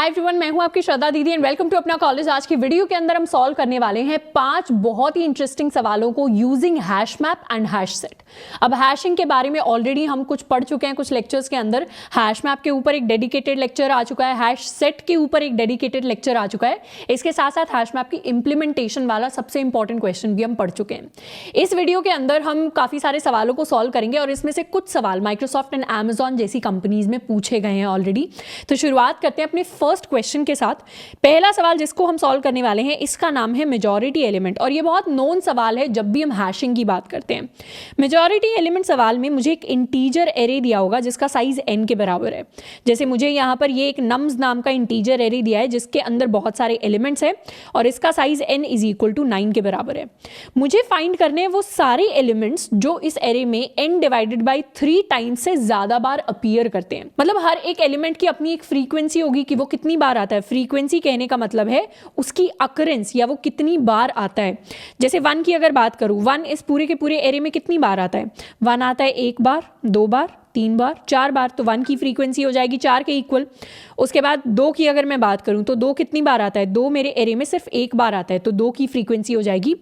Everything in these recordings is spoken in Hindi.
हाय एवरीवन, मैं हूं आपकी श्रद्धा दीदी एंड वेलकम टू अपना कॉलेज। आज की वीडियो के अंदर हम सॉल्व करने वाले हैं 5 बहुत ही इंटरेस्टिंग सवालों को using hash map and hash set. अब हैशिंग के बारे में ऑलरेडी हम कुछ पढ़ चुके हैं कुछ लेक्चर्स के अंदर। हैश मैप के ऊपर एक डेडिकेटेड लेक्चर आ चुका है, हैश सेट के ऊपर एक डेडिकेटेड लेक्चर आ चुका है। इसके साथ साथ हैश मैप की इंप्लीमेंटेशन वाला सबसे इंपॉर्टेंट क्वेश्चन भी हम पढ़ चुके हैं। इस वीडियो के अंदर हम काफी सारे सवालों को सॉल्व करेंगे और इसमें से कुछ सवाल माइक्रोसॉफ्ट एंड अमेजॉन जैसी कंपनीज में पूछे गए हैं ऑलरेडी। तो शुरुआत करते हैं अपने फर्स्ट क्वेश्चन के साथ। पहला सवाल जिसको हम सॉल्व करने वाले हैं इसका नाम है मेजॉरिटी एलिमेंट और ये बहुत नोन सवाल है जब भी हम हैशिंग की बात करते हैं। मेजॉरिटी एलिमेंट सवाल में मुझे एक इंटीजर एरे दिया होगा जिसका साइज n के बराबर है। जैसे मुझे यहाँ पर ये एक नम्स नाम का इंटीजर एरे दिया है जिसके अंदर बहुत सारे एलिमेंट्स हैं और इसका size n is equal to 9 के बराबर है। मुझे फाइंड करने हैं वो सारे एलिमेंट्स जो इस एरे में n डिवाइडेड बाई 3 टाइम्स से ज्यादा बार अपीयर करते हैं। मतलब हर एक एलिमेंट की अपनी एक फ्रीक्वेंसी होगी कि वो कितनी बार आता है। फ्रीक्वेंसी कहने का मतलब है उसकी अकरेंस या वो कितनी बार आता है। जैसे 1 की अगर बात करूं, 1 इस पूरे के पूरे एरे में कितनी बार आता है। 1 आता है 1 बार, 2 बार, 3 बार, 4 बार, तो 1 की फ्रीक्वेंसी हो जाएगी 4 के इक्वल। उसके बाद 2 की अगर मैं बात करूं तो 2 कितनी बार आता है। 2 मेरे एरे में सिर्फ 1 बार आता है तो 2 की फ्रीक्वेंसी हो जाएगी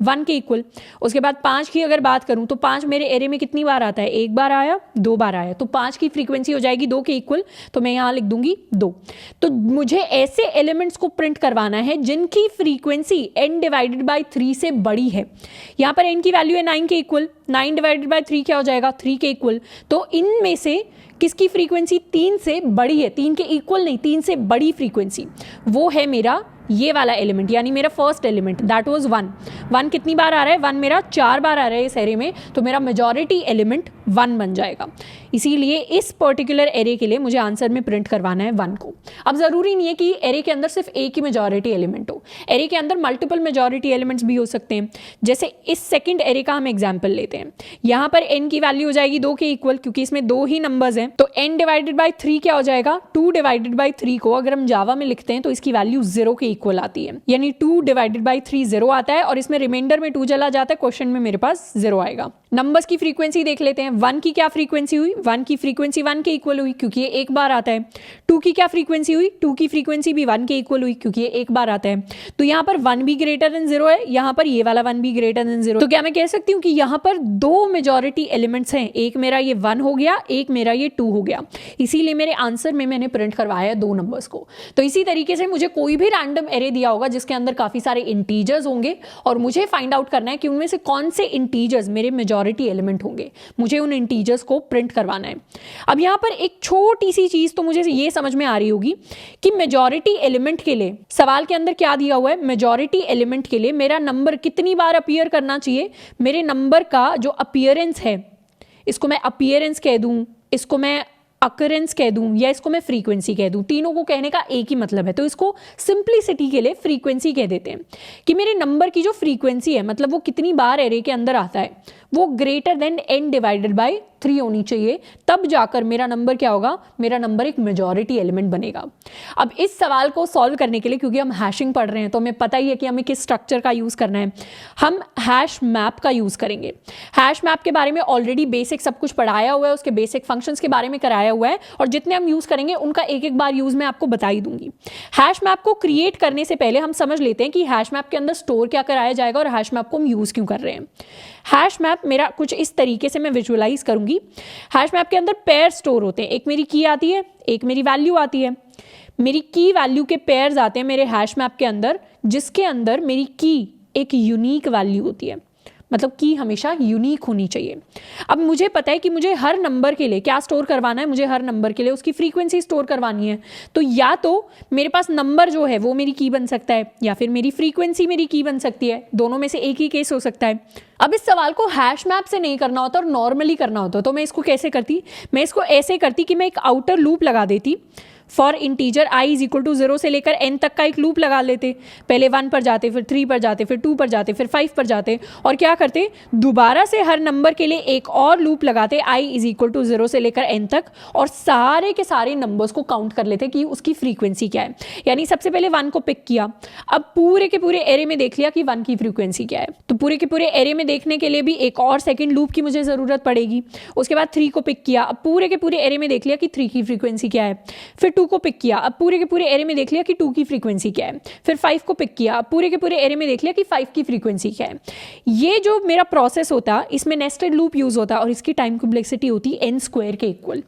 1 के इक्वल। उसके बाद 5 की अगर बात करूं तो 5 मेरे एरे में कितनी बार आता है। 1 बार आया, 2 बार आया, तो 5 की फ्रीक्वेंसी हो जाएगी 2 के इक्वल। तो मैं यहाँ लिख दूंगी 2। तो मुझे ऐसे एलिमेंट्स को प्रिंट करवाना है जिनकी फ्रीक्वेंसी n डिवाइडेड बाई 3 से बड़ी है। यहाँ पर n की वैल्यू है 9 के इक्वल। 9 डिवाइडेड बाई 3 क्या हो जाएगा, 3 के इक्वल। तो इनमें से किसकी फ्रीक्वेंसी 3 से बड़ी है, 3 के इक्वल नहीं, 3 से बड़ी फ्रीक्वेंसी, वो है मेरा ये वाला एलिमेंट यानी मेरा फर्स्ट एलिमेंट, दैट वाज 1। 1 कितनी बार आ रहा है, 1 मेरा 4 बार आ रहा है इस एरे में, तो मेरा मेजॉरिटी एलिमेंट 1 बन जाएगा। इसीलिए इस पर्टिकुलर एरे के लिए मुझे आंसर में प्रिंट करवाना है 1 को। अब जरूरी नहीं है कि एरे के अंदर सिर्फ एक ही मेजॉरिटी एलिमेंट हो, एरे के अंदर मल्टीपल मेजॉरिटी एलिमेंट्स भी हो सकते हैं। जैसे इस सेकंड एरे का हम एग्जांपल लेते हैं। यहाँ पर n की वैल्यू हो जाएगी 2 के इक्वल क्योंकि इसमें 2 ही नंबर्स हैं। तो n डिवाइडेड बाई 3 क्या हो जाएगा, 2 डिवाइडेड बाई 3 को अगर हम जावा में लिखते हैं तो इसकी वैल्यू 0 के इक्वल आती है, यानी 2 डिवाइडेड बाई 3 0 आता है और इसमें रिमाइंडर में 2 चला जाता है, क्वेश्चन में मेरे पास 0 आएगा। नंबर्स की फ्रीक्वेंसी देख लेते हैं। 1 की क्या फ्रीक्वेंसी हुई, 1 की फ्रीक्वेंसी 1 के इक्वल हुई क्योंकि ये 1 बार आता है। 2 की क्या फ्रीक्वेंसी हुई, 2 की फ्रीक्वेंसी भी 1 के इक्वल हुई क्योंकि ये 1 बार आता है। तो यहाँ पर 1 भी ग्रेटर देन 0 है, यहाँ पर ये वाला 1 भी ग्रेटर देन 0। तो क्या मैं कह सकती हूँ कि यहाँ पर 2 मेजॉरिटी एलिमेंट्स हैं, एक मेरा ये 1 हो गया, एक मेरा ये 2 हो गया। इसीलिए मेरे आंसर में मैंने प्रिंट करवाया 2 नंबर्स को। तो इसी तरीके से मुझे कोई भी रैंडम एरे दिया होगा जिसके अंदर काफी सारे इंटीजर्स होंगे और मुझे फाइंड आउट करना है कि उनमें से कौन से इंटीजर्स मेरे मेजॉरिटी एलिमेंट होंगे। मुझे उन इंटीजर्स को प्रिंट करवाना है। अब यहां पर एक छोटी सी चीज तो मुझे ये समझ में आ रही होगी कि मेजॉरिटी एलिमेंट के लिए सवाल के अंदर क्या दिया हुआ है। मेजॉरिटी एलिमेंट के लिए मेरा नंबर कितनी बार अपीयर करना चाहिए। मेरे नंबर का जो अपीयरेंस है, इसको मैं अपीयरेंस कह दूं, इसको मैं अकरेंस कह दूं या इसको मैं फ्रीक्वेंसी कह दूं, तीनों को कहने का एक ही मतलब है। तो इसको सिंप्लिसिटी के लिए फ्रीक्वेंसी कह देते हैं कि मेरे नंबर की जो फ्रीक्वेंसी है, मतलब वो कितनी बार एरे के अंदर आता है, वो greater than n divided by 3 होनी चाहिए। तब जाकर मेरा नंबर क्या होगा, मेरा नंबर एक मेजॉरिटी एलिमेंट बनेगा। अब इस सवाल को सॉल्व करने के लिए, क्योंकि हम हैशिंग पढ़ रहे हैं तो हमें पता ही है कि हमें किस स्ट्रक्चर का यूज करना है, हम हैश मैप का यूज करेंगे। हैश मैप के बारे में ऑलरेडी बेसिक सब कुछ पढ़ाया हुआ है, उसके बेसिक फंक्शंस के बारे में कराया हुआ है और जितने हम यूज करेंगे उनका एक एक बार यूज मैं आपको बता ही दूंगी। हैश मैप को क्रिएट करने से पहले हम समझ लेते हैं कि हैश मैप के अंदर स्टोर क्या कराया जाएगा और हैश मैप को हम यूज क्यों कर रहे हैं। हैश मैप मेरा कुछ इस तरीके से मैं विजुअलाइज करूंगी। हैश मैप के अंदर पेयर स्टोर होते हैं, एक मेरी की आती है, एक मेरी वैल्यू आती है। मेरी की वैल्यू के पेयर्स आते हैं मेरे हैश मैप के अंदर, जिसके अंदर मेरी की एक यूनिक वैल्यू होती है, मतलब की हमेशा यूनिक होनी चाहिए। अब मुझे पता है कि मुझे हर नंबर के लिए क्या स्टोर करवाना है, मुझे हर नंबर के लिए उसकी फ्रीक्वेंसी स्टोर करवानी है। तो या तो मेरे पास नंबर जो है वो मेरी की बन सकता है या फिर मेरी फ्रीक्वेंसी मेरी की बन सकती है, दोनों में से एक ही केस हो सकता है। अब इस सवाल को हैश मैप से नहीं करना होता और नॉर्मली करना होता, तो मैं इसको कैसे करती, मैं इसको ऐसे करती कि मैं एक आउटर लूप लगा देती। For integer i is equal to 0 से लेकर n तक का एक लूप लगा लेते। पहले 1 पर जाते, फिर 3 पर जाते, फिर 2 पर जाते, फिर 5 पर जाते और क्या करते, दोबारा से हर नंबर के लिए एक और लूप लगाते i इज इक्वल टू 0 से लेकर n तक और सारे के सारे नंबर्स को काउंट कर लेते कि उसकी फ्रीक्वेंसी क्या है। यानी सबसे पहले 1 को पिक किया, अब पूरे के पूरे एरे में देख लिया कि 1 की फ्रीक्वेंसी क्या है, तो पूरे के पूरे एरे में देखने के लिए भी एक और सेकंड लूप की मुझे ज़रूरत पड़ेगी। उसके बाद 3 को पिक किया, अब पूरे के पूरे एरे में देख लिया कि 3 की फ्रीक्वेंसी क्या है। फिर 2 को पिक किया, अब पूरे के पूरे एरे में देख लिया कि 2 की फ्रीक्वेंसी क्या है। फिर 5 को पिक किया, अब पूरे के पूरे एरे में देख लिया कि 5 की फ्रीक्वेंसी क्या है। ये जो मेरा प्रोसेस होता, इसमें नेस्टेड लूप यूज़ होता और इसकी टाइम कॉम्प्लेक्सिटी होती n² के इक्वल।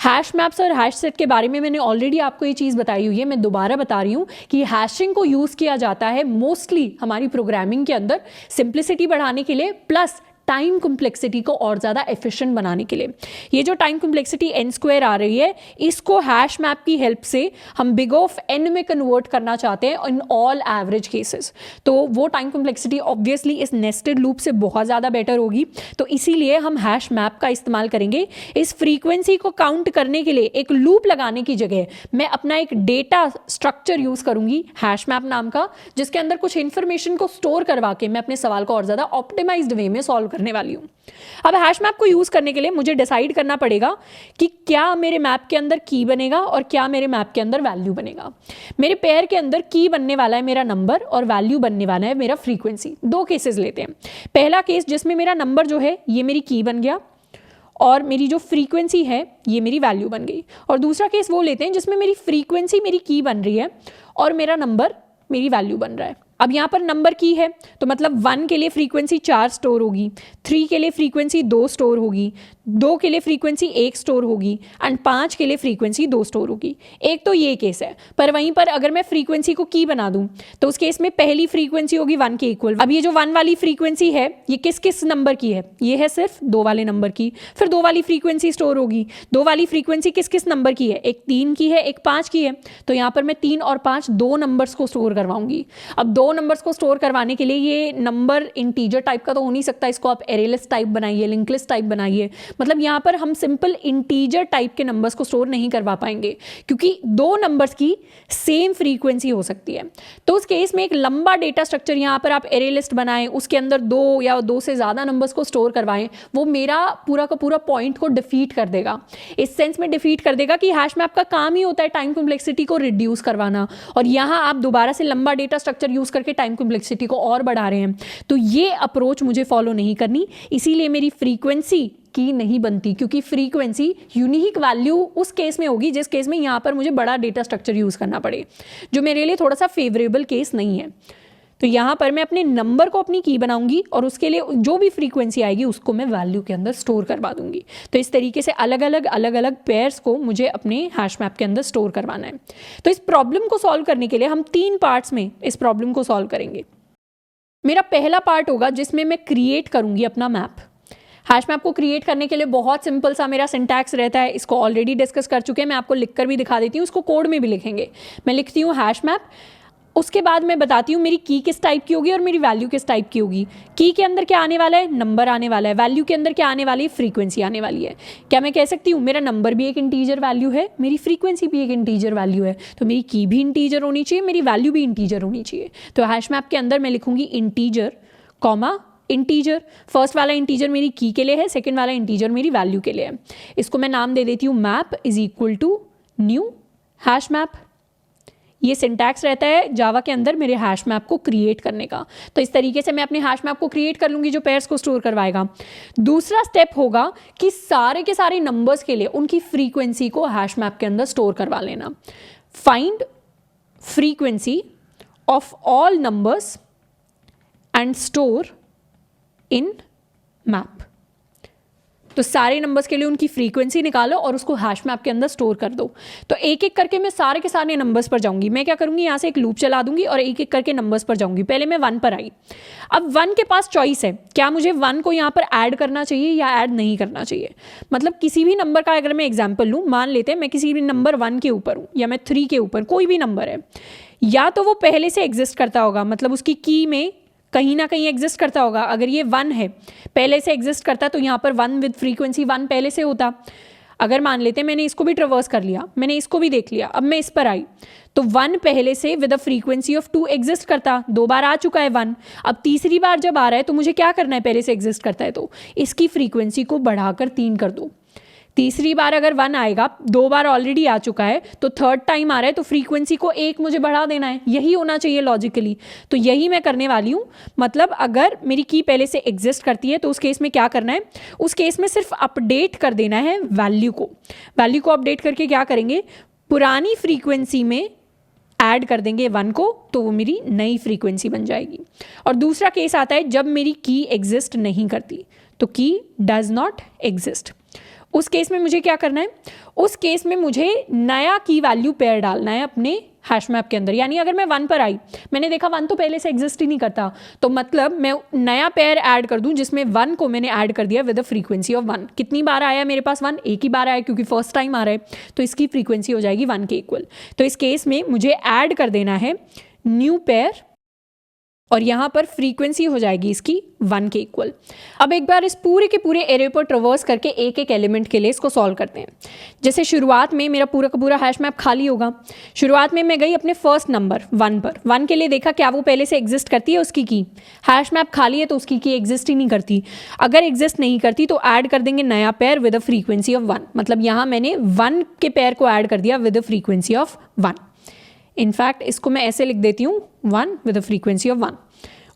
हैश मैप्स और हैश सेट के बारे में मैंने ऑलरेडी आपको ये चीज़ बताई हुई है, मैं दोबारा बता रही हूँ कि हैशिंग को यूज़ किया जाता है मोस्टली हमारी प्रोग्रामिंग के अंदर सिंप्लिसिटी बढ़ाने के लिए, प्लस टाइम कॉम्प्लेक्सिटी को और ज़्यादा एफिशिएंट बनाने के लिए। ये जो टाइम कॉम्प्लेक्सिटी n² आ रही है, इसको हैश मैप की हेल्प से हम बिग ऑफ n में कन्वर्ट करना चाहते हैं इन ऑल एवरेज केसेस। तो वो टाइम कॉम्प्लेक्सिटी ऑब्वियसली इस नेस्टेड लूप से बहुत ज़्यादा बेटर होगी, तो इसीलिए हम हैश मैप का इस्तेमाल करेंगे। इस फ्रीक्वेंसी को काउंट करने के लिए एक लूप लगाने की जगह मैं अपना एक डेटा स्ट्रक्चर यूज़ करूंगी हैश मैप नाम का, जिसके अंदर कुछ इंफॉर्मेशन को स्टोर करवा के मैं अपने सवाल को और ज़्यादा ऑप्टिमाइज्ड वे में सॉल्व करने वाली हूं। अब हैश मैप को यूज करने के लिए मुझे डिसाइड करना पड़ेगा कि क्या मेरे मैप के अंदर की बनेगा और क्या मेरे मैप के अंदर वैल्यू बनेगा। मेरे पेयर के अंदर की बनने वाला है मेरा नंबर और वैल्यू बनने वाला है मेरा फ्रीक्वेंसी। 2 केसेस लेते हैं। पहला केस जिसमें मेरा नंबर जो है ये मेरी की बन गया और मेरी जो फ्रीक्वेंसी है ये मेरी वैल्यू बन गई, और दूसरा केस वो लेते हैं जिसमें मेरी फ्रीक्वेंसी मेरी की बन रही है और मेरा नंबर मेरी वैल्यू बन रहा है। अब यहाँ पर नंबर की है तो मतलब 1 के लिए फ्रीक्वेंसी 4 स्टोर होगी, 3 के लिए फ्रीक्वेंसी 2 स्टोर होगी, 2 के लिए फ्रीक्वेंसी 1 स्टोर होगी एंड 5 के लिए फ्रीक्वेंसी 2 स्टोर होगी। एक तो ये केस है, पर वहीं पर अगर मैं फ्रीक्वेंसी को की बना दूं तो उस केस में पहली फ्रीक्वेंसी होगी 1 के इक्वल। अब ये जो 1 वाली फ्रीक्वेंसी है ये किस किस नंबर की है, ये है सिर्फ 2 वाले नंबर की। फिर 2 वाली फ्रीक्वेंसी स्टोर होगी, 2 वाली फ्रीक्वेंसी किस किस नंबर की है, एक 3 की है एक 5 की है। तो यहाँ पर मैं 3 और 5 2 नंबर्स को स्टोर करवाऊंगी। अब 2 नंबर्स को स्टोर करवाने के लिए ये नंबर इंटीजर टाइप का तो हो नहीं सकता, इसको आप एरे लिस्ट टाइप बनाइए, लिंक लिस्ट टाइप बनाइए। मतलब यहाँ पर हम सिंपल इंटीजर टाइप के नंबर्स को स्टोर नहीं करवा पाएंगे क्योंकि 2 नंबर्स की सेम फ्रीक्वेंसी हो सकती है। तो उस केस में एक लंबा डेटा स्ट्रक्चर यहाँ पर आप एरे लिस्ट बनाएं, उसके अंदर 2 या 2 से ज़्यादा नंबर्स को स्टोर करवाएं, वो मेरा पूरा का पूरा पॉइंट को डिफीट कर देगा। इस सेंस में डिफीट कर देगा कि हैश मैप का काम ही होता है टाइम कॉम्प्लेक्सिटी को रिड्यूस करवाना, और यहाँ आप दोबारा से लंबा डेटा स्ट्रक्चर यूज करके टाइम कॉम्प्लेक्सिटी को और बढ़ा रहे हैं। तो ये अप्रोच मुझे फॉलो नहीं करनी, इसीलिए मेरी फ्रीक्वेंसी की नहीं बनती, क्योंकि फ्रीक्वेंसी यूनिक वैल्यू उस केस में होगी जिस केस में यहाँ पर मुझे बड़ा डेटा स्ट्रक्चर यूज करना पड़े, जो मेरे लिए थोड़ा सा फेवरेबल केस नहीं है। तो यहाँ पर मैं अपने नंबर को अपनी की बनाऊंगी और उसके लिए जो भी फ्रीक्वेंसी आएगी उसको मैं वैल्यू के अंदर स्टोर करवा दूंगी। तो इस तरीके से अलग अलग पेयर्स को मुझे अपने हैश मैप के अंदर स्टोर करवाना है। तो इस प्रॉब्लम को सॉल्व करने के लिए हम 3 पार्ट्स में इस प्रॉब्लम को सॉल्व करेंगे। मेरा पहला पार्ट होगा जिसमें मैं क्रिएट करूंगी अपना मैप। हैश मैप को क्रिएट करने के लिए बहुत सिंपल सा मेरा सिंटैक्स रहता है, इसको ऑलरेडी डिस्कस कर चुके हैं, मैं आपको लिखकर भी दिखा देती हूँ, उसको कोड में भी लिखेंगे। मैं लिखती हूँ हैश मैप, उसके बाद मैं बताती हूँ मेरी की किस टाइप की होगी और मेरी वैल्यू किस टाइप की होगी। की के अंदर क्या आने वाला है, नंबर आने वाला है। वैल्यू के अंदर क्या आने वाली है, फ्रीक्वेंसी आने वाली है। क्या मैं कह सकती हूँ मेरा नंबर भी एक इंटीजर वैल्यू है, मेरी फ्रीक्वेंसी भी एक इंटीजर वैल्यू है, तो मेरी की भी इंटीजर होनी चाहिए, मेरी वैल्यू भी इंटीजर होनी चाहिए। तो हैश मैप के अंदर मैं लिखूंगी इंटीजर कॉमा इंटीजर। फर्स्ट वाला इंटीजर मेरी की के लिए है, सेकंड वाला इंटीजर मेरी वैल्यू के लिए है। इसको मैं नाम दे देती हूँ map is equal to new hash map. ये सिंटैक्स रहता है जावा के अंदर मेरे हैश मैप को क्रिएट करने का। तो इस तरीके से मैं अपने हैश मैप को क्रिएट कर लूंगी जो पेयर्स को स्टोर करवाएगा। दूसरा स्टेप होगा कि सारे के सारे नंबर्स के लिए उनकी फ्रीक्वेंसी को हैश मैप के अंदर स्टोर करवा लेना। Find frequency of all numbers and store in map. तो सारे नंबर्स के लिए उनकी फ्रीक्वेंसी निकालो और उसको हैश मैप के अंदर स्टोर कर दो। तो एक एक करके मैं सारे के सारे नंबर्स पर जाऊंगी। मैं क्या करूंगी, यहाँ से एक लूप चला दूंगी और एक एक करके नंबर्स पर जाऊंगी। पहले मैं 1 पर आई। अब 1 के पास चॉइस है, क्या मुझे 1 को यहाँ पर ऐड करना चाहिए या ऐड नहीं करना चाहिए। मतलब किसी भी नंबर का अगर मैं एग्जाम्पल लूँ, मान लेते हैं मैं किसी भी नंबर 1 के ऊपर हूँ या मैं 3 के ऊपर, कोई भी नंबर है, या तो वो पहले से एग्जिस्ट करता होगा, मतलब उसकी की में कहीं ना कहीं एग्जिस्ट करता होगा। अगर ये 1 है पहले से एग्जिस्ट करता तो यहाँ पर 1 विद फ्रीक्वेंसी 1 पहले से होता। अगर मान लेते मैंने इसको भी ट्रवर्स कर लिया, मैंने इसको भी देख लिया, अब मैं इस पर आई तो 1 पहले से with a frequency of 2 exist करता। 2 बार आ चुका है 1, अब तीसरी बार जब आ रहा है तो मुझे क्या करना है, पहले से एग्जिस्ट करता है तो इसकी फ्रीक्वेंसी को बढ़ाकर 3 कर दो। तीसरी बार अगर 1 आएगा, 2 बार ऑलरेडी आ चुका है, तो थर्ड टाइम आ रहा है, तो फ्रीक्वेंसी को 1 मुझे बढ़ा देना है, यही होना चाहिए लॉजिकली। तो यही मैं करने वाली हूँ। मतलब अगर मेरी की पहले से एग्जिस्ट करती है तो उस केस में क्या करना है, उस केस में सिर्फ अपडेट कर देना है वैल्यू को अपडेट करके क्या करेंगे, पुरानी फ्रीक्वेंसी में ऐड कर देंगे 1 को, तो वो मेरी नई फ्रीक्वेंसी बन जाएगी। और दूसरा केस आता है जब मेरी की एग्जिस्ट नहीं करती, तो की डज नॉट एग्जिस्ट। उस केस में मुझे क्या करना है, उस केस में मुझे नया की वैल्यू पेयर डालना है अपने हैश मैप के अंदर। यानी अगर मैं 1 पर आई, मैंने देखा 1 तो पहले से एग्जिस्ट ही नहीं करता, तो मतलब मैं नया पेयर ऐड कर दूं जिसमें 1 को मैंने ऐड कर दिया विद द फ्रीक्वेंसी ऑफ 1। कितनी बार आया मेरे पास 1? एक ही बार आया, क्योंकि फर्स्ट टाइम आ रहा है, तो इसकी फ्रीक्वेंसी हो जाएगी 1 के इक्वल। तो इस केस में मुझे ऐड कर देना है न्यू पेयर, और यहाँ पर फ्रीक्वेंसी हो जाएगी इसकी 1 के इक्वल। अब एक बार इस पूरे के पूरे एरे पर ट्रवर्स करके एक एक एलिमेंट के लिए इसको सॉल्व करते हैं। जैसे शुरुआत में मेरा पूरा का पूरा हैश मैप खाली होगा। शुरुआत में मैं गई अपने फर्स्ट नंबर 1 पर, 1 के लिए देखा क्या वो पहले से एग्जिस्ट करती है उसकी की। हैश मैप खाली है तो उसकी की एग्जिस्ट ही नहीं करती। अगर एग्जिस्ट नहीं करती तो ऐड कर देंगे नया pair with a frequency of 1। मतलब यहाँ मैंने 1 के पेयर को ऐड कर दिया with a frequency of 1। In fact इसको मैं ऐसे लिख देती हूँ 1 विद अ फ्रीक्वेंसी ऑफ 1।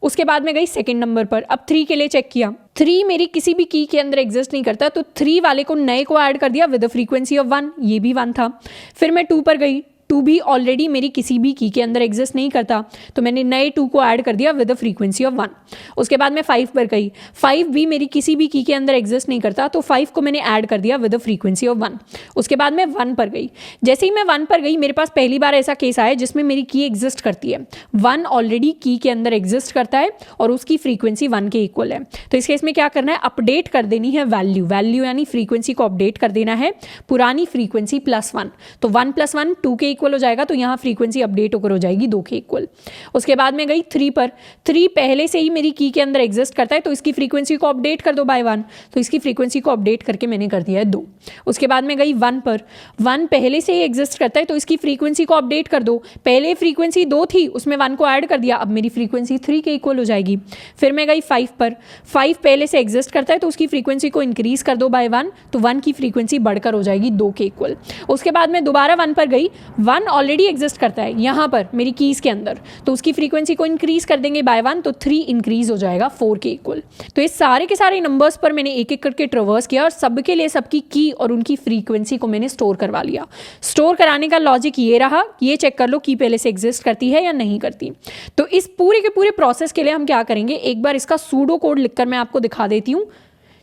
उसके बाद में गई सेकंड नंबर पर। अब 3 के लिए चेक किया, 3 मेरी किसी भी की के अंदर एग्जिस्ट नहीं करता, तो 3 वाले को नए को ऐड कर दिया विद द फ्रीक्वेंसी ऑफ 1, ये भी 1 था। फिर मैं 2 पर गई, 2 भी ऑलरेडी मेरी किसी भी की के अंदर एग्जिस्ट नहीं करता, तो मैंने नए 2 को ऐड कर दिया विद द फ्रीक्वेंसी ऑफ 1। उसके बाद मैं 5 पर गई, 5 भी मेरी किसी भी की के अंदर एग्जिस्ट नहीं करता, तो 5 को मैंने ऐड कर दिया विद द फ्रीक्वेंसी ऑफ 1। उसके बाद मैं 1 पर गई। जैसे ही मैं 1 पर गई, मेरे पास पहली बार ऐसा केस आया जिसमें मेरी की एग्जिस्ट करती है। 1 ऑलरेडी की के अंदर एग्जिस्ट करता है और उसकी फ्रीक्वेंसी 1 के इक्वल है। तो इस केस में क्या करना है, अपडेट कर देनी है वैल्यू यानी फ्रीक्वेंसी को अपडेट कर देना है पुरानी फ्रीक्वेंसी +1। तो 1 + 1 2 के इक्वल हो जाएगा, तो यहाँ फ्रीक्वेंसी अपडेट होकर हो जाएगी 2 के इक्वल। उसके बाद में गई 3 पर, 3 पहले से ही मेरी की के अंदर एग्जिस्ट करता है, तो इसकी फ्रीक्वेंसी को अपडेट कर दो बाय 1। तो इसकी फ्रीक्वेंसी को अपडेट करके मैंने कर दिया है 2। उसके बाद में गई 1 पर, 1 पहले से ही एग्जिस्ट करता है, तो इसकी फ्रीक्वेंसी को अपडेट कर दो। पहले फ्रीक्वेंसी 2 थी, उसमें 1 को ऐड कर दिया, अब मेरी फ्रीक्वेंसी 3 के इक्वल हो जाएगी। फिर मैं गई 5 पर, 5 पहले से एग्जिस्ट करता है, तो उसकी फ्रीक्वेंसी को इंक्रीज कर दो बाय 1, तो 1 की फ्रीक्वेंसी बढ़कर हो जाएगी 2 के इक्वल। उसके बाद मैं दोबारा 1 पर गई, 1 ऑलरेडी एग्जिस्ट करता है यहाँ पर मेरी कीज के अंदर, तो उसकी फ्रीक्वेंसी को इंक्रीज कर देंगे बाय 1, तो 3 इंक्रीज हो जाएगा 4 के इक्वल। तो इस सारे के सारे नंबर्स पर मैंने एक एक करके ट्रवर्स किया और सबके लिए सबकी की और उनकी फ्रीक्वेंसी को मैंने स्टोर करवा लिया। स्टोर कराने का लॉजिक ये रहा, ये चेक कर लो की पहले से एग्जिस्ट करती है या नहीं करती। तो इस पूरे के पूरे प्रोसेस के लिए हम क्या करेंगे, एक बार इसका सूडो कोड लिखकर मैं आपको दिखा देती हूँ,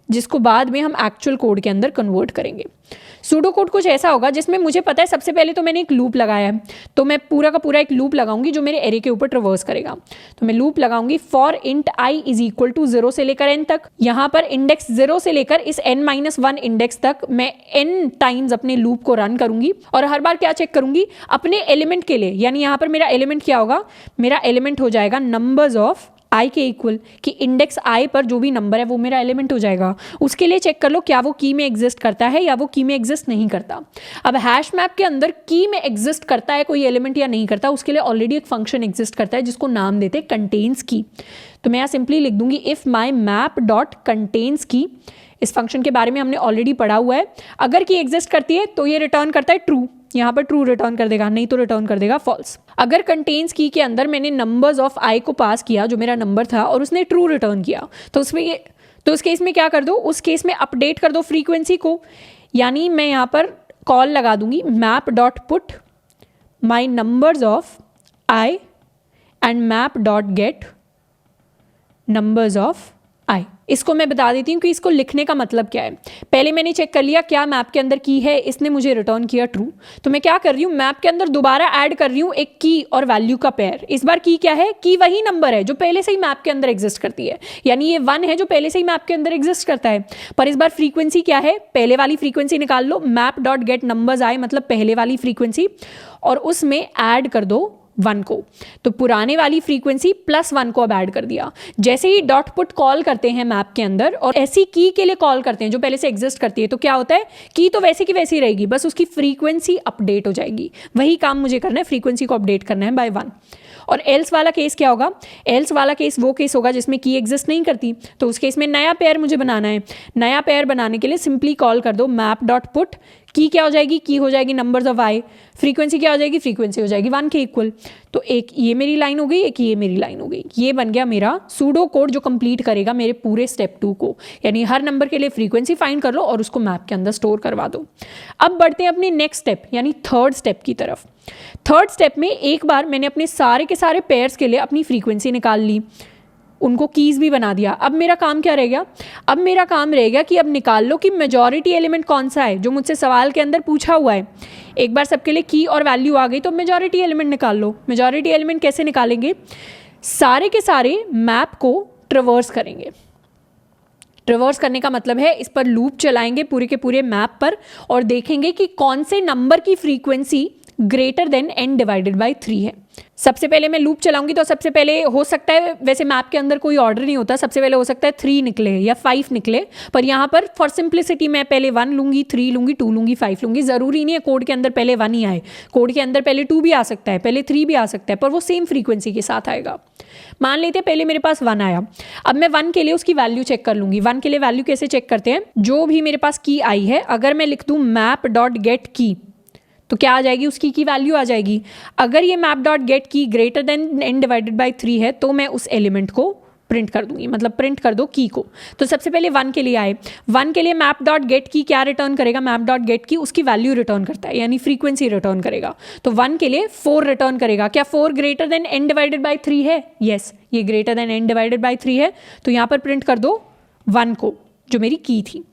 जिसको बाद में हम एक्चुअल कोड के अंदर कन्वर्ट करेंगे। सूडो कोड कुछ ऐसा होगा जिसमें मुझे पता है सबसे पहले तो मैंने एक लूप लगाया है, तो मैं पूरा का पूरा एक लूप लगाऊंगी जो मेरे एरे के ऊपर ट्रवर्स करेगा। तो मैं लूप लगाऊंगी फॉर इंट i = 0 से लेकर n तक। यहाँ पर इंडेक्स 0 से लेकर इस n-1 इंडेक्स तक मैं n टाइम्स अपने लूप को रन करूंगी और हर बार क्या चेक करूंगी, अपने एलिमेंट के लिए। यानी यहाँ पर मेरा एलिमेंट क्या होगा, मेरा एलिमेंट हो जाएगा नंबर्स ऑफ i के इक्वल, कि इंडेक्स i पर जो भी नंबर है वो मेरा एलिमेंट हो जाएगा। उसके लिए चेक कर लो क्या वो की में एग्जिस्ट करता है या वो की में एग्जिस्ट नहीं करता। अब हैश मैप के अंदर की में एग्जिस्ट करता है कोई एलिमेंट या नहीं करता, उसके लिए ऑलरेडी एक फंक्शन एग्जिस्ट करता है जिसको नाम देते हैं कंटेन्स की। तो मैं यहाँ सिंपली लिख दूंगी if my map dot contains की। इस फंक्शन के बारे में हमने ऑलरेडी पढ़ा हुआ है। अगर की एग्जिस्ट करती है तो ये रिटर्न करता है ट्रू, यहाँ पर ट्रू रिटर्न कर देगा, नहीं तो रिटर्न कर देगा फॉल्स। अगर कंटेन्स की के अंदर मैंने नंबर्स ऑफ i को पास किया जो मेरा नंबर था और उसने ट्रू रिटर्न किया, तो उस केस में क्या कर दो, उस केस में अपडेट कर दो फ्रीक्वेंसी को। यानी मैं यहाँ पर कॉल लगा दूंगी map dot put my numbers of i and map dot get numbers of i। इसको मैं बता देती हूँ कि इसको लिखने का मतलब क्या है। पहले मैंने चेक कर लिया क्या मैप के अंदर की है, इसने मुझे रिटर्न किया ट्रू। तो मैं क्या कर रही हूँ, मैप के अंदर दोबारा ऐड कर रही हूँ एक की और वैल्यू का पेयर। इस बार की क्या है, की वही नंबर है जो पहले से ही मैप के अंदर एग्जिस्ट करती है, यानी ये 1 है जो पहले से ही मैप के अंदर एग्जिस्ट करता है। पर इस बार फ्रीक्वेंसी क्या है, पहले वाली फ्रीक्वेंसी निकाल लो, map dot get numbers i मतलब पहले वाली फ्रीक्वेंसी, और उसमें ऐड कर दो 1 को। तो पुराने वाली फ्रीक्वेंसी +1 को अब ऐड कर दिया। जैसे ही डॉट पुट कॉल करते हैं मैप के अंदर और ऐसी की के लिए कॉल करते हैं जो पहले से एग्जिस्ट करती है, तो क्या होता है, की तो वैसे की वैसी रहेगी, बस उसकी फ्रीक्वेंसी अपडेट हो जाएगी। वही काम मुझे करना है, फ्रीक्वेंसी को अपडेट करना है बाय 1। और एल्स वाला केस क्या होगा, एल्स वाला केस वो केस होगा जिसमें की एग्जिस्ट नहीं करती, तो उस केस में नया पेयर मुझे बनाना है। नया पेयर बनाने के लिए सिंपली कॉल कर दो मैप डॉट पुट, की क्या हो जाएगी, की हो जाएगी नंबर्स ऑफ आई, फ्रीक्वेंसी क्या हो जाएगी, फ्रीक्वेंसी हो जाएगी 1 के इक्वल। तो एक ये मेरी लाइन हो गई, एक ये मेरी लाइन हो गई। ये बन गया मेरा सूडो कोड जो कंप्लीट करेगा मेरे पूरे स्टेप 2 को, यानी हर नंबर के लिए फ्रीक्वेंसी फाइंड कर लो और उसको मैप के अंदर स्टोर करवा दो। अब बढ़ते हैं अपने नेक्स्ट स्टेप यानी थर्ड स्टेप की तरफ। थर्ड स्टेप में एक बार मैंने अपने सारे के सारे पेयर्स के लिए अपनी फ्रीक्वेंसी निकाल ली, उनको कीज भी बना दिया। अब मेरा काम क्या रह गया, अब मेरा काम रहेगा कि अब निकाल लो कि मेजॉरिटी एलिमेंट कौन सा है जो मुझसे सवाल के अंदर पूछा हुआ है। एक बार सबके लिए की और वैल्यू आ गई तो मेजॉरिटी एलिमेंट निकाल लो। मेजॉरिटी एलिमेंट कैसे निकालेंगे, सारे के सारे मैप को ट्रवर्स करेंगे। ट्रवर्स करने का मतलब है इस पर लूप चलाएंगे पूरे के पूरे मैप पर और देखेंगे कि कौन से नंबर की frequency greater than n divided by 3 है। सबसे पहले मैं लूप चलाऊंगी तो सबसे पहले हो सकता है, वैसे मैप के अंदर कोई ऑर्डर नहीं होता, सबसे पहले हो सकता है 3 निकले या 5 निकले, पर यहाँ पर फॉर सिंप्लिसिटी मैं पहले 1 लूंगी, 3 लूंगी, 2 लूंगी, 5 लूंगी। जरूरी नहीं है कोड के अंदर पहले 1 ही आए, कोड के अंदर पहले 2 भी आ सकता है, पहले 3 भी आ सकता है, पर वो सेम फ्रीक्वेंसी के साथ आएगा। मान लेते हैं पहले मेरे पास 1 आया, अब मैं 1 के लिए उसकी वैल्यू चेक कर लूंगी। 1 के लिए वैल्यू कैसे चेक करते हैं, जो भी मेरे पास की आई है अगर मैं लिख दूं मैप डॉट गेट की तो क्या आ जाएगी, उसकी की वैल्यू आ जाएगी। अगर ये मैप डॉट गेट की greater than n divided by 3 है तो मैं उस एलिमेंट को प्रिंट कर दूंगी, मतलब प्रिंट कर दो की को। तो सबसे पहले 1 के लिए आए, 1 के लिए मैप डॉट गेट की क्या रिटर्न करेगा, मैप डॉट गेट की उसकी वैल्यू रिटर्न करता है यानी फ्रीक्वेंसी रिटर्न करेगा। तो 1 के लिए 4 रिटर्न करेगा। क्या 4 greater than n divided by 3 है, यस ये greater than n divided by 3 है, तो यहाँ पर प्रिंट कर दो 1 को जो मेरी की थी।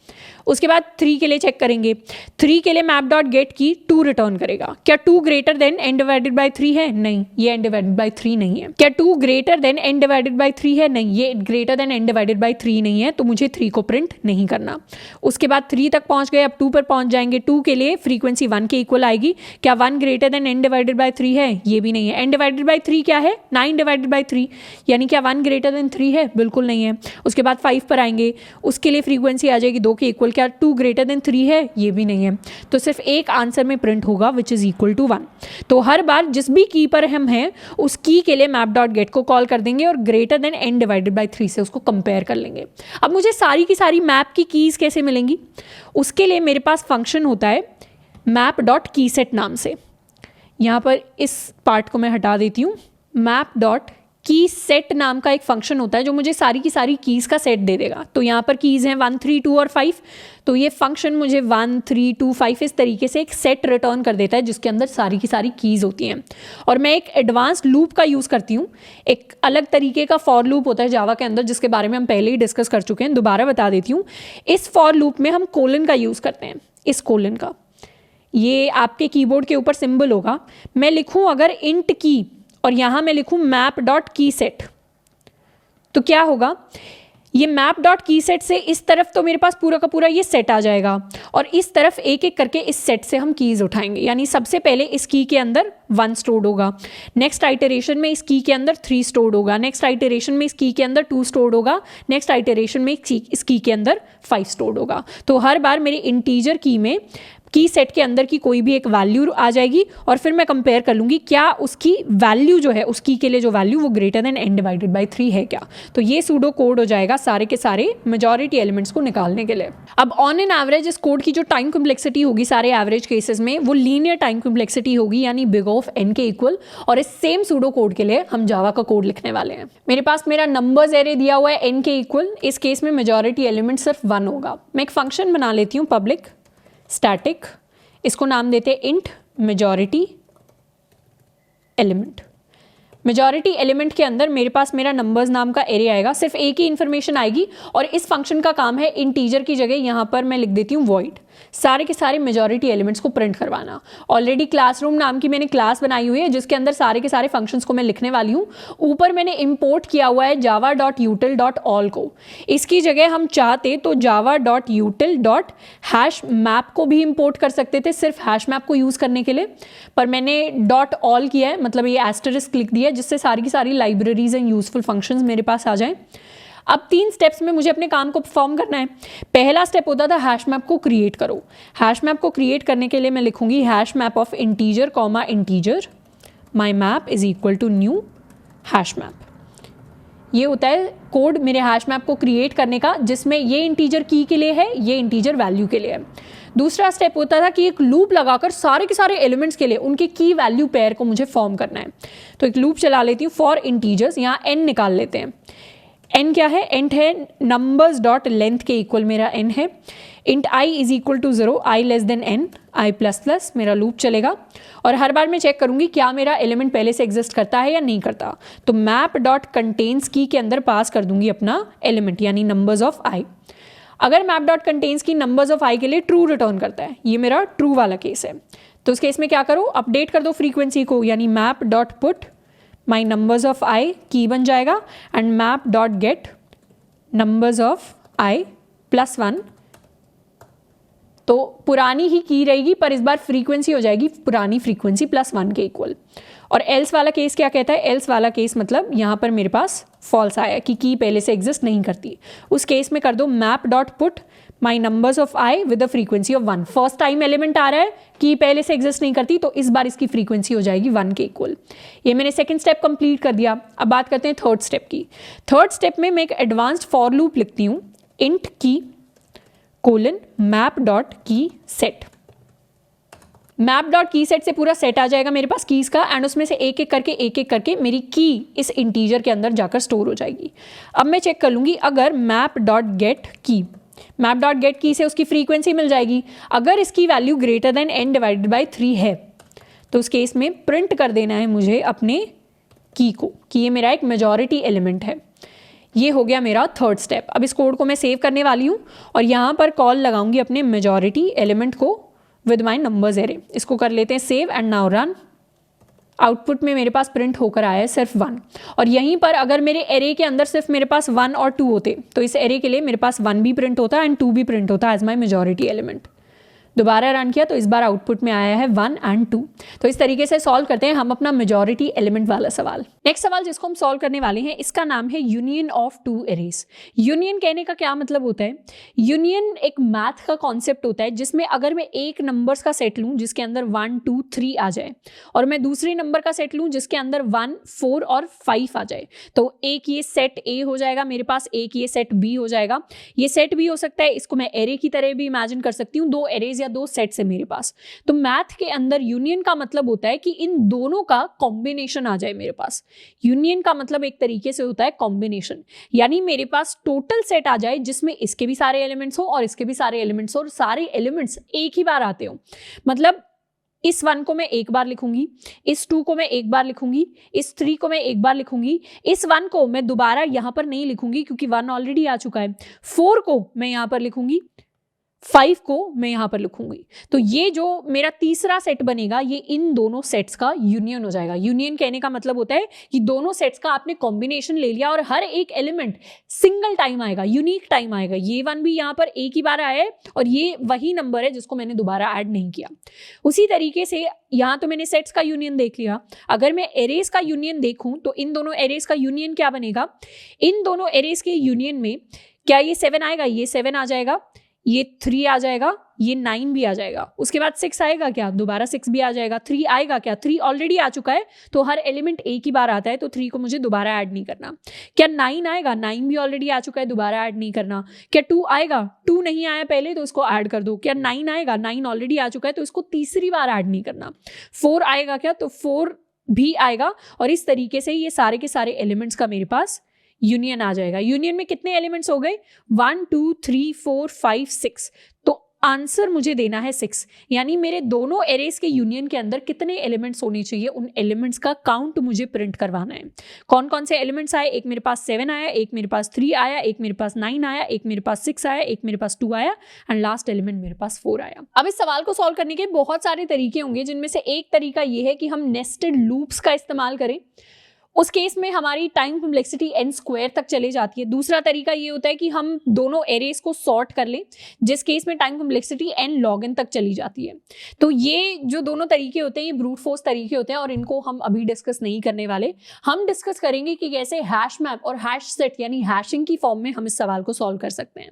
उसके बाद 3 के लिए चेक करेंगे, 3 के लिए मैप डॉट गेट की 2 रिटर्न करेगा। क्या 2 greater than n divided by 3 है, नहीं ये n डिवाइडेड बाई 3 नहीं है। क्या 2 greater than n divided by 3 है, नहीं ये greater than n divided by 3 नहीं है, तो मुझे 3 को प्रिंट नहीं करना। उसके बाद 3 तक पहुंच गए, अब 2 पर पहुंच जाएंगे। 2 के लिए फ्रीक्वेंसी 1 के इक्वल आएगी। क्या 1 greater than n divided by 3 है, ये भी नहीं है। n डिवाइडेड बाई 3 क्या है, 9 डिवाइडेड बाई 3, यानी क्या 1 ग्रेटर देन 3 है, बिल्कुल नहीं है। उसके बाद 5 पर आएंगे, उसके लिए फ्रीक्वेंसी आ जाएगी 2 के इक्वल। क्या 2 ग्रेटर देन 3 है, ये भी नहीं है। तो सिर्फ एक आंसर में प्रिंट होगा विच इज इक्वल टू 1। तो हर बार जिस भी की पर हम हैं उस की के लिए मैप डॉट गेट को कॉल कर देंगे और greater than n divided by 3 से उसको कंपेयर कर लेंगे। अब मुझे सारी की सारी मैप की कीज कैसे मिलेंगी, उसके लिए मेरे पास फंक्शन होता है मैप डॉट की सेट नाम से। यहाँ पर इस पार्ट को मैं हटा देती हूँ। मैप डॉट की सेट नाम का एक फंक्शन होता है जो मुझे सारी की सारी कीज़ का सेट दे देगा। तो यहाँ पर कीज़ हैं 1, 3, 2 और 5, तो ये फंक्शन मुझे 1, 3, 2, 5 इस तरीके से एक सेट रिटर्न कर देता है जिसके अंदर सारी की सारी कीज़ होती हैं। और मैं एक एडवांस लूप का यूज़ करती हूँ, एक अलग तरीके का फॉर लूप होता है जावा के अंदर जिसके बारे में हम पहले ही डिस्कस कर चुके हैं, दोबारा बता देती हूँ। इस फॉर लूप में हम कोलन का यूज़ करते हैं, इस कोलन का, ये आपके कीबोर्ड के ऊपर सिंबल होगा। मैं लिखूँ अगर इंट की और यहाँ मैं लिखूँ मैप डॉट की सेट, तो क्या होगा, ये मैप डॉट की सेट से इस तरफ तो मेरे पास पूरा का पूरा ये सेट आ जाएगा और इस तरफ एक एक करके इस सेट से हम कीज़ उठाएंगे। यानी सबसे पहले इस की के अंदर 1 स्टोर्ड होगा, नेक्स्ट आइटरेशन में इस की के अंदर 3 स्टोर्ड होगा, नेक्स्ट आइटरेशन में इस की के अंदर 2 स्टोर्ड होगा, नेक्स्ट आइटरेशन में इस की के अंदर 5 स्टोर्ड होगा। तो हर बार मेरे इंटीजर की में की सेट के अंदर की कोई भी एक वैल्यू आ जाएगी और फिर मैं कंपेयर कर लूँगी क्या उसकी वैल्यू जो है, उसकी के लिए जो वैल्यू वो greater than n divided by 3 है क्या। तो ये सूडो कोड हो जाएगा सारे के सारे मेजॉरिटी एलिमेंट्स को निकालने के लिए। अब ऑन एन एवरेज इस कोड की जो टाइम कॉम्प्लेक्सिटी होगी सारे एवरेज केसेस में वो लीनियर टाइम कॉम्प्लेक्सिटी होगी यानी बिग ऑफ n के इक्वल। और इस सेम सूडो कोड के लिए हम जावा का कोड लिखने वाले हैं। मेरे पास मेरा नंबर्स एरे दिया हुआ है n के इक्वल, इस केस में मेजॉरिटी एलिमेंट सिर्फ 1 होगा। मैं एक फंक्शन बना लेती हूँ पब्लिक स्टैटिक, इसको नाम देते हैं int majority element. Majority element के अंदर मेरे पास मेरा नंबर्स नाम का एरे आएगा, सिर्फ एक ही इन्फॉर्मेशन आएगी और इस फंक्शन का काम है इंटीजर की जगह यहाँ पर मैं लिख देती हूँ वॉइड, सारे के सारे मेजॉरिटी एलिमेंट्स को प्रिंट करवाना। ऑलरेडी क्लासरूम नाम की मैंने क्लास बनाई हुई है जिसके अंदर सारे के सारे फंक्शंस को मैं लिखने वाली हूँ। ऊपर मैंने इंपोर्ट किया हुआ है java डॉट यूटिल डॉट ऑल को, इसकी जगह हम चाहते तो java dot यूटिल dot hash map को भी इंपोर्ट कर सकते थे सिर्फ हैश मैप को यूज़ करने के लिए, पर मैंने डॉट ऑल किया है, मतलब ये एस्टरिस्क लिख दिया जिससे सारी की सारी लाइब्रेरीज एंड यूजफुल फंक्शंस मेरे पास आ जाएं। अब 3 स्टेप्स में मुझे अपने काम को परफॉर्म करना है। पहला स्टेप होता था हैश मैप को क्रिएट करो। हैश मैप को क्रिएट करने के लिए मैं लिखूंगी hash map of integer comma integer, my map is equal to new hash map. ये होता है कोड मेरे हैश मैप को क्रिएट करने का, जिसमें ये इंटीजर की के लिए है, ये इंटीजर वैल्यू के लिए है। दूसरा स्टेप होता था कि एक लूप लगाकर सारे के सारे एलिमेंट्स के लिए उनके की वैल्यू पेयर को मुझे फॉर्म करना है। तो एक लूप चला लेती हूँ फॉर इंटीजर्स, यहाँ n निकाल लेते हैं। n क्या है? एंट है नंबर्स डॉट लेंथ के इक्वल मेरा n है। Int i is equal to 0, i less than n, i plus plus मेरा लूप चलेगा। और हर बार मैं चेक करूंगी क्या मेरा एलिमेंट पहले से एग्जिस्ट करता है या नहीं करता। तो मैप डॉट कंटेन्स की के अंदर पास कर दूंगी अपना एलिमेंट, यानी नंबर्स ऑफ i। अगर मैप डॉट कंटेन्स की नंबर्स ऑफ i के लिए ट्रू रिटर्न करता है, ये मेरा ट्रू वाला केस है, तो उस केस में क्या करो, अपडेट कर दो फ्रीक्वेंसी को, यानी map dot put my numbers of i की बन जाएगा, and map dot get numbers of i plus 1। तो पुरानी ही की रहेगी, पर इस बार फ्रीक्वेंसी हो जाएगी पुरानी फ्रीक्वेंसी प्लस 1 के इक्वल। और एल्स वाला केस क्या कहता है? एल्स वाला केस मतलब यहाँ पर मेरे पास फॉल्स आया कि की पहले से एग्जिस्ट नहीं करती। उस केस में कर दो map dot put my numbers of i with the frequency of 1। First time element आ रहा है, की पहले से एग्जिस्ट नहीं करती, तो इस बार इसकी फ्रीक्वेंसी हो जाएगी 1 के इक्वल। ये मैंने सेकंड स्टेप कंप्लीट कर दिया। अब बात करते हैं थर्ड स्टेप की। थर्ड स्टेप में मैं एक एडवांस्ड फॉर लूप लिखती हूँ, इंट की कोलन मैप डॉट की सेट। मैप डॉट की सेट से पूरा सेट आ जाएगा मेरे पास कीज का, एंड उसमें से एक एक करके मेरी की इस इंटीजर के अंदर जाकर स्टोर हो जाएगी। अब मैं चेक कर लूंगी, अगर मैप डॉट गेट की, मैप डॉट गेट की से उसकी फ्रीक्वेंसी मिल जाएगी। अगर इसकी value greater than n divided by 3 है, तो उस केस में प्रिंट कर देना है मुझे अपने की को, कि ये मेरा एक मेजॉरिटी एलिमेंट है। ये हो गया मेरा थर्ड स्टेप। अब इस कोड को मैं सेव करने वाली हूँ और यहाँ पर कॉल लगाऊंगी अपने मेजॉरिटी एलिमेंट को विद माई नंबर्स एरे। इसको कर लेते हैं save and now run. Output में मेरे पास प्रिंट होकर आया है सिर्फ 1। और यहीं पर अगर मेरे एरे के अंदर सिर्फ मेरे पास 1 और 2 होते, तो इस एरे के लिए मेरे पास 1 भी प्रिंट होता एंड 2 भी प्रिंट होता एज माई मेजॉरिटी एलिमेंट। दोबारा रन किया तो इस बार आउटपुट में आया है 1 एंड 2। तो इस तरीके से सॉल्व करते हैं हम अपना मेजॉरिटी एलिमेंट वाला सवाल। नेक्स्ट सवाल जिसको हम सॉल्व करने वाले हैं, इसका नाम है यूनियन ऑफ 2 एरेज। यूनियन कहने का क्या मतलब होता है? यूनियन एक मैथ का कॉन्सेप्ट होता है, जिसमें अगर मैं एक नंबर्स का सेट लूं जिसके अंदर 1 2 3 आ जाए, और मैं दूसरे नंबर का सेट लूं जिसके अंदर 1 4 और 5 आ जाए, तो एक ये सेट ए हो जाएगा मेरे पास, एक ये सेट बी हो जाएगा। ये सेट भी हो सकता है, इसको मैं एरे की तरह भी इमेजिन कर सकती हूँ, 2 एरेज या 2 सेट्स है मेरे पास। तो मैथ के अंदर यूनियन का मतलब होता है कि इन दोनों का कॉम्बिनेशन आ जाए मेरे पास। यूनियन का मतलब एक तरीके से होता है कॉम्बिनेशन, यानी मेरे पास टोटल सेट आ जाए जिसमें इसके भी सारे एलिमेंट्स हो और इसके भी सारे एलिमेंट्स हो, और सारे एलिमेंट्स एक ही बार आते हो। मतलब इस 1 को मैं एक बार लिखूंगी, इस 2 को मैं एक बार लिखूंगी, इस 3 को मैं एक बार लिखूंगी, इस 1 को मैं दोबारा यहां पर नहीं लिखूंगी क्योंकि 1 ऑलरेडी आ चुका है, 4 को मैं यहां पर लिखूंगी, 5 को मैं यहां पर लिखूंगी। तो ये जो मेरा तीसरा सेट बनेगा, ये इन दोनों सेट्स का यूनियन हो जाएगा। यूनियन कहने का मतलब होता है कि दोनों सेट्स का आपने कॉम्बिनेशन ले लिया और हर एक एलिमेंट सिंगल टाइम आएगा, यूनिक टाइम आएगा। ये 1 भी यहां पर एक ही बार आया है और ये वही नंबर है जिसको मैंने दोबारा ऐड नहीं किया। उसी तरीके से यहां तो मैंने सेट्स का यूनियन देख लिया। अगर मैं एरेज का यूनियन देखूं तो इन दोनों एरेज का यूनियन क्या बनेगा? इन दोनों एरेज के यूनियन में क्या ये 7 आएगा? ये 7 आ जाएगा, ये 3 आ जाएगा, ये 9 भी आ जाएगा। उसके बाद 6 आएगा क्या? दोबारा 6 भी आ जाएगा। 3 आएगा क्या? 3 ऑलरेडी आ चुका है, तो हर एलिमेंट एक ही बार आता है, तो 3 को मुझे दोबारा ऐड नहीं करना। क्या 9 आएगा? 9 भी ऑलरेडी आ चुका है, दोबारा ऐड नहीं करना। क्या 2 आएगा? 2 नहीं आया पहले, तो इसको ऐड कर दो। क्या 9 आएगा? 9 ऑलरेडी आ चुका है, तो इसको तीसरी बार ऐड नहीं करना। 4 आएगा क्या? तो 4 भी आएगा। और इस तरीके से ये सारे के सारे एलिमेंट्स का मेरे पास यूनियन आ जाएगा। यूनियन में कितने एलिमेंट्स हो गए? 1 2 3 4 5 6। तो आंसर मुझे देना है 6, यानी मेरे दोनों एरेज के यूनियन के अंदर कितने एलिमेंट्स होने चाहिए, उन एलिमेंट्स का काउंट मुझे प्रिंट करवाना है। कौन कौन से एलिमेंट्स आए? एक मेरे पास 7 आया, एक मेरे पास 3 आया, एक मेरे पास 9 आया, एक मेरे पास 6 आया, एक मेरे पास 2 आया, एंड लास्ट एलिमेंट मेरे पास 4 आया। अब इस सवाल को सॉल्व करने के बहुत सारे तरीके होंगे, जिनमें से एक तरीका ये है कि हम नेस्टेड लूप्स का इस्तेमाल करें। उस केस में हमारी टाइम कॉम्प्लेक्सिटी n² तक चले जाती है। दूसरा तरीका ये होता है कि हम दोनों एरेज को सॉर्ट कर लें, जिस केस में time complexity n log n तक चली जाती है। तो ये जो दोनों तरीके होते हैं, ये ब्रूट फोर्स तरीके होते हैं और इनको हम अभी डिस्कस नहीं करने वाले। हम डिस्कस करेंगे कि कैसे हैश मैप और हैश सेट यानी हैशिंग की फॉर्म में हम इस सवाल को सॉल्व कर सकते हैं।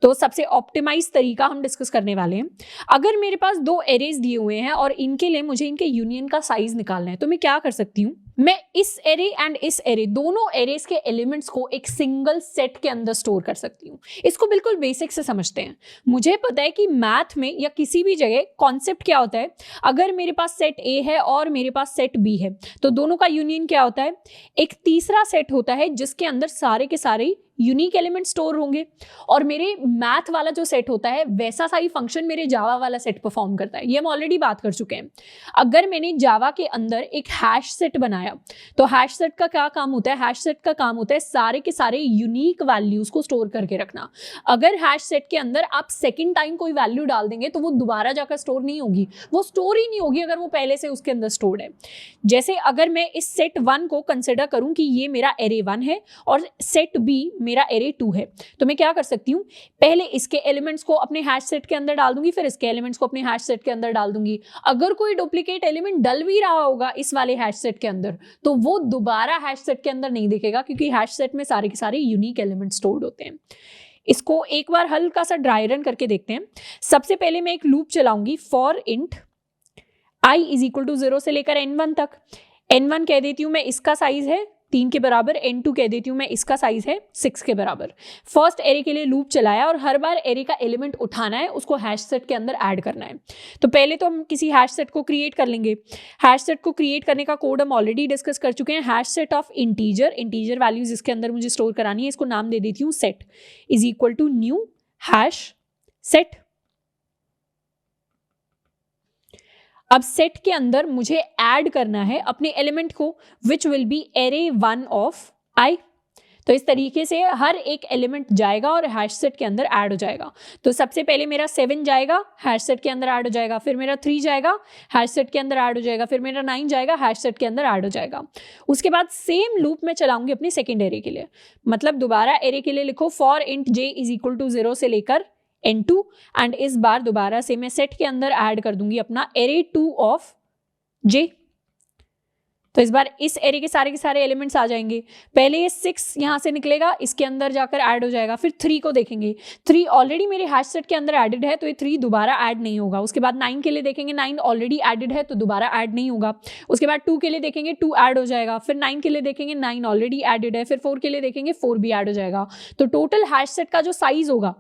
तो सबसे ऑप्टिमाइज तरीका हम डिस्कस करने वाले हैं। अगर मेरे पास 2 एरेज दिए हुए हैं और इनके लिए मुझे इनके यूनियन का साइज निकालना है, तो मैं क्या कर सकती हूँ? मैं इस एरे एंड इस एरे दोनों एरेस के एलिमेंट्स को एक सिंगल सेट के अंदर स्टोर कर सकती हूँ। इसको बिल्कुल बेसिक से समझते हैं। मुझे पता है कि मैथ में या किसी भी जगह कॉन्सेप्ट क्या होता है। अगर मेरे पास सेट ए है और मेरे पास सेट बी है तो दोनों का यूनियन क्या होता है, एक तीसरा सेट होता है जिसके अंदर सारे के सारे यूनिक एलिमेंट स्टोर होंगे। और मेरे मैथ वाला जो सेट होता है वैसा सा ही फंक्शन मेरे जावा वाला सेट परफॉर्म करता है। ये हम ऑलरेडी बात कर चुके हैं। अगर मैंने जावा के अंदर एक हैश सेट बनाया तो हैश सेट का क्या काम होता है, हैश सेट का काम होता है सारे के सारे यूनिक वैल्यूज को स्टोर करके रखना। अगर हैश सेट के अंदर आप सेकेंड टाइम कोई वैल्यू डाल देंगे तो वो दोबारा जाकर स्टोर नहीं होगी, वो स्टोर ही नहीं होगी अगर वो पहले से उसके अंदर स्टोर्ड है। जैसे अगर मैं इस सेट 1 को कंसिडर करूं कि ये मेरा एरे 1 है और सेट बी मेरा एरे 2 है, तो मैं क्या कर सकती हूँ, पहले इसके एलिमेंट्स को अपने हैश सेट के अंदर डाल दूंगी, फिर इसके एलिमेंट्स को अपने हैश सेट के अंदर डाल दूंगी। अगर कोई डुप्लीकेट एलिमेंट डल भी रहा होगा इस वाले हैश सेट के अंदर तो वो दोबारा हैश सेट के अंदर नहीं दिखेगा, क्योंकि हैश सेट में सारे के सारे यूनिक एलिमेंट स्टोर्ड होते हैं। इसको एक बार हल्का सा ड्राई रन करके देखते हैं। सबसे पहले मैं एक लूप चलाऊंगी for int i is equal to 0 से लेकर n1 तक। n1 कह देती हूं मैं इसका साइज है 3 के बराबर, n2 कह देती हूँ मैं इसका साइज है 6 के बराबर। फर्स्ट एरे के लिए लूप चलाया और हर बार एरे का एलिमेंट उठाना है, उसको हैश सेट के अंदर ऐड करना है। तो पहले तो हम किसी हैश सेट को क्रिएट कर लेंगे। हैश सेट को क्रिएट करने का कोड हम ऑलरेडी डिस्कस कर चुके हैं। Hash set of integer values इसके अंदर मुझे स्टोर करानी है, इसको नाम दे देती हूँ set is equal to new hash set. अब सेट के अंदर मुझे ऐड करना है अपने एलिमेंट को which will be array 1 of i। तो इस तरीके से हर एक एलिमेंट जाएगा और हैश सेट के अंदर ऐड हो जाएगा। तो सबसे पहले मेरा 7 जाएगा, हैश सेट के अंदर ऐड हो जाएगा, फिर मेरा 3 जाएगा, हैश सेट के अंदर ऐड हो जाएगा, फिर मेरा 9 जाएगा, हैश सेट के अंदर ऐड हो जाएगा। उसके बाद सेम लूप में चलाऊंगी अपने सेकेंड एरे के लिए। मतलब दोबारा एरे के लिए लिखो for int j is equal to 0 से लेकर n2 एंड इस बार दोबारा से मैं सेट के अंदर ऐड कर दूंगी अपना एरे 2 ऑफ j। तो इस बार इस एरे के सारे एलिमेंट्स आ जाएंगे। पहले ये 6 यहां से निकलेगा, इसके अंदर जाकर ऐड हो जाएगा। फिर 3 को देखेंगे, 3 ऑलरेडी मेरे हैश सेट के अंदर एडेड है तो ये 3 दोबारा ऐड नहीं होगा। उसके बाद 9 के लिए देखेंगे, 9 ऑलरेडी एडेड है तो दोबारा ऐड नहीं होगा। उसके बाद 2 के लिए देखेंगे, 2 ऐड हो जाएगा। फिर 9 के लिए देखेंगे, 9 ऑलरेडी एडेड है। फिर 4 के लिए देखेंगे, 4 भी ऐड हो जाएगा। तो टोटल हैश सेट का जो साइज होगा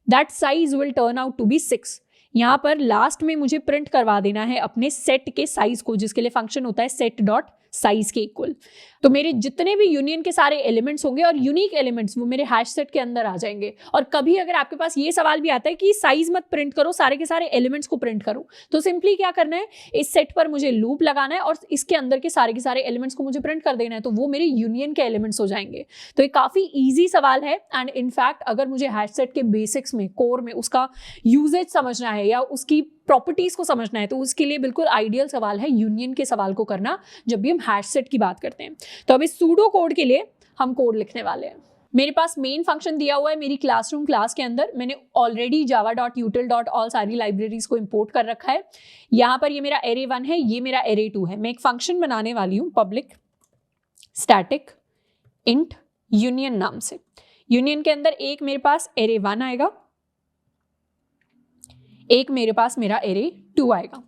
that size will turn out to be 6। यहां पर लास्ट में मुझे प्रिंट करवा देना है अपने सेट के साइज को, जिसके लिए फंक्शन होता है सेट डॉट साइज के इक्वल। तो मेरे जितने भी यूनियन के सारे एलिमेंट्स होंगे और यूनिक एलिमेंट्स वो मेरे हैश सेट के अंदर आ जाएंगे। और कभी अगर आपके पास ये सवाल भी आता है कि साइज मत प्रिंट करो, सारे के सारे एलिमेंट्स को प्रिंट करो, तो सिंपली क्या करना है, इस सेट पर मुझे लूप लगाना है और इसके अंदर के सारे एलिमेंट्स को मुझे प्रिंट कर देना है, तो वो मेरे यूनियन के एलिमेंट्स हो जाएंगे। तो ये काफी ईजी सवाल है एंड इनफैक्ट अगर मुझे हैश सेट के बेसिक्स में, कोर में उसका यूजेज समझना है या उसकी प्रॉपर्टीज को समझना है तो उसके लिए बिल्कुल आइडियल सवाल है यूनियन के सवाल को करना जब भी हम हैश सेट की बात करते हैं। तो अब इस सूडो कोड के लिए हम कोड लिखने वाले हैं। मेरे पास मेन फंक्शन दिया हुआ है मेरी क्लासरूम क्लास के अंदर। मैंने ऑलरेडी java.util.all सारी लाइब्रेरीज को इंपोर्ट कर रखा है। यहाँ पर ये मेरा एरे 1 है, ये मेरा एरे 2 है। मैं एक फंक्शन बनाने वाली हूँ पब्लिक स्टैटिक इंट यूनियन नाम से। यूनियन के अंदर एक मेरे पास एरे 1 आएगा, एक मेरे पास मेरा एरे 2 आएगा।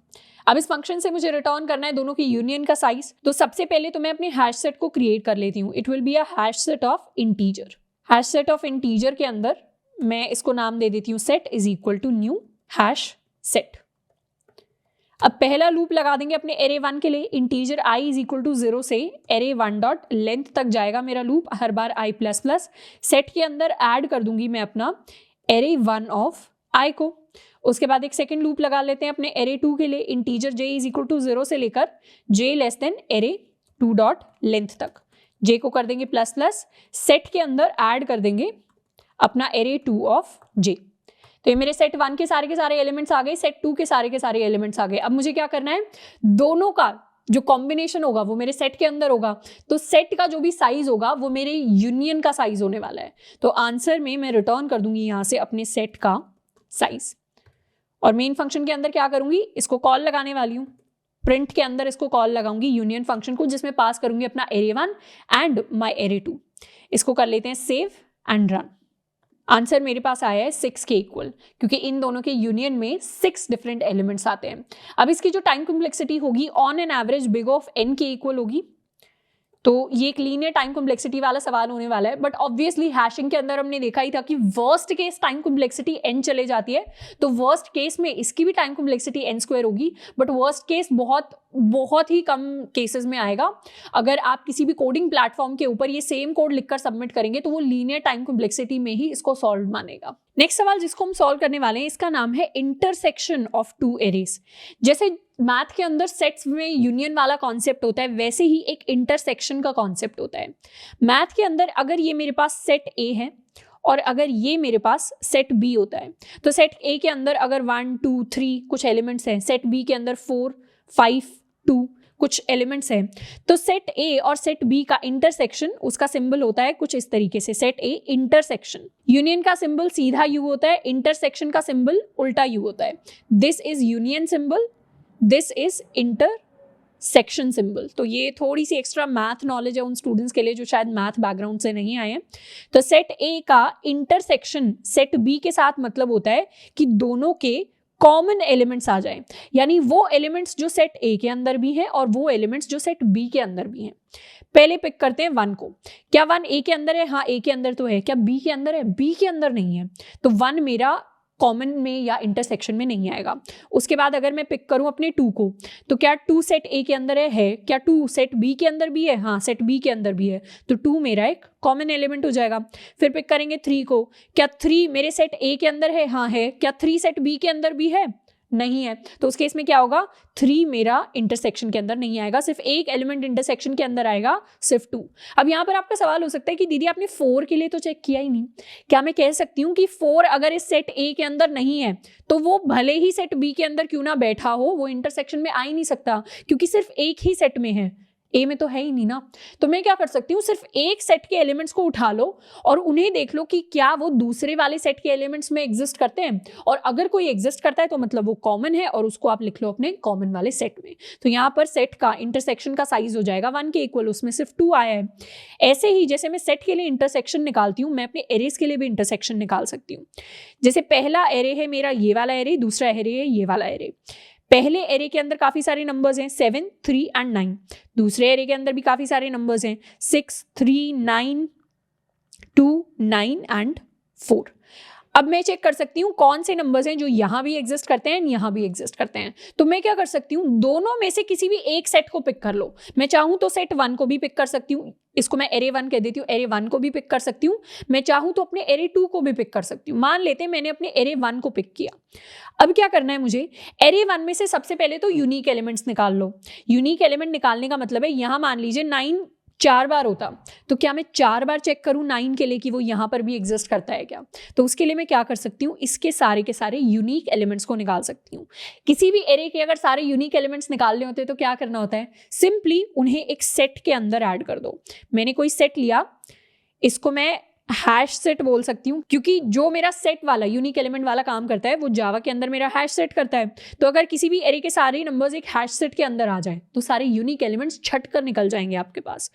अब इस फंक्शन से मुझे रिटर्न करना है दोनों की यूनियन का साइज। तो सबसे पहले तो मैं अपने हैश सेट को क्रिएट कर लेती हूँ। It will be a hash set of integer. Hash set of integer के अंदर मैं इसको नाम दे देती हूँ set is equal to new hash set. अब पहला लूप लगा देंगे अपने एरे 1 के लिए। Integer i is equal to 0 से एरे 1 डॉट लेंथ तक जाएगा मेरा लूप, हर बार i प्लस प्लस। सेट के अंदर ऐड कर दूंगी मैं अपना एरे 1 ऑफ i को। उसके बाद एक सेकेंड लूप लगा लेते हैं अपने एरे 2 के लिए। Integer j is equal to 0 से लेकर j less than array 2 dot length तक। j को कर देंगे प्लस प्लस, सेट के अंदर ऐड कर देंगे अपना एरे 2 ऑफ j। तो ये मेरे सेट 1 के सारे एलिमेंट्स आ गए, सेट 2 के सारे एलिमेंट्स आ गए। अब मुझे क्या करना है, दोनों का जो कॉम्बिनेशन होगा वो मेरे सेट के अंदर होगा। तो सेट का जो भी साइज होगा वो मेरे यूनियन का साइज होने वाला है। तो आंसर में मैं रिटर्न कर दूंगी यहां से अपने सेट का साइज। और मेन फंक्शन के अंदर क्या करूंगी, इसको कॉल लगाने वाली हूं। प्रिंट के अंदर इसको कॉल लगाऊंगी यूनियन फंक्शन को, जिसमें पास करूंगी अपना एरे 1 एंड माय एरे 2। इसको कर लेते हैं सेव एंड रन। आंसर मेरे पास आया है 6 के इक्वल, क्योंकि इन दोनों के यूनियन में 6 डिफरेंट एलिमेंट्स आते हैं। अब इसकी जो टाइम कॉम्प्लेक्सिटी होगी on an average big of n के इक्वल होगी। तो ये एक लीनियर टाइम कॉम्प्लेक्सिटी वाला सवाल होने वाला है। बट ऑब्वियसली हैशिंग के अंदर हमने देखा ही था कि worst case time complexity n चले जाती है, तो वर्स्ट केस में इसकी भी टाइम कॉम्प्लेक्सिटी n² होगी। बट वर्स्ट केस बहुत ही कम केसेस में आएगा। अगर आप किसी भी कोडिंग प्लेटफॉर्म के ऊपर ये सेम कोड लिखकर सबमिट करेंगे तो वो लीनियर टाइम कॉम्प्लेक्सिटी में ही इसको सॉल्व मानेगा। नेक्स्ट सवाल जिसको हम सॉल्व करने वाले हैं, इसका नाम है इंटरसेक्शन ऑफ टू एरेज। जैसे मैथ के अंदर सेट्स में यूनियन वाला कॉन्सेप्ट होता है, वैसे ही एक इंटरसेक्शन का कॉन्सेप्ट होता है मैथ के अंदर। अगर ये मेरे पास सेट ए है और अगर ये मेरे पास सेट बी होता है, तो सेट ए के अंदर अगर 1 2 3 कुछ एलिमेंट्स हैं, सेट बी के अंदर 4 5 2 कुछ एलिमेंट्स हैं, तो सेट ए और सेट बी का इंटरसेक्शन, उसका सिंबल होता है कुछ इस तरीके से, सेट ए इंटरसेक्शन। यूनियन का सिंबल सीधा यू होता है, इंटरसेक्शन का सिंबल उल्टा यू होता है। This is union symbol, this is intersection symbol. तो ये थोड़ी सी एक्स्ट्रा मैथ नॉलेज है उन स्टूडेंट्स के लिए जो शायद मैथ बैकग्राउंड से नहीं आए हैं। तो सेट ए का इंटरसेक्शन सेट बी के साथ मतलब होता है कि दोनों के कॉमन एलिमेंट्स आ जाएं, यानी वो एलिमेंट्स जो सेट ए के अंदर भी हैं और वो एलिमेंट्स जो सेट बी के अंदर भी हैं। पहले पिक करते हैं 1 को। क्या 1 ए के अंदर है? हाँ, ए के अंदर तो है। क्या बी के अंदर है? बी के अंदर नहीं है, तो 1 मेरा कॉमन में या इंटरसेक्शन में नहीं आएगा। उसके बाद अगर मैं पिक करूं अपने 2 को, तो क्या 2 सेट ए के अंदर है? क्या 2 सेट बी के अंदर भी है? हाँ, सेट बी के अंदर भी है, तो 2 मेरा एक कॉमन एलिमेंट हो जाएगा। फिर पिक करेंगे 3 को। क्या 3 मेरे सेट ए के अंदर है? हाँ है। क्या 3 सेट बी के अंदर भी है? नहीं है, तो उस केस में क्या होगा? 3 मेरा इंटरसेक्शन के अंदर नहीं आएगा, सिर्फ एक एलिमेंट इंटरसेक्शन के अंदर आएगा, सिर्फ 2। अब यहाँ पर आपका सवाल हो सकता है कि दीदी आपने 4 के लिए तो चेक किया ही नहीं। क्या मैं कह सकती हूँ कि 4 अगर इस सेट ए के अंदर नहीं है तो वो भले ही सेट बी के अंदर क्यों ना बैठा हो, वो इंटरसेक्शन में आ ही नहीं सकता, क्योंकि सिर्फ एक ही सेट में है, ए में तो है ही नहीं ना। तो मैं क्या कर सकती हूँ, सिर्फ एक सेट के एलिमेंट्स को उठा लो और उन्हें देख लो कि क्या वो दूसरे वाले सेट के एलिमेंट्स में एग्जिस्ट करते हैं, और अगर कोई एग्जिस्ट करता है तो मतलब वो कॉमन है, और उसको आप लिख लो अपने कॉमन वाले सेट में। तो यहाँ पर सेट का इंटरसेक्शन का साइज हो जाएगा 1 के इक्वल, उसमें सिर्फ 2 आया है। ऐसे ही जैसे मैं सेट के लिए इंटरसेक्शन निकालती हूँ, मैं अपने एरेज के लिए भी इंटरसेक्शन निकाल सकती हूँ। जैसे पहला एरे है मेरा ये वाला एरे, दूसरा एरे है ये वाला एरे। पहले एरे के अंदर काफी सारे नंबर्स हैं 7 3 एंड 9। दूसरे एरे के अंदर भी काफी सारे नंबर्स हैं 6 3 9 2 9 एंड 4। अब मैं चेक कर सकती हूँ कौन से नंबर्स हैं जो यहाँ भी एग्जिस्ट करते हैं, यहाँ भी एग्जिस्ट करते हैं। तो मैं क्या कर सकती हूँ, दोनों में से किसी भी एक सेट को पिक कर लो। मैं चाहूँ तो सेट 1 को भी पिक कर सकती हूँ, इसको मैं एरे 1 कह देती हूँ, एरे 1 को भी पिक कर सकती हूँ। मैं चाहूँ तो अपने एरे 2 को भी पिक कर सकती हूँ। मान लेते हैं मैंने अपने एरे 1 को पिक किया। अब क्या करना है मुझे, एरे 1 में से सबसे पहले तो यूनिक एलिमेंट्स निकाल लो। यूनिक एलिमेंट निकालने का मतलब है, यहाँ मान लीजिए 9 4 बार होता, तो क्या मैं 4 बार चेक करूं 9 के लिए कि वो यहाँ पर भी एग्जिस्ट करता है क्या? तो उसके लिए मैं क्या कर सकती हूँ, इसके सारे के सारे यूनिक एलिमेंट्स को निकाल सकती हूँ। किसी भी एरे के अगर सारे यूनिक एलिमेंट्स निकालने होते हैं तो क्या करना होता है, सिंपली उन्हें एक सेट के अंदर ऐड कर दो। मैंने कोई सेट लिया, इसको मैं हैश सेट बोल सकती हूँ, क्योंकि जो मेरा सेट वाला यूनिक एलिमेंट वाला काम करता है वो जावा के अंदर मेरा हैश सेट करता है। तो अगर किसी भी एरे के सारे नंबर्स एक हैश सेट के अंदर आ जाए तो सारे यूनिक एलिमेंट्स छट कर निकल जाएंगे आपके पास।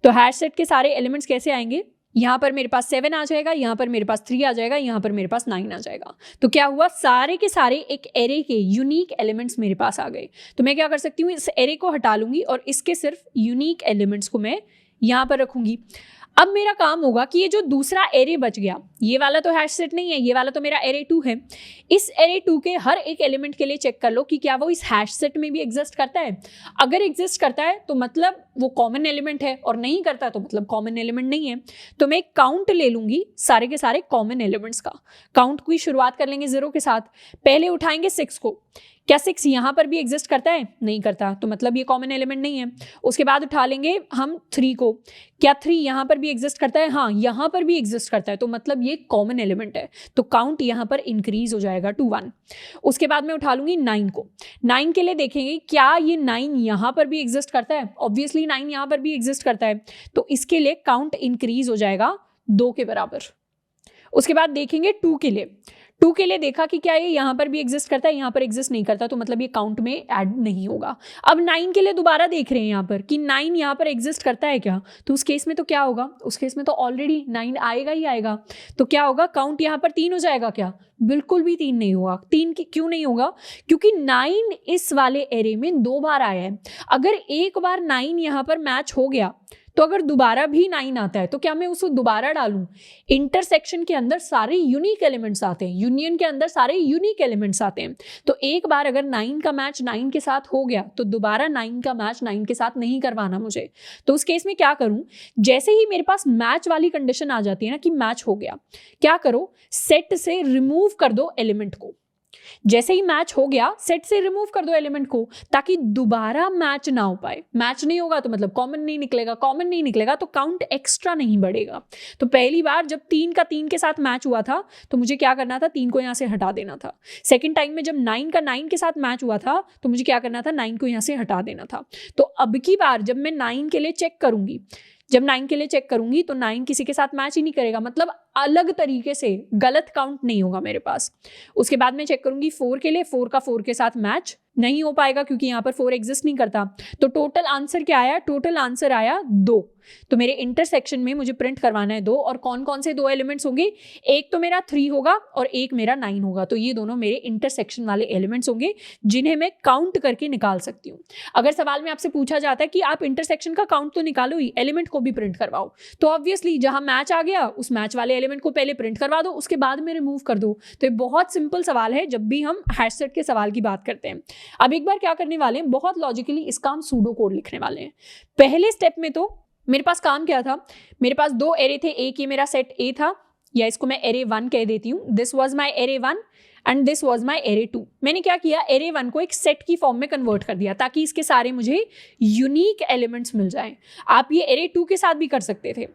तो हैश सेट के सारे एलिमेंट्स कैसे आएंगे, यहाँ पर मेरे पास 7 आ जाएगा, यहाँ पर मेरे पास 3 आ जाएगा, यहाँ पर मेरे पास 9 आ जाएगा। तो क्या हुआ, सारे के सारे एक एरे के यूनिक एलिमेंट्स मेरे पास आ गए। तो मैं क्या कर सकती हूँ, इस एरे को हटा लूंगी और इसके सिर्फ यूनिक एलिमेंट्स को मैं यहाँ पर रखूंगी। अब मेरा काम होगा कि ये जो दूसरा एरे बच गया, ये वाला तो हैश सेट नहीं है, ये वाला तो मेरा एरे 2 है। इस एरे 2 के हर एक एलिमेंट के लिए चेक कर लो कि क्या वो इस हैश सेट में भी एग्जिस्ट करता है। अगर एग्जिस्ट करता है तो मतलब वो कॉमन एलिमेंट है, और नहीं करता तो मतलब कॉमन एलिमेंट नहीं है। तो मैं एक काउंट ले लूंगी सारे के सारे कॉमन एलिमेंट्स का। काउंट की शुरुआत कर लेंगे 0 के साथ। पहले उठाएंगे 6 को। क्या 6 यहाँ पर भी एग्जिस्ट करता है? नहीं करता, तो मतलब ये कॉमन एलिमेंट नहीं है। उसके बाद उठा लेंगे हम 3 को। क्या 3 यहाँ पर भी एग्जिस्ट करता है? हाँ, यहाँ पर भी एग्जिस्ट करता है, तो मतलब ये कॉमन एलिमेंट है। तो काउंट यहाँ पर इंक्रीज हो जाएगा टू 1। उसके बाद मैं उठा लूंगी 9 को। 9 के लिए देखेंगे क्या ये 9 यहाँ पर भी एग्जिस्ट करता है? ऑब्वियसली 9 यहाँ पर भी एग्जिस्ट करता है, तो इसके लिए काउंट इंक्रीज हो जाएगा 2 के बराबर। उसके बाद देखेंगे 2 के लिए। 2 के लिए देखा कि क्या ये यहाँ पर भी एग्जिस्ट करता है, यहाँ पर एग्जिस्ट नहीं करता, तो मतलब ये काउंट में ऐड नहीं होगा। अब 9 के लिए दोबारा देख रहे हैं यहाँ पर कि 9 यहाँ पर एग्जिस्ट करता है क्या, तो उस केस में तो क्या होगा, उस केस में तो ऑलरेडी 9 आएगा ही आएगा। तो क्या होगा, काउंट यहाँ पर 3 हो जाएगा क्या? बिल्कुल भी 3 नहीं होगा। 3 क्यों नहीं होगा? क्योंकि 9 इस वाले एरे में 2 बार आया है। अगर एक बार 9 यहाँ पर मैच हो गया तो अगर दोबारा भी 9 आता है तो क्या मैं उसको दोबारा डालूं? इंटरसेक्शन के अंदर सारे यूनिक एलिमेंट्स आते हैं, यूनियन के अंदर सारे यूनिक एलिमेंट्स आते हैं। तो एक बार अगर 9 का मैच 9 के साथ हो गया तो दोबारा 9 का मैच 9 के साथ नहीं करवाना मुझे। तो उस केस में क्या करूं, जैसे ही मेरे पास मैच वाली कंडीशन आ जाती है ना कि मैच हो गया, क्या करो, सेट से रिमूव कर दो एलिमेंट को। जैसे ही मैच हो गया सेट से रिमूव कर दो एलिमेंट को, ताकि दोबारा मैच ना हो पाए। मैच नहीं होगा तो मतलब कॉमन नहीं निकलेगा, कॉमन नहीं निकलेगा तो काउंट एक्स्ट्रा नहीं बढ़ेगा। तो पहली बार जब 3 का 3 के साथ मैच हुआ था तो मुझे क्या करना था, 3 को यहां से हटा देना था। सेकंड टाइम में जब 9 का 9 के साथ मैच हुआ था तो मुझे क्या करना था, 9 को यहां से हटा देना था। तो अब की बार जब मैं 9 के लिए चेक करूंगी, जब 9 के लिए चेक करूंगी तो 9 किसी के साथ मैच ही नहीं करेगा, मतलब अलग तरीके से गलत काउंट नहीं होगा मेरे पास। उसके बाद मैं चेक करूंगी 4 के लिए, 4 का 4 के साथ मैच नहीं हो पाएगा क्योंकि यहाँ पर 4 एग्जिस्ट नहीं करता। तो टोटल आंसर क्या आया, टोटल आंसर आया 2। तो मेरे इंटरसेक्शन में मुझे प्रिंट करवाना है 2, और कौन कौन से 2 एलिमेंट्स होंगे, एक तो मेरा 3 होगा और एक मेरा 9 होगा। तो ये दोनों मेरे इंटरसेक्शन वाले एलिमेंट्स होंगे जिन्हें मैं काउंट करके निकाल सकती हूँ। अगर सवाल में आपसे पूछा जाता है कि आप इंटरसेक्शन का काउंट तो निकालो ही, एलिमेंट को भी प्रिंट करवाओ, तो ऑब्वियसली जहां मैच आ गया उस मैच वाले एलिमेंट को पहले प्रिंट करवा दो, उसके बाद में रिमूव कर दो। तो ये बहुत सिंपल सवाल है जब भी हम हैश सेट के सवाल की बात करते हैं। अब एक बार क्या करने वाले हैं, बहुत लॉजिकली इसका हम सूडो कोड लिखने वाले हैं। पहले स्टेप में तो मेरे पास काम क्या था, मेरे पास 2 एरे थे, एक ये मेरा सेट ए था, या इसको मैं एरे 1 कह देती हूँ। This was my array 1 and this was my array 2। मैंने क्या किया, एरे 1 को एक सेट की फॉर्म में कन्वर्ट कर दिया ताकि इसके सारे मुझे यूनिक एलिमेंट्स मिल जाएं। आप ये एरे 2 के साथ भी कर सकते थे,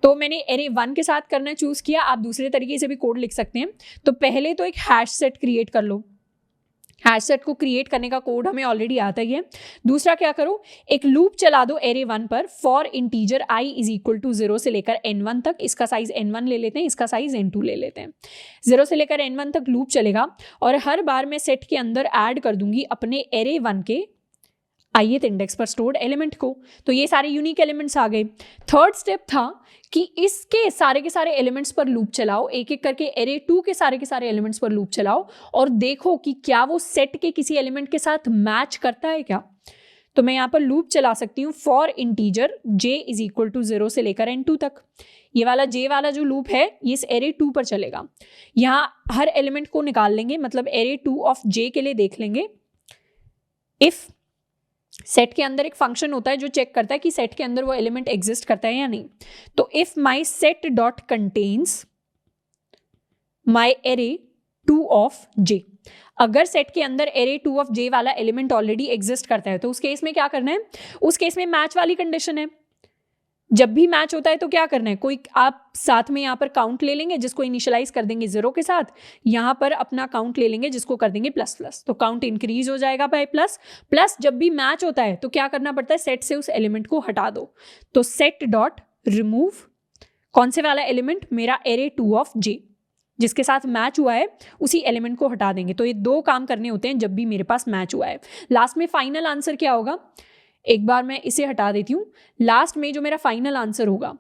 तो मैंने एरे 1 के साथ करना चूज किया। आप दूसरे तरीके से भी कोड लिख सकते हैं। तो पहले तो एक हैश सेट क्रिएट कर लो। हैश सेट को क्रिएट करने का कोड हमें ऑलरेडी आता ही है। दूसरा क्या करो, एक लूप चला दो एरे 1 पर, for integer i is equal to 0 से लेकर n1 तक। इसका साइज n1 ले लेते हैं, इसका साइज n2 ले लेते हैं। 0 से लेकर n1 तक लूप चलेगा और हर बार मैं सेट के अंदर ऐड कर दूंगी अपने एरे 1 के ith इंडेक्स पर स्टोर्ड एलिमेंट को। तो ये सारे यूनिक एलिमेंट्स आ गए। थर्ड स्टेप था कि इसके सारे के सारे एलिमेंट्स पर लूप चलाओ, एक एक करके एरे 2 के सारे एलिमेंट्स पर लूप चलाओ और देखो कि क्या वो सेट के किसी एलिमेंट के साथ मैच करता है क्या। तो मैं यहाँ पर लूप चला सकती हूँ for integer j is equal to 0 से लेकर n2 तक। ये वाला j वाला जो लूप है ये इस एरे 2 पर चलेगा। यहाँ हर एलिमेंट को निकाल लेंगे, मतलब एरे 2 ऑफ j के लिए देख लेंगे। इफ सेट के अंदर एक फंक्शन होता है जो चेक करता है कि सेट के अंदर वो एलिमेंट एग्जिस्ट करता है या नहीं। तो if my set dot contains my array 2 of j, अगर सेट के अंदर एरे 2 ऑफ j वाला एलिमेंट ऑलरेडी एग्जिस्ट करता है तो उस केस में क्या करना है, उस केस में मैच वाली कंडीशन है। जब भी मैच होता है तो क्या करना है, कोई आप साथ में यहाँ पर काउंट ले लेंगे जिसको इनिशियलाइज कर देंगे 0 के साथ, यहाँ पर अपना काउंट ले लेंगे जिसको कर देंगे प्लस प्लस। तो काउंट इंक्रीज हो जाएगा बाय प्लस प्लस। जब भी मैच होता है तो क्या करना पड़ता है, सेट से उस एलिमेंट को हटा दो। तो सेट डॉट रिमूव कौन से वाला एलिमेंट, मेरा एरे 2 ऑफ j, जिसके साथ मैच हुआ है उसी एलिमेंट को हटा देंगे। तो ये 2 काम करने होते हैं जब भी मेरे पास मैच हुआ है। लास्ट में फाइनल आंसर क्या होगा, एक बार मैं इसे हटा देती हूँ। लास्ट में जो मेरा फाइनल आंसर होगा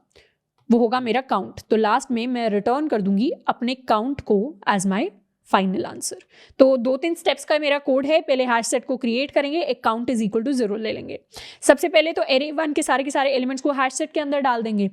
वो होगा मेरा काउंट। तो लास्ट में मैं रिटर्न कर दूंगी अपने काउंट को एज माय फाइनल आंसर। तो 2-3 स्टेप्स का मेरा कोड है। पहले हैश सेट को क्रिएट करेंगे, एक काउंट इज इक्वल टू 0 ले लेंगे। सबसे पहले तो एरे 1 के सारे एलिमेंट्स को हैश सेट के अंदर डाल देंगे।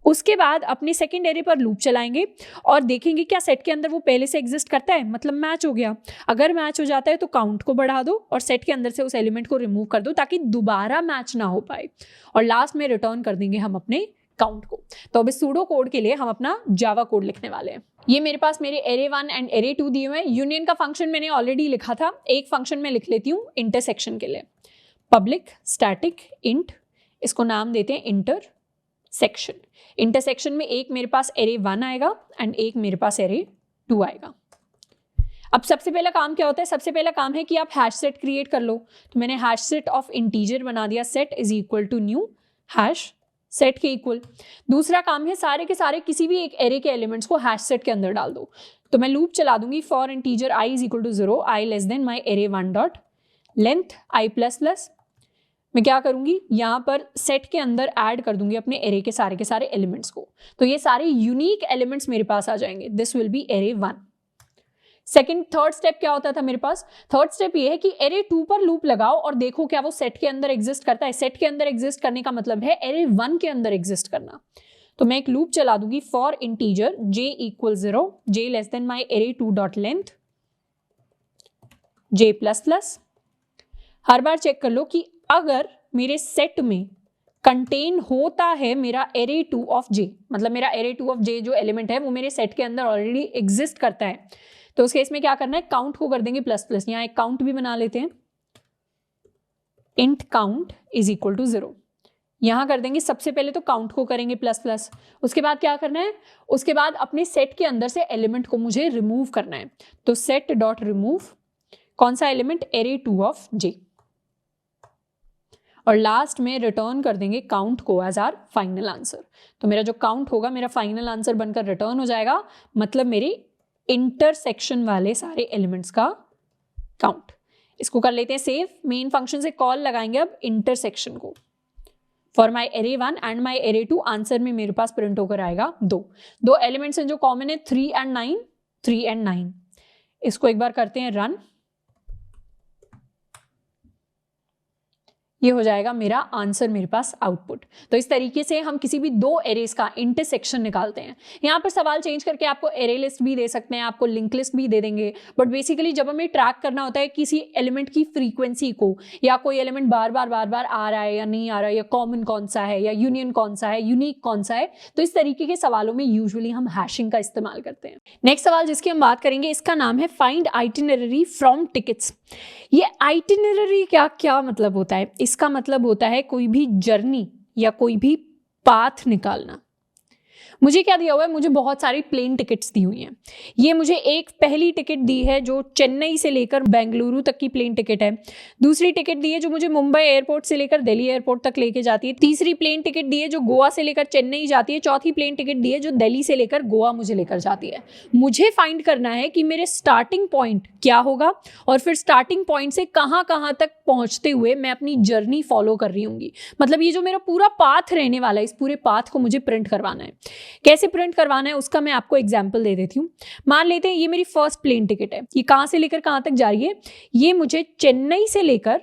उसके बाद अपने सेकंड एरे पर लूप चलाएंगे और देखेंगे क्या सेट के अंदर वो पहले से एग्जिस्ट करता है, मतलब मैच हो गया। अगर मैच हो जाता है तो काउंट को बढ़ा दो और सेट के अंदर से उस एलिमेंट को रिमूव कर दो ताकि दोबारा मैच ना हो पाए। और लास्ट में रिटर्न कर देंगे हम अपने काउंट को। तो अब इस सूडो कोड के लिए हम अपना जावा कोड लिखने वाले हैं। ये मेरे पास मेरे एरे 1 एंड एरे 2 दिए हुए हैं। यूनियन का फंक्शन मैंने ऑलरेडी लिखा था, एक फंक्शन में लिख लेती हूँ इंटरसेक्शन के लिए। पब्लिक स्टैटिक इंट, इसको नाम देते हैं इंटरसेक्शन। इंटरसेक्शन में एक मेरे पास एरे 1 आएगा एंड एक मेरे पास एरे 2 आएगा। अब सबसे पहला काम क्या होता है, सबसे पहला काम है कि आप हैश सेट क्रिएट कर लो। तो मैंने हैश सेट ऑफ इंटीजर बना दिया, set is equal to new hash set के इक्वल। दूसरा काम है सारे के सारे किसी भी एक एरे के एलिमेंट्स को हैश सेट के अंदर डाल दो। तो मैं लूप चला दूंगी for integer i is equal to 0, i less than my array 1 dot length i plus plus. मैं क्या करूंगी, यहाँ पर सेट के अंदर ऐड कर दूंगी अपने एरे के सारे एलिमेंट्स को। तो ये सारे यूनिक एलिमेंट्स मेरे पास आ जाएंगे। This will be array 1। Second third step क्या होता था मेरे पास? थर्ड स्टेप ये है कि एरे 2 पर लूप लगाओ और देखो क्या वो सेट के अंदर एग्जिस्ट करता है। सेट के अंदर एग्जिस्ट करने का मतलब है एरे 1 के अंदर एग्जिस्ट करना। तो मैं एक लूप चला दूंगी for integer j equal 0, j less than my array 2 dot length j plus plus. हर बार चेक कर लो कि अगर मेरे सेट में कंटेन होता है मेरा एरे 2 ऑफ j, मतलब मेरा एरे 2 ऑफ j जो एलिमेंट है वो मेरे सेट के अंदर ऑलरेडी एग्जिस्ट करता है, तो उस केस में क्या करना है, काउंट को कर देंगे प्लस प्लस। यहां एक काउंट भी बना लेते हैं, int count is equal to 0। यहां कर देंगे सबसे पहले तो काउंट को करेंगे प्लस प्लस, उसके बाद क्या करना है, उसके बाद अपने सेट के अंदर से एलिमेंट को मुझे रिमूव करना है। तो सेट डॉट रिमूव कौन सा एलिमेंट, एरे 2 ऑफ j, और लास्ट में रिटर्न कर देंगे काउंट को एज आर फाइनल आंसर। तो मेरा जो काउंट होगा मेरा फाइनल आंसर बनकर रिटर्न हो जाएगा, मतलब मेरे इंटरसेक्शन वाले सारे एलिमेंट्स का काउंट। इसको कर लेते हैं सेव। मेन फंक्शन से कॉल लगाएंगे अब इंटरसेक्शन को। For my array 1 and my array 2 answer में मेरे पास प्रिंट होकर आएगा 2 एलिमेंट्स हैं जो कॉमन है, 3 एंड 9, 3 एंड 9। इसको एक बार करते हैं रन, ये हो जाएगा मेरा आंसर, मेरे पास आउटपुट। तो इस तरीके से हम किसी भी दो एरेज का इंटरसेक्शन निकालते हैं। यहाँ पर सवाल चेंज करके आपको एरे लिस्ट भी दे सकते हैं, आपको लिंक लिस्ट भी दे देंगे, बट बेसिकली जब हमें ट्रैक करना होता है किसी एलिमेंट की फ्रीक्वेंसी को, या कोई एलिमेंट बार बार आ रहा है या नहीं आ रहा है, या कॉमन कौन सा है, या यूनियन कौन सा है, यूनिक कौन सा है, तो इस तरीके के सवालों में यूजुअली हम हैशिंग का इस्तेमाल करते हैं। नेक्स्ट सवाल जिसकी हम बात करेंगे, इसका नाम है फाइंड आइटिनरी फ्रॉम टिकट्स। ये आइटिनरी क्या मतलब होता है? इसका मतलब होता है कोई भी जर्नी या कोई भी पाथ निकालना। मुझे क्या दिया हुआ है, मुझे बहुत सारी प्लेन टिकट्स दी हुई हैं। ये मुझे एक पहली टिकट दी है जो चेन्नई से लेकर बेंगलुरु तक की प्लेन टिकट है। दूसरी टिकट दी है जो मुझे मुंबई एयरपोर्ट से लेकर दिल्ली एयरपोर्ट तक लेके जाती है। तीसरी प्लेन टिकट दी है जो गोवा से लेकर चेन्नई जाती है। चौथी प्लेन टिकट दी है जो दिल्ली से लेकर गोवा मुझे लेकर जाती है। मुझे फाइंड करना है कि मेरे स्टार्टिंग पॉइंट क्या होगा और फिर स्टार्टिंग पॉइंट से कहाँ कहाँ तक पहुंचते हुए मैं अपनी जर्नी फॉलो कर रही हूँगी। मतलब ये जो मेरा पूरा पाथ रहने वाला है, इस पूरे पाथ को मुझे प्रिंट करवाना है। कैसे प्रिंट करवाना है उसका मैं आपको एग्जांपल दे देती हूँ। मान लेते हैं ये मेरी फर्स्ट प्लेन टिकट है, ये कहाँ से लेकर कहाँ तक जा रही है, ये मुझे चेन्नई से लेकर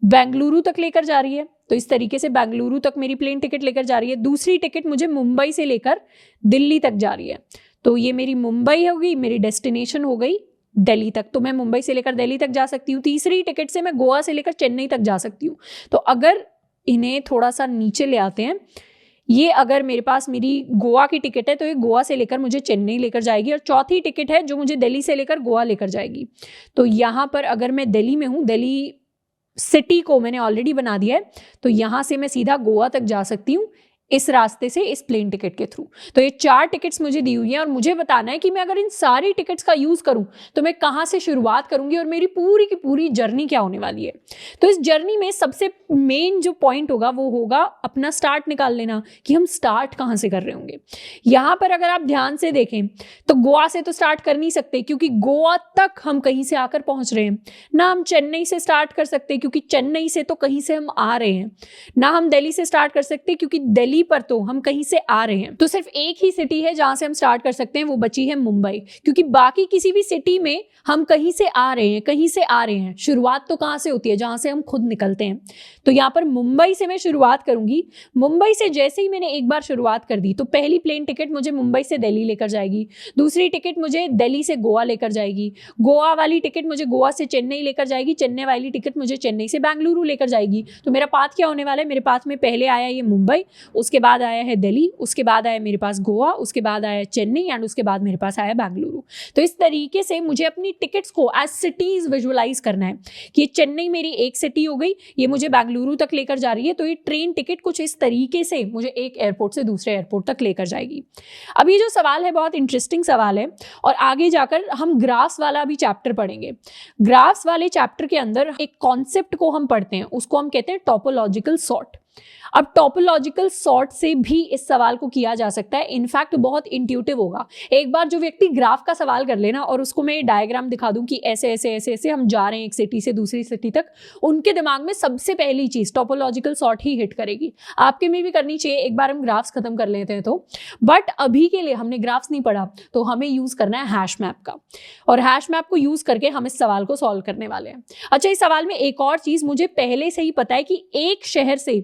बेंगलुरु तक लेकर जा रही है। तो इस तरीके से बेंगलुरु तक मेरी प्लेन टिकट लेकर जा रही है। दूसरी टिकट मुझे मुंबई से लेकर दिल्ली तक जा रही है, तो ये मेरी मुंबई होगी, मेरी डेस्टिनेशन हो गई दिल्ली तक, तो मैं मुंबई से लेकर दिल्ली तक जा सकती हूँ। तीसरी टिकट से मैं गोवा से लेकर चेन्नई तक जा सकती हूँ। तो अगर इन्हें थोड़ा सा नीचे ले आते हैं, ये अगर मेरे पास मेरी गोवा की टिकट है तो ये गोवा से लेकर मुझे चेन्नई लेकर जाएगी, और चौथी टिकट है जो मुझे दिल्ली से लेकर गोवा लेकर जाएगी। तो यहाँ पर अगर मैं दिल्ली में हूँ, दिल्ली सिटी को मैंने ऑलरेडी बना दिया है, तो यहाँ से मैं सीधा गोवा तक जा सकती हूँ इस रास्ते से, इस प्लेन टिकट के थ्रू। तो ये 4 टिकट्स मुझे दी हुई हैं और मुझे बताना है कि मैं अगर इन सारी टिकट्स का यूज करूं तो मैं कहां से शुरुआत करूंगी और मेरी पूरी की पूरी जर्नी क्या होने वाली है। तो इस जर्नी में सबसे मेन जो पॉइंट होगा वो होगा अपना स्टार्ट निकाल लेना कि हम स्टार्ट कहां से कर रहे होंगे। यहां पर अगर आप ध्यान से देखें तो गोवा से तो स्टार्ट कर नहीं सकते क्योंकि गोवा तक हम कहीं से आकर पहुंच रहे हैं, ना हम चेन्नई से स्टार्ट कर सकते क्योंकि चेन्नई से तो कहीं से हम आ रहे हैं, ना हम दिल्ली से स्टार्ट कर सकते क्योंकि दिल्ली पर तो हम कहीं से आ रहे हैं। तो सिर्फ एक ही सिटी है जहां से हम स्टार्ट कर सकते हैं, वो बची है मुंबई, क्योंकि बाकी किसी भी सिटी में हम कहीं से आ रहे हैं, कहीं से आ रहे हैं। शुरुआत तो कहां से होती है, जहां से हम खुद निकलते हैं। तो यहां पर मुंबई से मैं शुरुआत करूंगी। मुंबई से जैसे ही मैंने एक बार शुरुआत कर दी तो पहली प्लेन टिकट मुझे मुंबई से दिल्ली लेकर जाएगी, दूसरी टिकट मुझे दिल्ली से गोवा लेकर जाएगी, गोवा वाली टिकट मुझे गोवा से चेन्नई लेकर जाएगी, चेन्नई वाली टिकट मुझे चेन्नई से बेंगलुरु लेकर जाएगी। तो मेरा पाथ क्या होने वाला है, मेरे पाथ में पहले आया ये मुंबई, उसके बाद आया है दिल्ली, उसके बाद आया मेरे पास गोवा, उसके बाद आया चेन्नई एंड उसके बाद मेरे पास आया बेंगलुरु। तो इस तरीके से मुझे अपनी टिकट्स को एज सिटीज विजुअलाइज करना है कि चेन्नई मेरी एक सिटी हो गई, ये मुझे बेंगलुरु तक लेकर जा रही है, तो ये ट्रेन टिकट कुछ इस तरीके से मुझे एक एयरपोर्ट से दूसरे एयरपोर्ट तक लेकर जाएगी। अब ये जो सवाल है बहुत इंटरेस्टिंग सवाल है और आगे जाकर हम ग्राफ्स वाला भी चैप्टर पढ़ेंगे। ग्राफ्स वाले चैप्टर के अंदर एक कॉन्सेप्ट को हम पढ़ते हैं, उसको हम कहते हैं टोपोलॉजिकल सॉर्ट। अब टोपोलॉजिकल सॉर्ट से भी इस सवाल को किया जा सकता है, इनफैक्ट बहुत इंट्यूटिव होगा। एक बार जो व्यक्ति ग्राफ का सवाल कर लेना और उसको मैं डायग्राम दिखा दूं कि ऐसे ऐसे ऐसे ऐसे हम जा रहे हैं एक सिटी से दूसरी सिटी तक, उनके दिमाग में सबसे पहली चीज टोपोलॉजिकल सॉर्ट ही हिट करेगी। आपके में भी करनी चाहिए, एक बार हम ग्राफ्स खत्म कर लेते हैं तो। बट अभी के लिए हमने ग्राफ्स नहीं पढ़ा, तो हमें यूज करना है हैश मैप का, और हैश मैप को यूज करके हम इस सवाल को सॉल्व करने वाले हैं। अच्छा, इस सवाल में एक और चीज मुझे पहले से ही पता है कि एक शहर से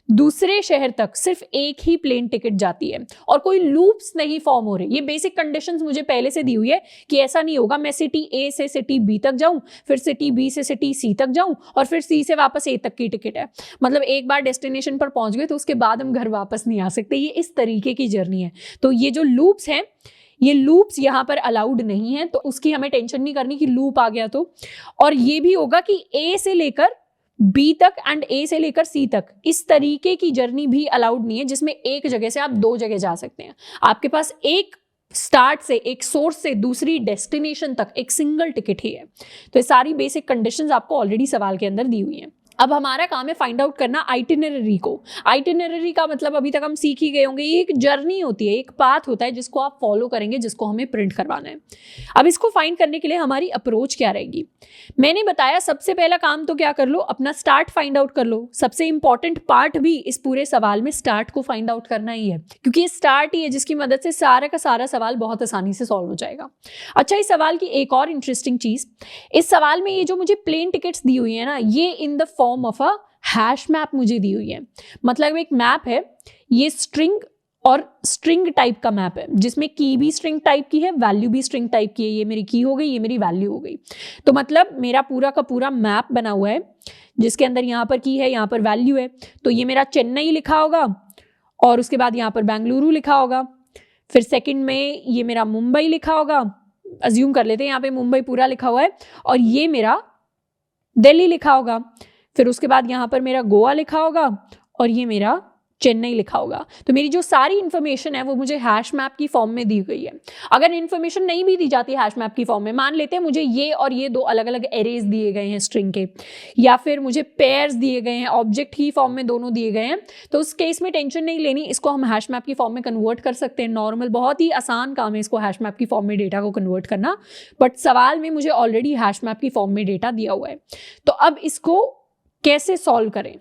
दूसरे शहर तक सिर्फ एक ही प्लेन टिकट जाती है और कोई लूप्स नहीं फॉर्म हो रहे। ये बेसिक कंडीशंस मुझे पहले से दी हुई है कि ऐसा नहीं होगा मैं सिटी ए से सिटी बी तक जाऊं, फिर सिटी बी से सिटी सी तक जाऊं और फिर सी से वापस ए तक की टिकट है। मतलब एक बार डेस्टिनेशन पर पहुंच गए तो उसके बाद हम घर वापस नहीं आ सकते। ये इस तरीके की जर्नी है। तो ये जो लूप्स हैं, ये लूप्स यहाँ पर अलाउड नहीं है, तो उसकी हमें टेंशन नहीं करनी कि लूप आ गया तो। और ये भी होगा कि ए से लेकर बी तक एंड ए से लेकर सी तक इस तरीके की जर्नी भी अलाउड नहीं है जिसमें एक जगह से आप दो जगह जा सकते हैं। आपके पास एक स्टार्ट से, एक सोर्स से दूसरी डेस्टिनेशन तक एक सिंगल टिकट ही है। तो ये सारी बेसिक कंडीशंस आपको ऑलरेडी सवाल के अंदर दी हुई हैं। अब हमारा काम है फाइंड आउट करना आइटिनरी को। आइटिनरी का मतलब अभी तक हम सीख ही गए होंगे, ये एक जर्नी होती है, एक पाथ होता है जिसको आप फॉलो करेंगे, जिसको हमें प्रिंट करवाना है। अब इसको फाइंड करने के लिए हमारी अप्रोच क्या रहेगी? मैंने बताया सबसे पहला काम तो क्या कर लो, अपना स्टार्ट फाइंड आउट कर लो। सबसे इंपॉर्टेंट पार्ट भी इस पूरे सवाल में स्टार्ट को फाइंड आउट करना ही है, क्योंकि ये स्टार्ट ही है जिसकी मदद से सारा का सारा सवाल बहुत आसानी से सॉल्व हो जाएगा। अच्छा, इस सवाल की एक और इंटरेस्टिंग चीज, इस सवाल में ये जो मुझे प्लेन टिकट्स दी हुई है ना, ये in the form of a hash map मुझे दी हुई है। मतलब एक मैप है, ये स्ट्रिंग और स्ट्रिंग टाइप का मैप है, जिसमें की भी स्ट्रिंग टाइप की है, वैल्यू भी स्ट्रिंग टाइप की है। ये मेरी की हो गई, ये मेरी वैल्यू हो गई। तो मतलब मेरा पूरा का पूरा मैप बना हुआ है जिसके अंदर यहाँ पर की है, यहाँ पर वैल्यू है। तो ये मेरा चेन्नई लिखा होगा और उसके बाद यहाँ पर बेंगलुरु लिखा होगा, फिर सेकंड में ये मेरा मुंबई लिखा होगा, अज्यूम कर लेते हैं यहाँ पे मुंबई पूरा लिखा हुआ है, और ये मेरा दिल्ली लिखा होगा। फिर उसके बाद यहाँ पर मेरा गोवा लिखा होगा और ये मेरा चेन्नई लिखा होगा। तो मेरी जो सारी इन्फॉर्मेशन है वो मुझे हैश मैप की फॉर्म में दी गई है। अगर इन्फॉर्मेशन नहीं भी दी जाती हैश मैप की फॉर्म में, मान लेते हैं मुझे ये और ये दो अलग अलग एरेज दिए गए हैं स्ट्रिंग के, या फिर मुझे पेयर्स दिए गए हैं, ऑब्जेक्ट ही फॉर्म में दोनों दिए गए हैं, तो उस केस में टेंशन नहीं लेनी, इसको हम हैश मैप की फॉर्म में कन्वर्ट कर सकते हैं। नॉर्मल, बहुत ही आसान काम है इसको हैश मैप की फॉर्म में डेटा को कन्वर्ट करना। बट सवाल में मुझे ऑलरेडी हैश मैप की फॉर्म में डेटा दिया हुआ है। तो अब इसको कैसे सॉल्व करें?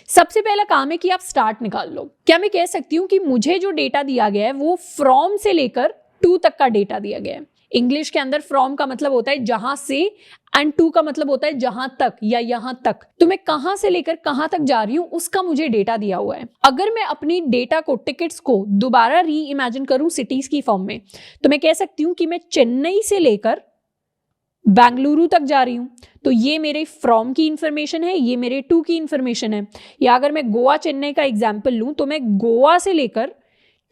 सबसे पहला काम है कि आप स्टार्ट निकाल लो। क्या मैं कह सकती हूं कि मुझे जो डेटा दिया गया है वो फ्रॉम से लेकर टू तक का डेटा दिया गया है। इंग्लिश के अंदर फ्रॉम का मतलब होता है जहां से, एंड टू का मतलब होता है जहां तक या यहां तक। तो मैं कहां से लेकर कहां तक जा रही हूं उसका मुझे डेटा दिया हुआ है। अगर मैं अपनी डेटा को, टिकट्स को दोबारा री इमेजिन करूं सिटीज की फॉर्म में, तो मैं कह सकती हूं कि मैं चेन्नई से लेकर बेंगलुरु तक जा रही हूं। तो ये मेरे फ्रॉम की इंफॉर्मेशन है, ये मेरे टू की इंफॉर्मेशन है। या अगर मैं गोवा चेन्नई का एग्जाम्पल लूं तो मैं गोवा से लेकर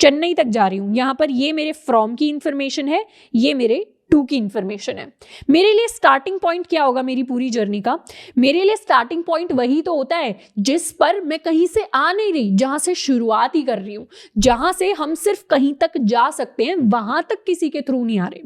चेन्नई तक जा रही हूं। यहां पर ये मेरे फ्रॉम की इंफॉर्मेशन है, ये मेरे टू की इंफॉर्मेशन है। मेरे लिए स्टार्टिंग पॉइंट क्या होगा मेरी पूरी जर्नी का? मेरे लिए स्टार्टिंग पॉइंट वही तो होता है जिस पर मैं कहीं से आ नहीं रही, जहां से शुरुआत ही कर रही हूं, जहां से हम सिर्फ कहीं तक जा सकते हैं, वहां तक किसी के थ्रू नहीं आ रहे।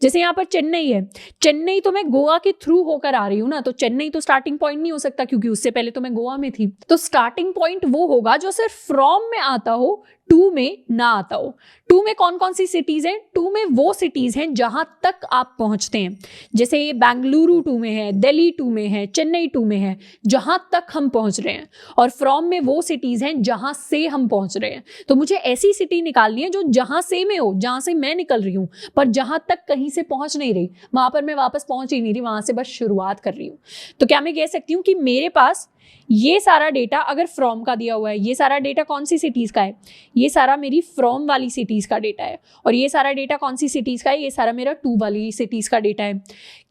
जैसे यहाँ पर चेन्नई है, चेन्नई तो मैं गोवा के थ्रू होकर आ रही हूँ ना, तो चेन्नई तो स्टार्टिंग पॉइंट नहीं हो सकता क्योंकि उससे पहले तो मैं गोवा में थी। तो स्टार्टिंग पॉइंट वो होगा जो सिर्फ फ्रॉम में आता हो, टू में ना आता हो। टू में कौन कौन सी सिटीज हैं? टू में वो सिटीज हैं जहां तक आप पहुंचते हैं। जैसे ये बेंगलुरु टू में है, दिल्ली टू में है, चेन्नई टू में है, जहां तक हम पहुंच रहे हैं। और फ्रॉम में वो सिटीज हैं जहां से हम पहुंच रहे हैं। तो मुझे ऐसी सिटी निकालनी है जो जहां से मैं हो, जहां से मैं निकल रही हूं, पर जहां तक कहीं से पहुंच नहीं रही, वहां पर मैं वापस पहुंच ही नहीं रही, वहां से बस शुरुआत कर रही हूं। तो क्या मैं कह सकती हूं कि मेरे पास ये सारा डेटा अगर फ्रॉम का दिया हुआ है, ये सारा डेटा कौन सी सिटीज का है? ये सारा मेरी फ्रॉम वाली सिटीज का डेटा है। और ये सारा डेटा कौन सी सिटीज का है? ये सारा मेरा टू वाली सिटीज का डेटा है।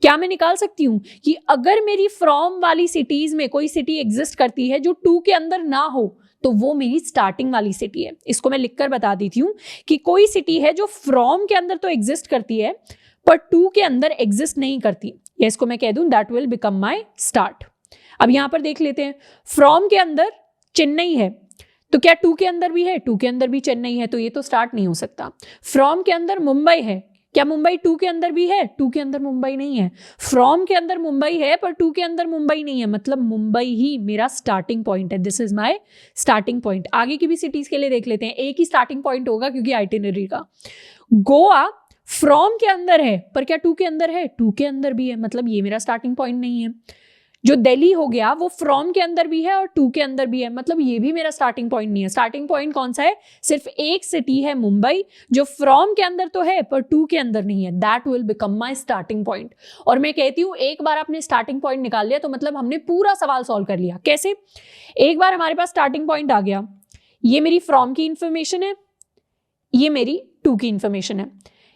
क्या मैं निकाल सकती हूँ कि अगर मेरी फ्रॉम वाली सिटीज में कोई सिटी एग्जिस्ट करती है जो टू के अंदर ना हो, तो वो मेरी स्टार्टिंग वाली सिटी है। इसको मैं लिखकर बता देती हूँ कि कोई सिटी है जो फ्रॉम के अंदर तो एग्जिस्ट करती है पर टू के अंदर एग्जिस्ट नहीं करती, या इसको मैं कह दूं that will become my start. अब यहां पर देख लेते हैं, फ्रॉम के अंदर चेन्नई है, तो क्या टू के अंदर भी है? टू के अंदर भी चेन्नई है, तो ये तो स्टार्ट नहीं हो सकता। फ्रॉम के अंदर मुंबई है, क्या मुंबई 2 के अंदर भी है? 2 के अंदर मुंबई नहीं है। फ्रॉम के अंदर मुंबई है पर 2 के अंदर मुंबई नहीं है, मतलब मुंबई ही मेरा स्टार्टिंग पॉइंट है। This is my starting point. आगे की भी सिटीज के लिए देख लेते हैं, एक ही स्टार्टिंग पॉइंट होगा क्योंकि आइटिनरी का। गोवा फ्रॉम के अंदर है पर क्या 2 के अंदर है? 2 के अंदर भी है, मतलब ये मेरा स्टार्टिंग पॉइंट नहीं है। जो दिल्ली हो गया वो फ्रॉम के अंदर भी है और 2 के अंदर भी है, मतलब ये भी मेरा स्टार्टिंग पॉइंट नहीं है। स्टार्टिंग पॉइंट कौन सा है? सिर्फ एक सिटी है मुंबई, जो फ्रॉम के अंदर तो है पर 2 के अंदर नहीं है। That will become my starting point. और मैं कहती हूं एक बार आपने स्टार्टिंग पॉइंट निकाल लिया तो मतलब हमने पूरा सवाल सॉल्व कर लिया। कैसे? एक बार हमारे पास स्टार्टिंग पॉइंट आ गया, ये मेरी फ्रॉम की इंफॉर्मेशन है, ये मेरी 2 की इंफॉर्मेशन है,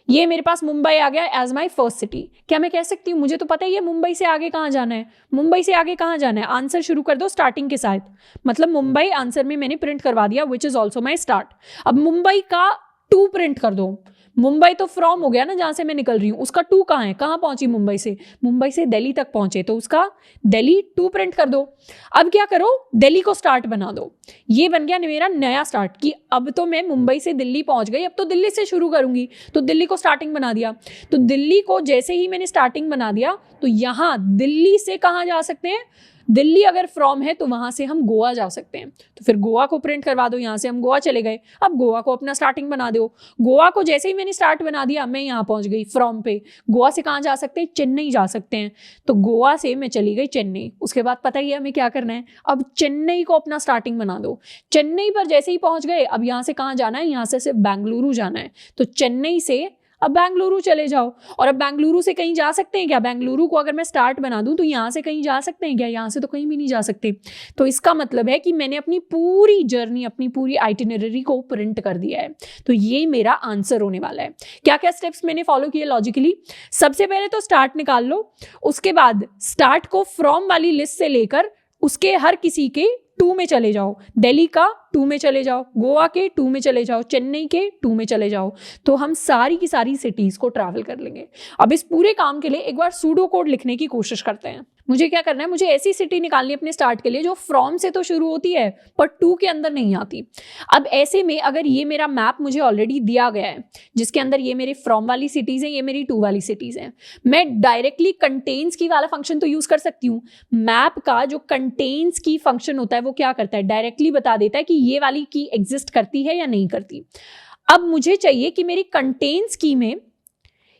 ये मेरे पास मुंबई आ गया एज माय फर्स्ट सिटी। क्या मैं कह सकती हूँ मुझे तो पता ही है मुंबई से आगे कहाँ जाना है? मुंबई से आगे कहाँ जाना है? आंसर शुरू कर दो स्टार्टिंग के साथ, मतलब मुंबई आंसर में मैंने प्रिंट करवा दिया, which is also my start. अब मुंबई का 2 प्रिंट कर दो। मुंबई तो फ्रॉम हो गया ना, जहां से मैं निकल रही हूं, उसका 2 कहाँ है? कहाँ पहुंची मुंबई से? मुंबई से दिल्ली तक पहुंचे तो उसका दिल्ली 2 प्रिंट कर दो। अब क्या करो, दिल्ली को स्टार्ट बना दो। ये बन गया मेरा नया स्टार्ट कि अब तो मैं मुंबई से दिल्ली पहुंच गई, अब तो दिल्ली से शुरू करूंगी, तो दिल्ली को स्टार्टिंग बना दिया। तो दिल्ली को जैसे ही मैंने स्टार्टिंग बना दिया तो यहां दिल्ली से कहाँ जा सकते हैं? दिल्ली अगर फ्रॉम है तो वहां से हम गोवा जा सकते हैं, तो फिर गोवा को प्रिंट करवा दो। यहां से हम गोवा चले गए, अब गोवा को अपना स्टार्टिंग बना दो। गोवा को जैसे ही मैंने स्टार्ट बना दिया मैं यहां पहुंच गई फ्रॉम पे। गोवा से कहां जा सकते हैं? चेन्नई जा सकते हैं, तो गोवा से मैं चली गई चेन्नई। उसके बाद पता ही है हमें क्या करना है, अब चेन्नई को अपना स्टार्टिंग बना दो। चेन्नई पर जैसे ही पहुंच गए, अब यहां से कहां जाना है? यहां से सिर्फ बेंगलुरु जाना है, तो चेन्नई से अब बेंगलुरु चले जाओ। और अब बेंगलुरु से कहीं जा सकते हैं क्या? बेंगलुरु को अगर मैं स्टार्ट बना दूं तो यहां से कहीं जा सकते हैं क्या? यहां से तो कहीं भी नहीं जा सकते। तो इसका मतलब है कि मैंने अपनी पूरी जर्नी, अपनी पूरी आइटिनरी को प्रिंट कर दिया है। तो ये मेरा आंसर होने वाला है। क्या क्या स्टेप्स मैंने फॉलो किए लॉजिकली? सबसे पहले तो स्टार्ट निकाल लो, उसके बाद स्टार्ट को फ्रॉम वाली लिस्ट से लेकर उसके हर किसी के 2 में चले जाओ। दिल्ली का 2 में चले जाओ, गोवा के 2 में चले जाओ, चेन्नई के 2 में चले जाओ, तो हम सारी की सारी सिटीज को ट्रैवल कर लेंगे। अब इस पूरे काम के लिए एक बार सूडो कोड लिखने की कोशिश करते हैं। मुझे क्या करना है, मुझे ऐसी सिटी निकालनी है अपने स्टार्ट के लिए जो फ्रॉम से तो शुरू होती है पर 2 के अंदर नहीं आती। अब ऐसे में अगर ये मेरा मैप मुझे ऑलरेडी दिया गया है जिसके अंदर ये मेरे फ्रॉम वाली सिटीज हैं, ये मेरी 2 वाली सिटीज हैं, मैं डायरेक्टली कंटेन्स की वाला फंक्शन तो यूज कर सकती हूँ। मैप का जो कंटेन्स की फंक्शन होता है वो क्या करता है, डायरेक्टली बता देता है कि ये वाली की एग्जिस्ट करती है या नहीं करती। अब मुझे चाहिए कि मेरी कंटेन्स की में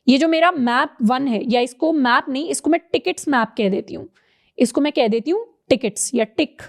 ये जो मेरा मैप 1 है, या इसको मैप नहीं, इसको मैं टिकट्स मैप कह देती हूँ, इसको मैं कह देती हूँ टिकट्स या टिक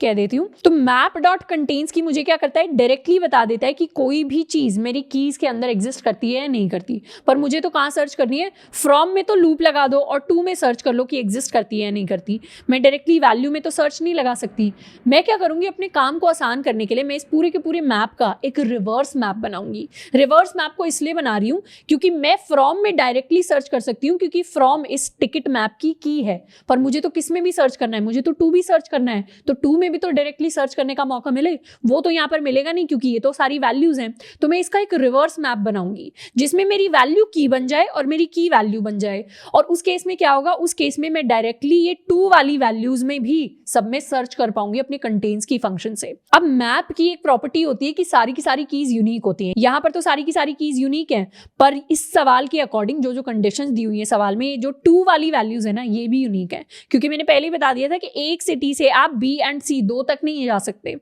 कह देती हूँ। तो मैप डॉट कंटेन्स की मुझे क्या करता है, डायरेक्टली बता देता है कि कोई भी चीज मेरी कीज के अंदर एग्जिस्ट करती है या नहीं करती। पर मुझे तो कहाँ सर्च करनी है, फ्रॉम में तो लूप लगा दो और 2 में सर्च कर लो कि एग्जिस्ट करती है या नहीं करती। मैं डायरेक्टली वैल्यू में तो सर्च नहीं लगा सकती। मैं क्या करूंगी, अपने काम को आसान करने के लिए मैं इस पूरे के पूरे मैप का एक रिवर्स मैप बनाऊंगी। रिवर्स मैप को इसलिए बना रही हूँ क्योंकि मैं फ्रॉम में डायरेक्टली सर्च कर सकती हूँ, क्योंकि फ्रॉम इस टिकट मैप की है, पर मुझे तो किस में भी सर्च करना है, मुझे तो 2 भी सर्च करना है, तो 2 में भी तो डायरेक्टली सर्च करने का मौका मिले, वो तो यहां पर मिलेगा नहीं क्योंकि ये तो सारी वैल्यूज हैं। तो मैं इसका एक रिवर्स मैप बनाऊंगी जिसमें मेरी वैल्यू की बन जाए और मेरी की वैल्यू बन जाए। और उस केस में क्या होगा, उस केस में मैं डायरेक्टली ये 2 वाली वैल्यूज में भी सब में सर्च कर पाऊंगी अपने कंटेन्स की फंक्शन से। अब मैप की एक प्रॉपर्टी होती है कि सारी की सारी कीज यूनिक होती है। यहां पर तो सारी की सारी कीज यूनिक है, पर इस सवाल के अकॉर्डिंग जो जो कंडीशंस दी हुई है सवाल में, जो 2 वाली वैल्यूज है ना, ये भी यूनिक है, क्योंकि मैंने पहले ही बता दिया था कि एक सिटी से आप बी एंड सी 2 तक नहीं जा सकते।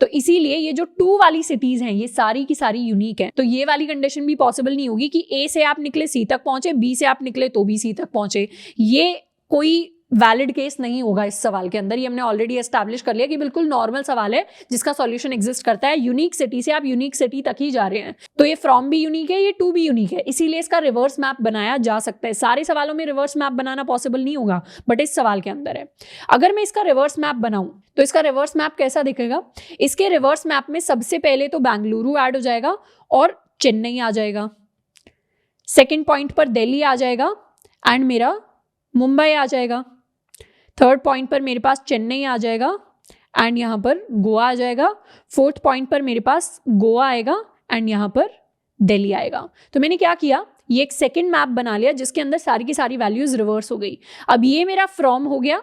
तो इसीलिए ये जो 2 वाली सिटीज हैं ये सारी की सारी यूनिक है। तो ये वाली कंडीशन भी पॉसिबल नहीं होगी कि ए से आप निकले सी तक पहुंचे, बी से आप निकले तो भी सी तक पहुंचे। ये कोई वैलिड केस नहीं होगा इस सवाल के अंदर। ये हमने ऑलरेडी एस्टैब्लिश कर लिया कि बिल्कुल नॉर्मल सवाल है जिसका सॉल्यूशन एग्जिस्ट करता है। यूनिक सिटी से आप यूनिक सिटी तक ही जा रहे हैं, तो ये फ्रॉम भी यूनिक है, ये 2 भी यूनिक है, इसीलिए इसका रिवर्स मैप बनाया जा सकता है। सारे सवालों में रिवर्स मैप बनाना पॉसिबल नहीं होगा, बट इस सवाल के अंदर है। अगर मैं इसका रिवर्स मैप बनाऊं तो इसका रिवर्स मैप कैसा दिखेगा, इसके रिवर्स मैप में सबसे पहले तो बेंगलुरु ऐड हो जाएगा और चेन्नई आ जाएगा, सेकेंड पॉइंट पर दिल्ली आ जाएगा एंड मेरा मुंबई आ जाएगा, थर्ड पॉइंट पर मेरे पास चेन्नई आ जाएगा एंड यहाँ पर गोवा आ जाएगा, फोर्थ पॉइंट पर मेरे पास गोवा आएगा एंड यहाँ पर दिल्ली आएगा। तो मैंने क्या किया, ये एक सेकंड मैप बना लिया जिसके अंदर सारी की सारी वैल्यूज रिवर्स हो गई। अब ये मेरा फ्रॉम हो गया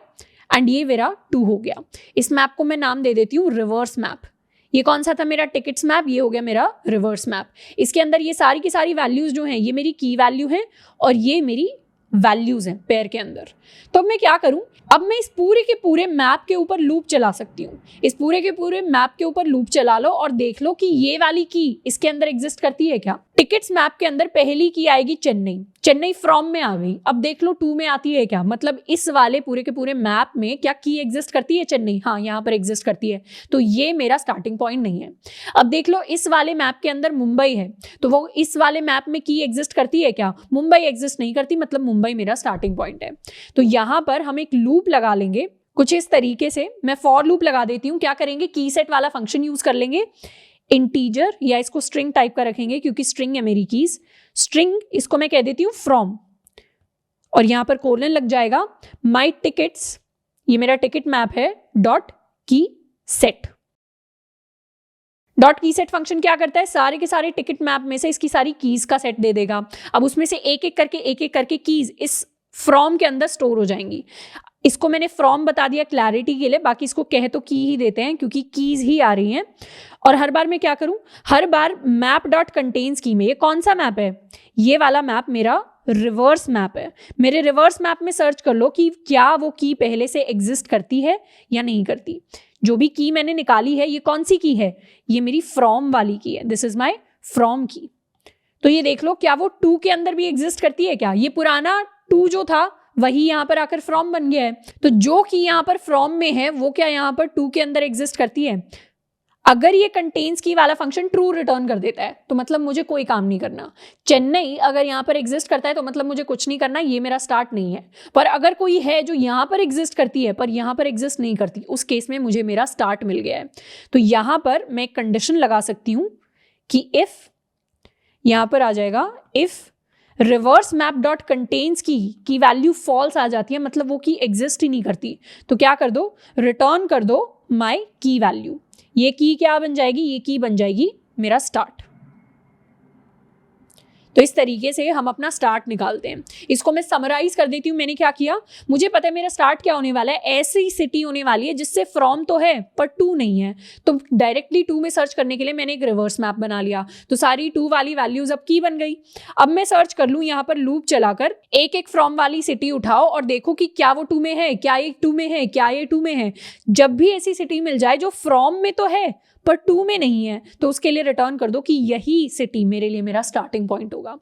एंड ये मेरा 2 हो गया। इस मैप को मैं नाम दे देती हूँ रिवर्स मैप। ये कौन सा था मेरा टिकट्स मैप, ये हो गया मेरा रिवर्स मैप। इसके अंदर ये सारी की सारी वैल्यूज जो हैं ये मेरी की वैल्यू हैं और ये मेरी वैल्यूज हैं पेयर के अंदर। तो अब मैं क्या करूं, अब मैं इस पूरे के पूरे मैप के ऊपर लूप चला सकती हूँ। इस पूरे के पूरे मैप के ऊपर लूप चला लो और देख लो कि ये वाली की इसके अंदर एग्जिस्ट करती है क्या। टिकट्स मैप के अंदर पहली की आएगी चेन्नई, चेन्नई फ्रॉम में आ गई। अब देख लो 2 में आती है क्या, मतलब इस वाले पूरे के पूरे मैप में क्या की एग्जिस्ट करती है चेन्नई, हाँ यहाँ पर एग्जिस्ट करती है। तो ये मेरा स्टार्टिंग पॉइंट नहीं है। अब देख लो इस वाले मैप के अंदर मुंबई है, तो वो इस वाले मैप में की एग्जिस्ट करती है क्या, मुंबई एग्जिस्ट नहीं करती, मतलब मुंबई मेरा स्टार्टिंग पॉइंट है। तो यहाँ पर हम एक लूप लगा लेंगे कुछ इस तरीके से। मैं फॉर लूप लगा देती हूँ। क्या करेंगे, की सेट वाला फंक्शन यूज कर लेंगे, इंटीजर या इसको स्ट्रिंग टाइप का रखेंगे क्योंकि स्ट्रिंग है मेरी कीज। स्ट्रिंग इसको मैं कह देती हूँ फ्रॉम, और यहां पर कोलन लग जाएगा माई टिकट्स, ये मेरा टिकट मैप है, डॉट की सेट। डॉट की सेट फंक्शन क्या करता है, सारे के सारे टिकट मैप में से इसकी सारी कीज का सेट दे देगा। अब उसमें से एक एक करके कीज इस फ्रॉम के अंदर स्टोर हो जाएंगी। इसको मैंने फ्रॉम बता दिया क्लैरिटी के लिए, बाकी इसको कह तो की ही देते हैं क्योंकि कीज ही आ रही हैं। और हर बार मैं क्या करूं, हर बार मैप डॉट कंटेन्स की में, ये कौन सा मैप है, ये वाला मैप मेरा रिवर्स मैप है। मेरे रिवर्स मैप में सर्च कर लो कि क्या वो की पहले से एग्जिस्ट करती है या नहीं करती। जो भी की मैंने निकाली है ये कौन सी की है, ये मेरी फ्रॉम वाली की है, दिस इज माई फ्रॉम की। तो ये देख लो क्या वो 2 के अंदर भी एग्जिस्ट करती है क्या, ये पुराना 2 जो था वही यहां पर आकर फ्रॉम बन गया है। तो जो की यहां पर फ्रॉम में है वो क्या यहां पर 2 के अंदर एग्जिस्ट करती है। अगर ये कंटेन्स की वाला फंक्शन ट्रू रिटर्न कर देता है तो मतलब मुझे कोई काम नहीं करना। चेन्नई अगर यहाँ पर एग्जिस्ट करता है तो मतलब मुझे कुछ नहीं करना, ये मेरा स्टार्ट नहीं है। पर अगर कोई है जो यहाँ पर एग्जिस्ट करती है पर यहाँ पर एग्जिस्ट नहीं करती, उस केस में मुझे मेरा स्टार्ट मिल गया है। तो यहाँ पर मैं कंडीशन लगा सकती हूँ कि इफ, यहाँ पर आ जाएगा if reverse map dot contains की वैल्यू फॉल्स आ जाती है, मतलब वो की एग्जिस्ट ही नहीं करती, तो क्या कर दो, रिटर्न कर दो माई की वैल्यू। ये की क्या बन जाएगी, ये की बन जाएगी मेरा स्टार्ट। तो इस तरीके से हम अपना स्टार्ट निकालते हैं। इसको मैं समराइज कर देती हूँ। मैंने क्या किया, मुझे पता है मेरा स्टार्ट क्या होने वाला है, ऐसी सिटी होने वाली है जिससे फ्रॉम तो है पर 2 नहीं है। तो डायरेक्टली 2 में सर्च करने के लिए मैंने एक रिवर्स मैप बना लिया, तो सारी 2 वाली वैल्यूज अब की बन गई। अब मैं सर्च कर लूँ यहाँ पर लूप चलाकर, एक एक फ्रॉम वाली सिटी उठाओ और देखो कि क्या वो 2 में है, क्या ये 2 में है, क्या ये 2 में है। जब भी ऐसी सिटी मिल जाए जो फ्रॉम में तो है पर 2 में नहीं है, तो उसके लिए रिटर्न कर दो कि यही सिटी मेरे लिए मेरा स्टार्टिंग पॉइंट होगा।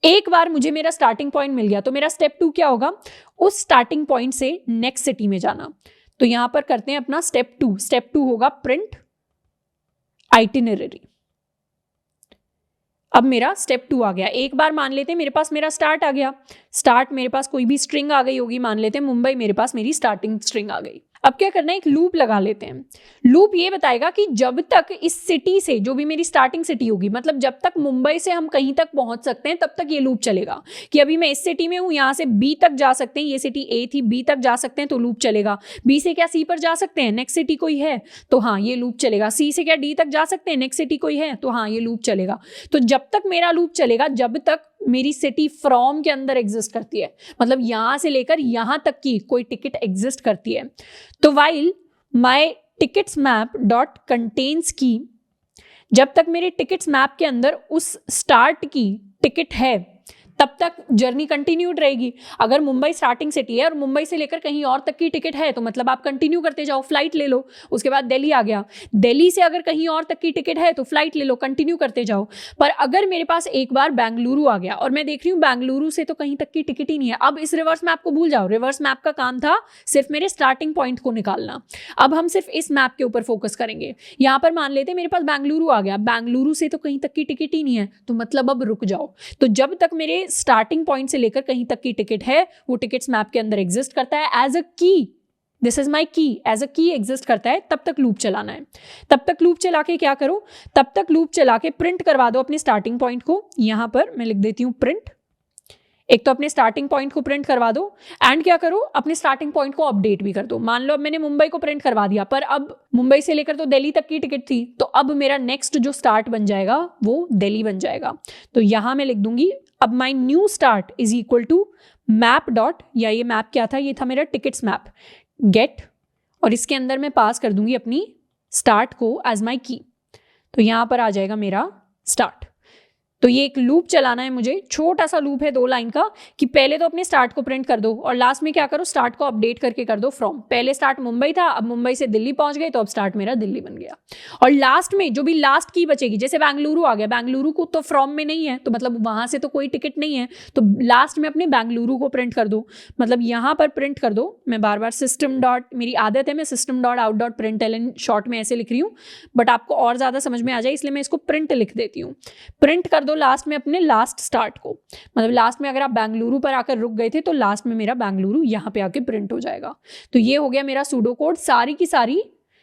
एक बार मुझे मेरा स्टार्टिंग पॉइंट मिल गया तो मेरा स्टेप 2 क्या होगा, उस स्टार्टिंग पॉइंट से नेक्स्ट सिटी में जाना। तो यहां पर करते हैं अपना स्टेप 2। स्टेप 2 होगा प्रिंट आइटिनरी। अब मेरा स्टेप 2 आ गया। एक बार मान लेते हैं मेरे पास मेरा स्टार्ट आ गया, स्टार्ट मेरे पास कोई भी स्ट्रिंग आ गई होगी, मान लेते हैं मुंबई, मेरे पास मेरी स्टार्टिंग स्ट्रिंग आ गई। अब क्या करना है, एक लूप लगा लेते हैं। लूप ये बताएगा कि जब तक इस सिटी से, जो भी मेरी स्टार्टिंग सिटी होगी, मतलब जब तक मुंबई से हम कहीं तक पहुंच सकते हैं तब तक ये लूप चलेगा। कि अभी मैं इस सिटी में हूं, यहां से बी तक जा सकते हैं, ये सिटी ए थी, बी तक जा सकते हैं तो लूप चलेगा। बी से क्या सी पर जा सकते हैं, नेक्स्ट सिटी कोई है तो हाँ ये लूप चलेगा। सी से क्या डी तक जा सकते हैं, नेक्स्ट सिटी कोई है तो हाँ ये लूप चलेगा। तो जब तक मेरा लूप चलेगा, जब तक मेरी सिटी फ्रॉम के अंदर एग्जिस्ट करती है, मतलब यहां से लेकर यहां तक की कोई टिकट एग्जिस्ट करती है। तो while my tickets map dot contains की, जब तक मेरे टिकट्स मैप के अंदर उस स्टार्ट की टिकट है तब तक जर्नी कंटिन्यूड रहेगी। अगर मुंबई स्टार्टिंग सिटी है और मुंबई से लेकर कहीं और तक की टिकट है तो मतलब आप कंटिन्यू करते जाओ, फ्लाइट ले लो। उसके बाद दिल्ली आ गया, दिल्ली से अगर कहीं और तक की टिकट है तो फ्लाइट ले लो, कंटिन्यू करते जाओ। पर अगर मेरे पास एक बार बेंगलुरु आ गया और मैं देख रही हूँ बेंगलुरु से तो कहीं तक की टिकट ही नहीं है, अब इस रिवर्स मैप को भूल जाओ। रिवर्स मैप का काम था सिर्फ मेरे स्टार्टिंग पॉइंट को निकालना। अब हम सिर्फ इस मैप के ऊपर फोकस करेंगे। यहाँ पर मान लेते हैं मेरे पास बेंगलुरु आ गया, बेंगलुरु से तो कहीं तक की टिकट ही नहीं है, तो मतलब अब रुक जाओ। तो जब तक मेरे स्टार्टिंग पॉइंट से लेकर कहीं तक की टिकट है, वो टिकट्स मैप के अंदर एग्जिस्ट करता है एज अ की, दिस इज माई की, एज अ की एग्जिस्ट करता है, तब तक लूप चलाना है। तब तक लूप चला के क्या करो, तब तक लूप चला के प्रिंट करवा दो अपने स्टार्टिंग पॉइंट को। यहां पर मैं लिख देती हूं प्रिंट, एक तो अपने स्टार्टिंग पॉइंट को प्रिंट करवा दो, एंड क्या करो, अपने स्टार्टिंग पॉइंट को अपडेट भी कर दो। मान लो अब मैंने मुंबई को प्रिंट करवा दिया, पर अब मुंबई से लेकर तो दिल्ली तक की टिकट थी, तो अब मेरा नेक्स्ट जो स्टार्ट बन जाएगा वो दिल्ली बन जाएगा। तो यहां मैं लिख दूंगी अब my new start is equal to map dot, या ये मैप क्या था, ये था मेरा टिकट्स मैप, गेट, और इसके अंदर मैं पास कर दूंगी अपनी स्टार्ट को एज माई की। तो यहां पर आ जाएगा मेरा स्टार्ट। तो ये एक लूप चलाना है मुझे, छोटा सा लूप है 2 लाइन का, कि पहले तो अपने स्टार्ट को प्रिंट कर दो और लास्ट में क्या करो, स्टार्ट को अपडेट करके कर दो फ्रॉम। पहले स्टार्ट मुंबई था, अब मुंबई से दिल्ली पहुंच गए, तो अब स्टार्ट मेरा दिल्ली बन गया। और लास्ट में जो भी लास्ट की बचेगी, जैसे बेंगलुरु आ गया, बेंगलुरु को तो फ्रॉम में नहीं है, तो मतलब वहां से तो कोई टिकट नहीं है, तो लास्ट में अपने बेंगलुरु को प्रिंट कर दो। मतलब यहां पर प्रिंट कर दो। मैं बार बार सिस्टम डॉट, मेरी आदत है मैं system dot out dot print L N short में ऐसे लिख रही हूँ, बट आपको और ज्यादा समझ में आ जाए इसलिए मैं इसको प्रिंट लिख देती हूँ। प्रिंट कर दो लास्ट में अपने लास्ट स्टार्ट को। मतलब लास्ट में अगर आप बेंगलुरु पर आकर रुक गए थे तो लास्ट में मेरा बेंगलुरु यहां पे आके प्रिंट हो जाएगा। तो ये हो गया मेरा सूडो कोड सारी की सारी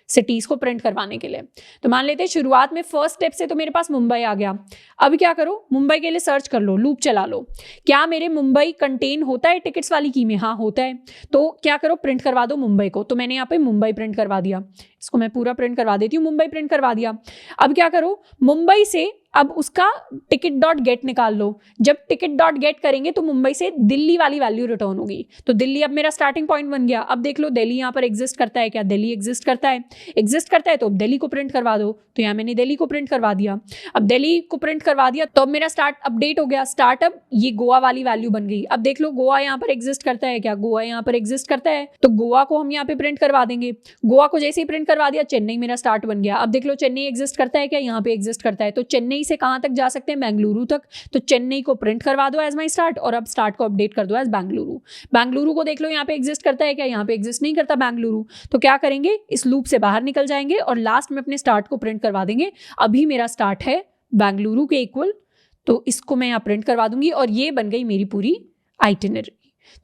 सिटीज को प्रिंट करवाने के लिए। तो मान लेते हैं शुरुआत में फर्स्ट स्टेप से तो मेरे पास मुंबई आ गया। अब क्या करो, मुंबई के लिए सर्च कर लो, लूप चला लो, क्या मेरे मुंबई कंटेन होता है टिकट्स वाली की में? हाँ होता है। तो क्या करो, प्रिंट करवा दो मुंबई को। तो मैंने यहाँ पे मुंबई प्रिंट करवा दिया, इसको मैं पूरा प्रिंट करवा देती हूँ, मुंबई प्रिंट करवा दिया। अब क्या करो, मुंबई से अब उसका टिकट डॉट गेट निकाल लो। जब टिकट डॉट गेट करेंगे तो मुंबई से दिल्ली वाली वैल्यू रिटर्न होगी। तो दिल्ली अब मेरा स्टार्टिंग पॉइंट बन गया। अब देख लो दिल्ली यहाँ पर एग्जिस्ट करता है क्या? दिल्ली एग्जिस्ट करता है, एग्जिस्ट करता है तो अब दिल्ली को प्रिंट करवा दो। तो यहाँ मैंने दिल्ली को प्रिंट करवा दिया। अब दिल्ली को प्रिंट करवा दिया तो अब मेरा स्टार्ट अपडेट हो गया। स्टार्ट अब ये गोवा वाली वैल्यू बन गई। अब देख लो गोवा यहाँ पर एग्जिस्ट करता है क्या? गोवा यहाँ पर एग्जिस्ट करता है, तो गोवा को हम यहाँ पे प्रिंट करवा देंगे। गोवा को जैसे ही प्रिंट करवा दिया, चेन्नई मेरा स्टार्ट बन गया। अब देख लो चेन्नई एग्जिस्ट करता है क्या? यहाँ पे एग्जिस्ट करता है। तो चेन्नई से कहाँ तक जा सकते हैं? बेंगलुरु तक। तो चेन्नई को प्रिंट करवा दो एज माई स्टार्ट और अब स्टार्ट को अपडेट कर दो एज बेंगलुरु। बेंगलुरु को देख लो यहाँ पे एग्जिस्ट करता है क्या? यहाँ पे एग्जिस्ट नहीं करता बेंगलुरु। तो क्या करेंगे, इस लूप से बाहर निकल जाएंगे और लास्ट में अपने स्टार्ट को प्रिंट करवा देंगे। अभी मेरा स्टार्ट है बेंगलुरु के इक्वल, तो इसको मैं यहाँ प्रिंट करवा दूंगी और ये बन गई मेरी पूरी आइटिनरी।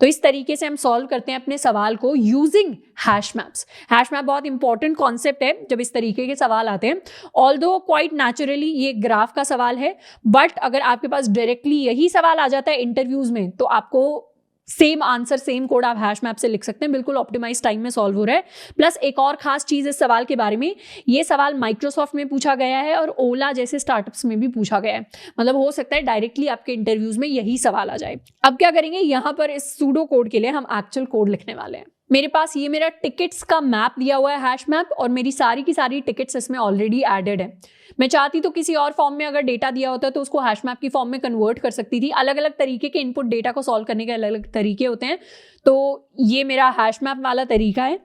तो इस तरीके से हम सॉल्व करते हैं अपने सवाल को using hash maps. Hash map बहुत इंपॉर्टेंट कॉन्सेप्ट है जब इस तरीके के सवाल आते हैं। ऑल्दो क्वाइट नेचुरली ये ग्राफ का सवाल है, बट अगर आपके पास डायरेक्टली यही सवाल आ जाता है इंटरव्यूज में तो आपको सेम आंसर सेम कोड आप हैश मैप से लिख सकते हैं। बिल्कुल ऑप्टिमाइज टाइम में सॉल्व हो रहा है। प्लस एक और खास चीज इस सवाल के बारे में, ये सवाल माइक्रोसॉफ्ट में पूछा गया है और ओला जैसे स्टार्टअप्स में भी पूछा गया है। मतलब हो सकता है डायरेक्टली आपके इंटरव्यूज में यही सवाल आ जाए। अब क्या करेंगे, यहां पर इस सूडो कोड के लिए हम एक्चुअल कोड लिखने वाले हैं। मेरे पास ये मेरा टिकट्स का मैप दिया हुआ है, हैश मैप, और मेरी सारी की सारी टिकट्स इसमें ऑलरेडी एडेड है। मैं चाहती तो किसी और फॉर्म में अगर डेटा दिया होता तो उसको हैश मैप की फॉर्म में कन्वर्ट कर सकती थी। अलग अलग तरीके के इनपुट डेटा को सॉल्व करने के अलग अलग तरीके होते हैं, तो ये मेरा हैश मैप वाला तरीका है।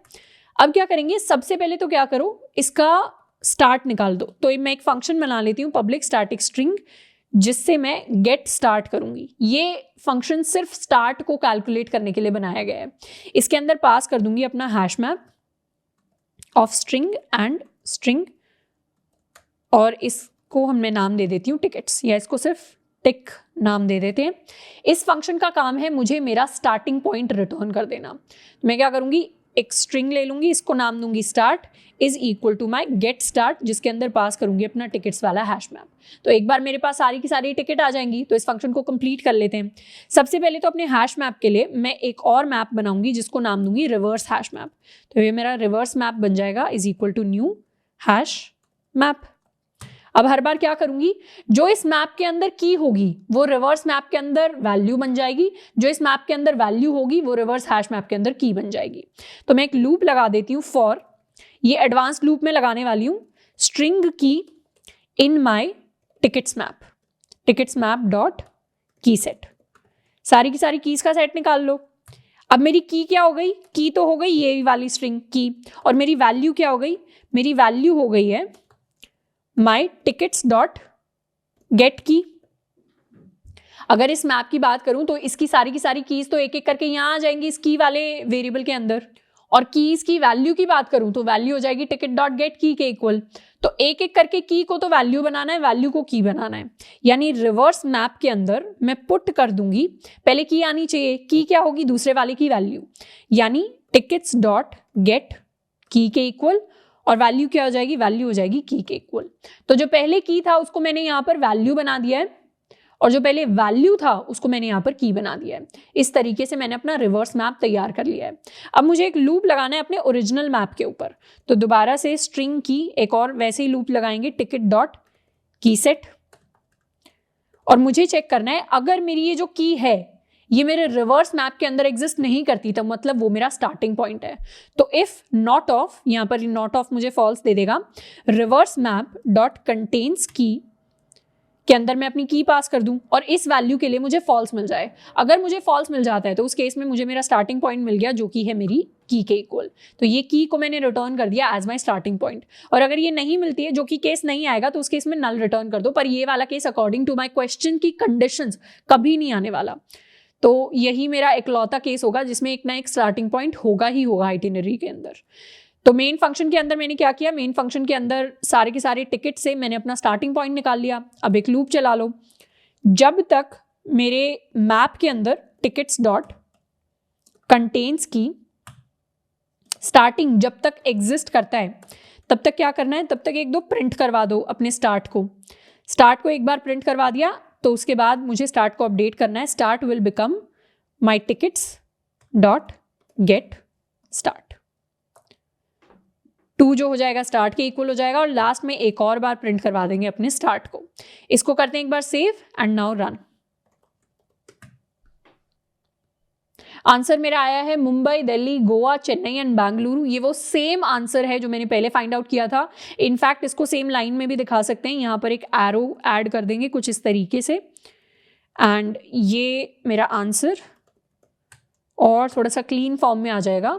अब क्या करेंगे, सबसे पहले तो क्या करो, इसका स्टार्ट निकाल दो। तो मैं एक फंक्शन बना लेती हूँ, पब्लिक स्टैटिक स्ट्रिंग, जिससे मैं गेट स्टार्ट करूंगी। ये फंक्शन सिर्फ स्टार्ट को कैलकुलेट करने के लिए बनाया गया है। इसके अंदर पास कर दूंगी अपना hash map of string and string, और इसको हमने नाम दे देती हूँ टिकट्स, या इसको सिर्फ टिक नाम दे देते हैं। इस फंक्शन का काम है मुझे मेरा स्टार्टिंग पॉइंट रिटर्न कर देना। मैं क्या करूंगी, एक स्ट्रिंग ले लूंगी, इसको नाम दूंगी start is equal to my get start, जिसके अंदर पास करूंगी अपना टिकट्स वाला हैश मैप। तो एक बार मेरे पास सारी की सारी टिकट आ जाएंगी, तो इस फंक्शन को कंप्लीट कर लेते हैं। सबसे पहले तो अपने हैश मैप के लिए मैं एक और मैप बनाऊंगी जिसको नाम दूंगी रिवर्स हैश मैप। तो ये मेरा रिवर्स मैप बन जाएगा is equal to new hash map. अब हर बार क्या करूंगी, जो इस मैप के अंदर की होगी वो रिवर्स मैप के अंदर वैल्यू बन जाएगी, जो इस मैप के अंदर वैल्यू होगी वो रिवर्स हैश मैप के अंदर की बन जाएगी। तो मैं एक लूप लगा देती हूँ फॉर, ये एडवांस लूप में लगाने वाली हूँ, स्ट्रिंग की इन माई टिकट्स मैप डॉट की सेट। सारी की सारी कीज का सेट निकाल लो। अब मेरी की क्या हो गई, की तो हो गई ये वाली स्ट्रिंग की, और मेरी वैल्यू क्या हो गई, मेरी वैल्यू हो गई है माई टिकट्स डॉट गेट की। अगर इस मैप की बात करूं तो इसकी सारी की सारी कीज तो एक एक करके यहां आ जाएंगी इस की वाले वेरिएबल के अंदर, और कीज की वैल्यू की बात करूं तो वैल्यू हो जाएगी टिकट डॉट गेट की के इक्वल। तो एक एक करके की को तो वैल्यू बनाना है, वैल्यू को की बनाना है। यानी रिवर्स मैप के अंदर मैं पुट कर दूंगी, पहले की आनी चाहिए, की क्या होगी, दूसरे वाले की वैल्यू, यानी टिकट्स डॉट गेट की के इक्वल, और वैल्यू क्या हो जाएगी, वैल्यू हो जाएगी की के इक्वल। तो जो पहले की था उसको मैंने यहाँ पर वैल्यू बना दिया है, और जो पहले वैल्यू था उसको मैंने यहाँ पर की बना दिया है। इस तरीके से मैंने अपना रिवर्स मैप तैयार कर लिया है। अब मुझे एक लूप लगाना है अपने ओरिजिनल मैप के ऊपर, तो दोबारा से स्ट्रिंग की एक और वैसे ही लूप लगाएंगे, टिकट डॉट की सेट, और मुझे चेक करना है अगर मेरी ये जो की है ये मेरे रिवर्स मैप के अंदर एग्जिस्ट नहीं करती, तो मतलब वो मेरा स्टार्टिंग पॉइंट है। तो इफ नॉट ऑफ, यहाँ पर नॉट ऑफ मुझे फॉल्स दे देगा, रिवर्स मैप डॉट कंटेन्स की के अंदर मैं अपनी की पास कर दूं और इस वैल्यू के लिए मुझे फॉल्स मिल जाए। अगर मुझे फॉल्स मिल जाता है तो उस केस में मुझे मेरा स्टार्टिंग पॉइंट मिल गया, जो कि है मेरी की के इक्वल। तो ये की को मैंने रिटर्न कर दिया एज माय स्टार्टिंग पॉइंट। और अगर ये नहीं मिलती है, जो कि केस नहीं आएगा, तो उस केस में नल रिटर्न कर दो। पर ये वाला case according to my question की कंडीशंस कभी नहीं आने वाला। तो यही मेरा इकलौता केस होगा जिसमें एक ना एक स्टार्टिंग पॉइंट होगा ही होगा आइटिनरी के अंदर। तो मेन फंक्शन के अंदर मैंने क्या किया, मेन फंक्शन के अंदर सारे के सारे टिकट से मैंने अपना स्टार्टिंग पॉइंट निकाल लिया। अब एक लूप चला लो, जब तक मेरे मैप के अंदर टिकट्स डॉट कंटेन्स की स्टार्टिंग जब तक एग्जिस्ट करता है, तब तक क्या करना है, तब तक एक दो प्रिंट करवा दो अपने स्टार्ट को। स्टार्ट को एक बार प्रिंट करवा दिया तो उसके बाद मुझे स्टार्ट को अपडेट करना है। Start will become my tickets dot get start. 2 जो हो जाएगा स्टार्ट के इक्वल हो जाएगा, और लास्ट में एक और बार प्रिंट करवा देंगे अपने स्टार्ट को। इसको करते हैं एक बार save and now run. Answer मेरा आया है मुंबई, दिल्ली, गोवा, चेन्नई एंड बेंगलुरु। ये वो सेम आंसर है जो मैंने पहले फाइंड आउट किया था। इनफैक्ट इसको सेम लाइन में भी दिखा सकते हैं, यहाँ पर एक एरो ऐड कर देंगे कुछ इस तरीके से, एंड ये मेरा आंसर और थोड़ा सा क्लीन फॉर्म में आ जाएगा।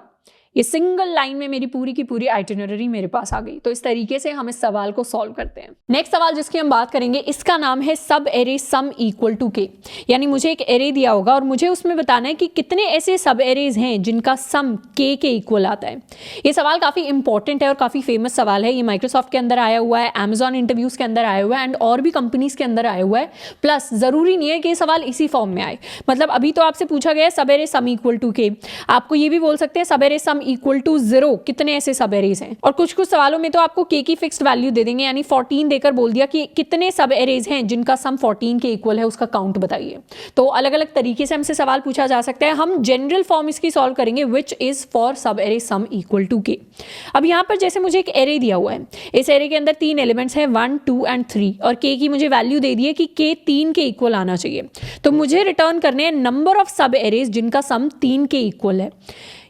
ये सिंगल लाइन में मेरी पूरी की पूरी आइटिनरी मेरे पास आ गई। तो इस तरीके से हम इस सवाल को सॉल्व करते हैं। नेक्स्ट सवाल जिसकी हम बात करेंगे, इसका नाम है sub array sum equal to के। यानी मुझे एक एरे दिया होगा और मुझे उसमें बताना है कि कितने ऐसे सब एरेज हैं जिनका सम के इक्वल आता है। ये सवाल काफी इंपॉर्टेंट है और काफी फेमस सवाल है। ये माइक्रोसॉफ्ट के अंदर आया हुआ है, अमेजॉन इंटरव्यूज के अंदर आया हुआ है, एंड और भी कंपनीज के अंदर आया हुआ है। प्लस जरूरी नहीं है कि ये सवाल इसी फॉर्म में आए। मतलब अभी तो आपसे पूछा गया है sub array sum equal to के, आपको ये भी बोल सकते हैं सब एरे सम इक्वल टू 0, कितने ऐसे सब एरेज हैं। और कुछ कुछ सवालों में तो आपको के की फिक्स्ड वैल्यू दे देंगे, यानी 14 देकर बोल दिया कि कितने सब एरेज हैं जिनका सम 14 के इक्वल है, उसका काउंट बताइए। तो अलग अलग तरीके से हमसे सवाल पूछा जा सकता है। हम जनरल फॉर्म इसकी सॉल्व करेंगे, विच इज फॉर सब एरे सम इक्वल टू के। अब यहाँ पर जैसे मुझे एक एरे दिया हुआ है, इस एरे के अंदर 3 एलिमेंट्स हैं 1, 2 एंड 3, और के की मुझे वैल्यू दे दी है कि के 3 के इक्वल आना चाहिए। तो मुझे रिटर्न करने हैं नंबर ऑफ सब एरेज जिनका सम 3 के इक्वल है।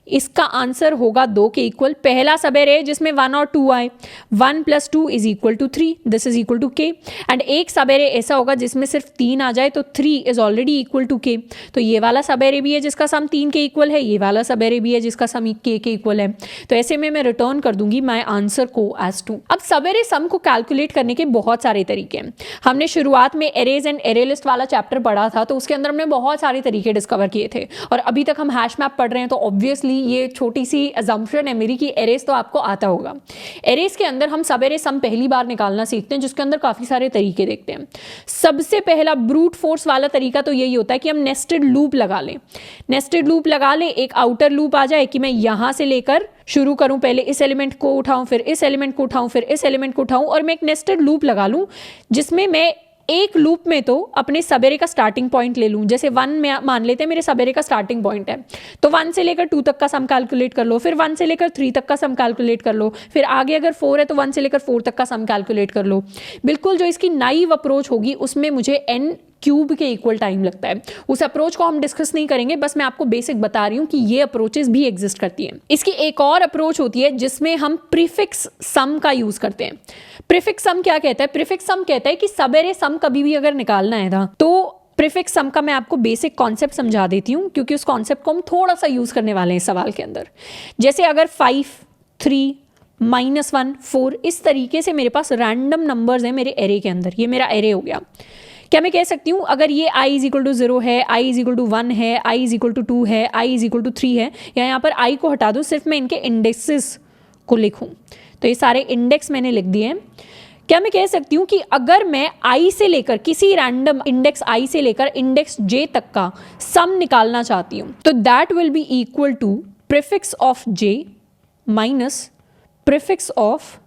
इसका आंसर होगा 2 के इक्वल। पहला सब एरे जिसमें 1 और 2 आए, 1 + 2 is equal to 3, this is equal to K. And एक सब एरे ऐसा होगा जिसमें सिर्फ 3 आ जाए, तो 3 इज ऑलरेडी इक्वल टू के। तो ये वाला सब एरे भी है जिसका सम 3 के इक्वल है, ये वाला सब एरे भी है जिसका सम के इक्वल है। तो ऐसे में मैं रिटर्न कर दूंगी माई आंसर को एज 2। अब सब एरे सम को कैलकुलेट करने के बहुत सारे तरीके हैं। हमने शुरुआत में एरेज एंड एरे लिस्ट वाला चैप्टर पढ़ा था, तो उसके अंदर हमने बहुत सारे तरीके डिस्कवर किए थे। और अभी तक हम हैश मैप पढ़ रहे हैं, तो ऑब्वियसली ये छोटी सी अजम्पशन है मेरी कि एरेज तो आपको आता होगा। एरेज के अंदर हम सब एरे सम पहली बार निकालना सीखते हैं, जिसके अंदर काफी सारे तरीके देखते हैं। सबसे पहला ब्रूट फोर्स वाला तरीका तो यही होता है कि हम नेस्टेड लूप लगा लें। नेस्टेड लूप लगा लें, एक आउटर लूप आ जाए कि मैं यहां से लेकर शुरू करूं, पहले इस एलिमेंट को उठाऊं, फिर इस एलिमेंट को उठाऊं, फिर इस एलिमेंट को उठाऊं, और मैं एक नेस्टेड लूप लगा लूं जिसमें मैं एक लूप में तो अपने सब एरे का स्टार्टिंग पॉइंट ले लूं। जैसे 1 में मान लेते हैं मेरे सब एरे का स्टार्टिंग पॉइंट है, तो 1 से लेकर 2 तक का सम कैलकुलेट कर लो, फिर 1 से लेकर 3 तक का सम कैलकुलेट कर लो, फिर आगे अगर 4 है तो 1 से लेकर 4 तक का सम कैलकुलेट कर लो। बिल्कुल जो इसकी नाइव अप्रोच होगी उसमें मुझे n क्यूब के इक्वल टाइम लगता है। उस अप्रोच को हम डिस्कस नहीं करेंगे, बस मैं आपको बेसिक बता रही हूँ कि ये अप्रोचेस भी एग्जिस्ट करती हैं। इसकी एक और अप्रोच होती है जिसमें हम प्रीफिक्स सम का यूज करते हैं। प्रीफिक्स सम क्या कहता है? प्रीफिक्स सम कहता है कि सब एरे सम कभी भी अगर निकालना है ना, तो प्रीफिक्स सम का मैं आपको बेसिक कॉन्सेप्ट समझा देती हूँ, क्योंकि उस कॉन्सेप्ट को हम थोड़ा सा यूज करने वाले हैं सवाल के अंदर। जैसे अगर 5, 3, -1, 4 इस तरीके से मेरे पास रैंडम नंबर्स हैं मेरे एरे के अंदर, ये मेरा एरे हो गया। क्या मैं कह सकती हूँ अगर ये i = 0 है, i = 1 है, i = 2 है, i = 3 है, या यहाँ पर i को हटा दो, सिर्फ मैं इनके इंडेक्सेस को लिखूँ, तो ये सारे इंडेक्स मैंने लिख दिए हैं। क्या मैं कह सकती हूँ कि अगर मैं i से लेकर किसी रैंडम इंडेक्स i से लेकर इंडेक्स j तक का सम निकालना चाहती हूँ, तो that will be equal to prefix of j minus prefix of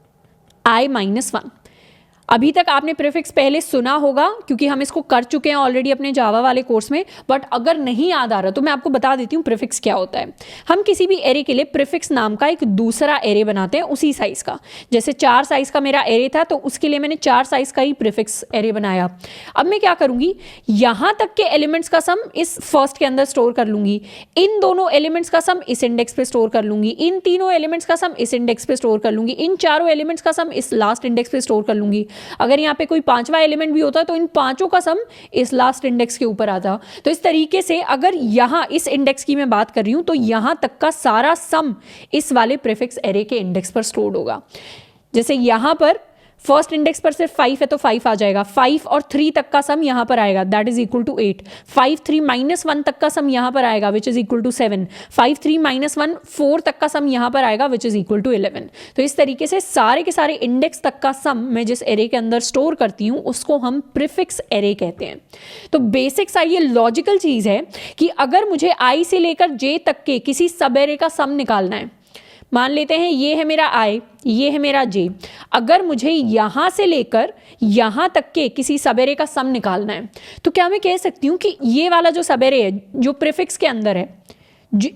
i - 1। अभी तक आपने प्रीफिक्स पहले सुना होगा क्योंकि हम इसको कर चुके हैं ऑलरेडी अपने जावा वाले कोर्स में, बट अगर नहीं याद आ रहा तो मैं आपको बता देती हूँ प्रीफिक्स क्या होता है। हम किसी भी एरे के लिए प्रीफिक्स नाम का एक दूसरा एरे बनाते हैं उसी साइज का। जैसे 4 साइज का मेरा एरे था तो उसके लिए मैंने 4 साइज का ही प्रीफिक्स एरे बनाया। अब मैं क्या करूंगी, यहां तक के एलिमेंट्स का सम इस फर्स्ट के अंदर स्टोर कर लूंगी, इन दोनों एलिमेंट्स का सम इस इंडेक्स पे स्टोर कर लूंगी, इन तीनों एलिमेंट्स का सम इस इंडेक्स पे स्टोर कर लूंगी, इन चारों एलिमेंट्स का सम इस लास्ट इंडेक्स पे स्टोर कर लूंगी। अगर यहाँ पे कोई 5वां एलिमेंट भी होता है तो इन 5 का सम इस लास्ट इंडेक्स के ऊपर आता। तो इस तरीके से अगर यहाँ इस इंडेक्स की मैं बात कर रही हूं तो यहां तक का सारा सम इस वाले प्रीफिक्स एरे के इंडेक्स पर स्टोर्ड होगा। जैसे यहां पर फर्स्ट इंडेक्स पर सिर्फ 5 है तो 5 आ जाएगा, 5 और 3 तक का सम यहां पर आएगा, that is equal to 8। 5 3 minus 1 तक का सम यहां पर आएगा which is equal to 7। 5 3 minus 1 4 तक का सम यहां पर आएगा विच इज इक्वल टू 11। तो इस तरीके से सारे के सारे इंडेक्स तक का सम मैं जिस एरे के अंदर स्टोर करती हूं उसको हम प्रीफिक्स एरे कहते हैं। तो बेसिक सा ये लॉजिकल चीज है कि अगर मुझे आई से लेकर जे तक के किसी सब एरे का सम निकालना है, मान लेते हैं ये है मेरा आई, ये है मेरा जे, अगर मुझे यहां से लेकर यहां तक के किसी सबेरे का सम निकालना है तो क्या मैं कह सकती हूं कि ये वाला जो सबेरे है जो प्रीफिक्स के अंदर है,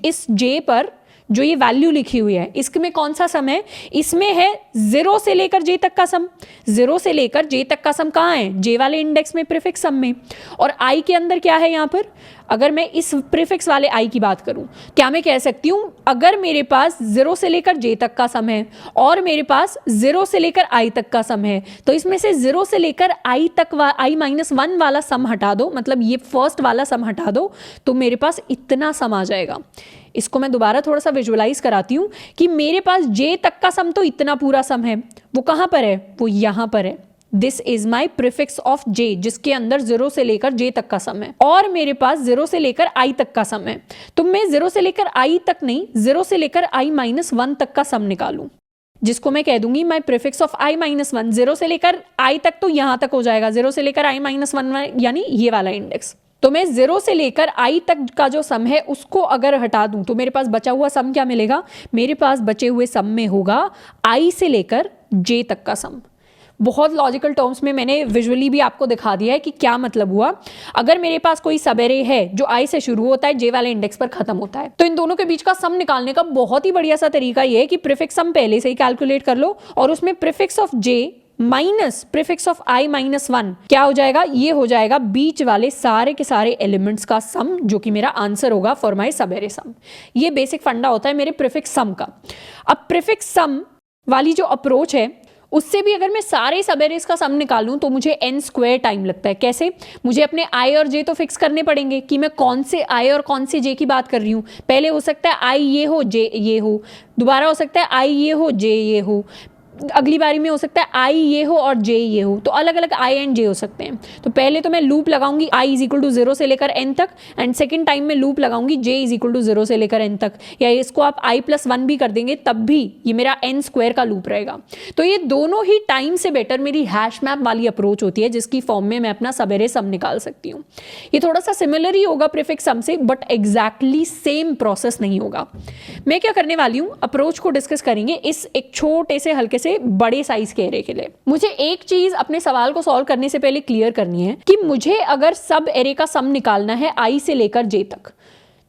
इस जे पर जो ये वैल्यू लिखी हुई है इसमें कौन सा सम है, इसमें है 0 से लेकर जे तक का सम। 0 से लेकर जे तक का सम कहाँ है, जे वाले इंडेक्स में प्रीफिक्स सम में। और आई के अंदर क्या है यहाँ पर, अगर मैं इस प्रीफिक्स वाले आई की बात करूं क्या मैं कह सकती हूं अगर मेरे पास 0 से लेकर जे तक का सम है और मेरे पास 0 से लेकर आई तक का सम है तो इसमें से 0 से लेकर आई तक आई माइनस 1 वाला सम हटा दो, मतलब ये फर्स्ट वाला सम हटा दो तो मेरे पास इतना सम आ जाएगा। इसको मैं दोबारा थोड़ा सा विजुअलाइज कराती हूं कि मेरे पास जे तक का सम तो इतना पूरा सम है, वो कहां पर है, वो यहां पर है। This is my prefix of j जिसके अंदर 0 से लेकर जे तक का सम है और मेरे पास 0 से लेकर आई तक का सम है। तो मैं 0 से लेकर आई तक नहीं, 0 से लेकर आई माइनस 1 तक का सम निकालूं जिसको मैं कह दूंगी माई प्रीफिक्स ऑफ आई माइनस 1। 0 से लेकर आई तक तो यहां तक हो जाएगा, 0 से लेकर आई माइनस 1 यानी ये वाला इंडेक्स। तो मैं 0 से लेकर आई तक का जो सम है उसको अगर हटा दूं तो मेरे पास बचा हुआ सम क्या मिलेगा, मेरे पास बचे हुए सम में होगा आई से लेकर जे तक का सम। बहुत लॉजिकल टर्म्स में मैंने विजुअली भी आपको दिखा दिया है कि क्या मतलब हुआ। अगर मेरे पास कोई सब एरे है जो आई से शुरू होता है, जे वाले इंडेक्स पर खत्म होता है, तो इन दोनों के बीच का सम निकालने का बहुत ही बढ़िया सा तरीका ये है कि प्रीफिक्स सम पहले से ही कैलकुलेट कर लो और उसमें prefix of J minus prefix of I minus 1 क्या हो जाएगा, ये हो जाएगा बीच वाले सारे के सारे एलिमेंट्स का सम जो कि मेरा आंसर होगा फॉर माई सब एरे सम। ये बेसिक फंडा होता है मेरे प्रीफिक्स सम का। अब प्रीफिक्स सम वाली जो अप्रोच है उससे भी अगर मैं सारे सब एरेज का सम निकालूं तो मुझे n स्क्वायर टाइम लगता है। कैसे, मुझे अपने आई और जे तो फिक्स करने पड़ेंगे कि मैं कौन से आई और कौन से जे की बात कर रही हूं। पहले हो सकता है आई ये हो जे ये हो, दोबारा हो सकता है आई ये हो जे ये हो, अगली बारी में हो सकता है आई ये हो और जे ये हो, तो अलग अलग आई एंड जे हो सकते हैं। तो पहले तो मैं लूप लगाऊंगी आई इज इक्वल टू 0 से लेकर n तक एंड सेकंड टाइम में लूप लगाऊंगी j इज इक्वल टू 0 से लेकर n तक, या इसको आप i प्लस 1 भी कर देंगे तब भी ये मेरा n स्क्वायर का लूप रहेगा। तो ये दोनों ही टाइम से बेटर मेरी हैश मैप वाली अप्रोच होती है जिसकी फॉर्म में मैं अपना सब एरे सम निकाल सकती हूँ। ये थोड़ा सा सिमिलर ही होगा प्रीफिक्स सम से बट एग्जैक्टली सेम प्रोसेस नहीं होगा। मैं क्या करने वाली हूँ, अप्रोच को डिस्कस करेंगे इस एक छोटे से हल्के से बड़े साइज के एरे के लिए। मुझे एक चीज अपने सवाल को सॉल्व करने से पहले क्लियर करनी है कि मुझे अगर सब एरे का सम निकालना है आई से लेकर जे तक,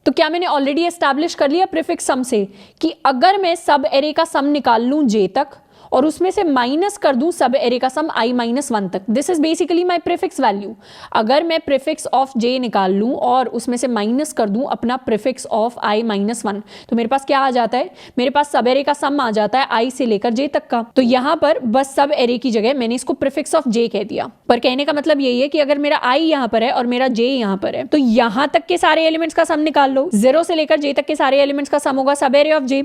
तो क्या मैंने ऑलरेडी एस्टैब्लिश कर लिया प्रीफिक्स सम से कि अगर मैं सब एरे का सम निकाल लूं जे तक और उसमें से माइनस कर दूं सब एरे का सम i माइनस 1 तक, this is basically my prefix value. अगर मैं प्रीफिक्स ऑफ j निकाल लूं और उसमें से माइनस कर दूं अपना प्रीफिक्स ऑफ i माइनस 1 तो मेरे पास क्या आ जाता है, मेरे पास सब एरे का सम आ जाता है i से लेकर j तक का। तो यहां पर बस सब एरे की जगह मैंने इसको प्रीफिक्स ऑफ j कह दिया, पर कहने का मतलब यही है कि अगर मेरा i यहां पर है और मेरा j यहां पर है तो यहां तक के सारे एलिमेंट्स का सम निकाल लो। 0 से लेकर j तक के सारे एलिमेंट्स का सम होगा सब एरे ऑफ j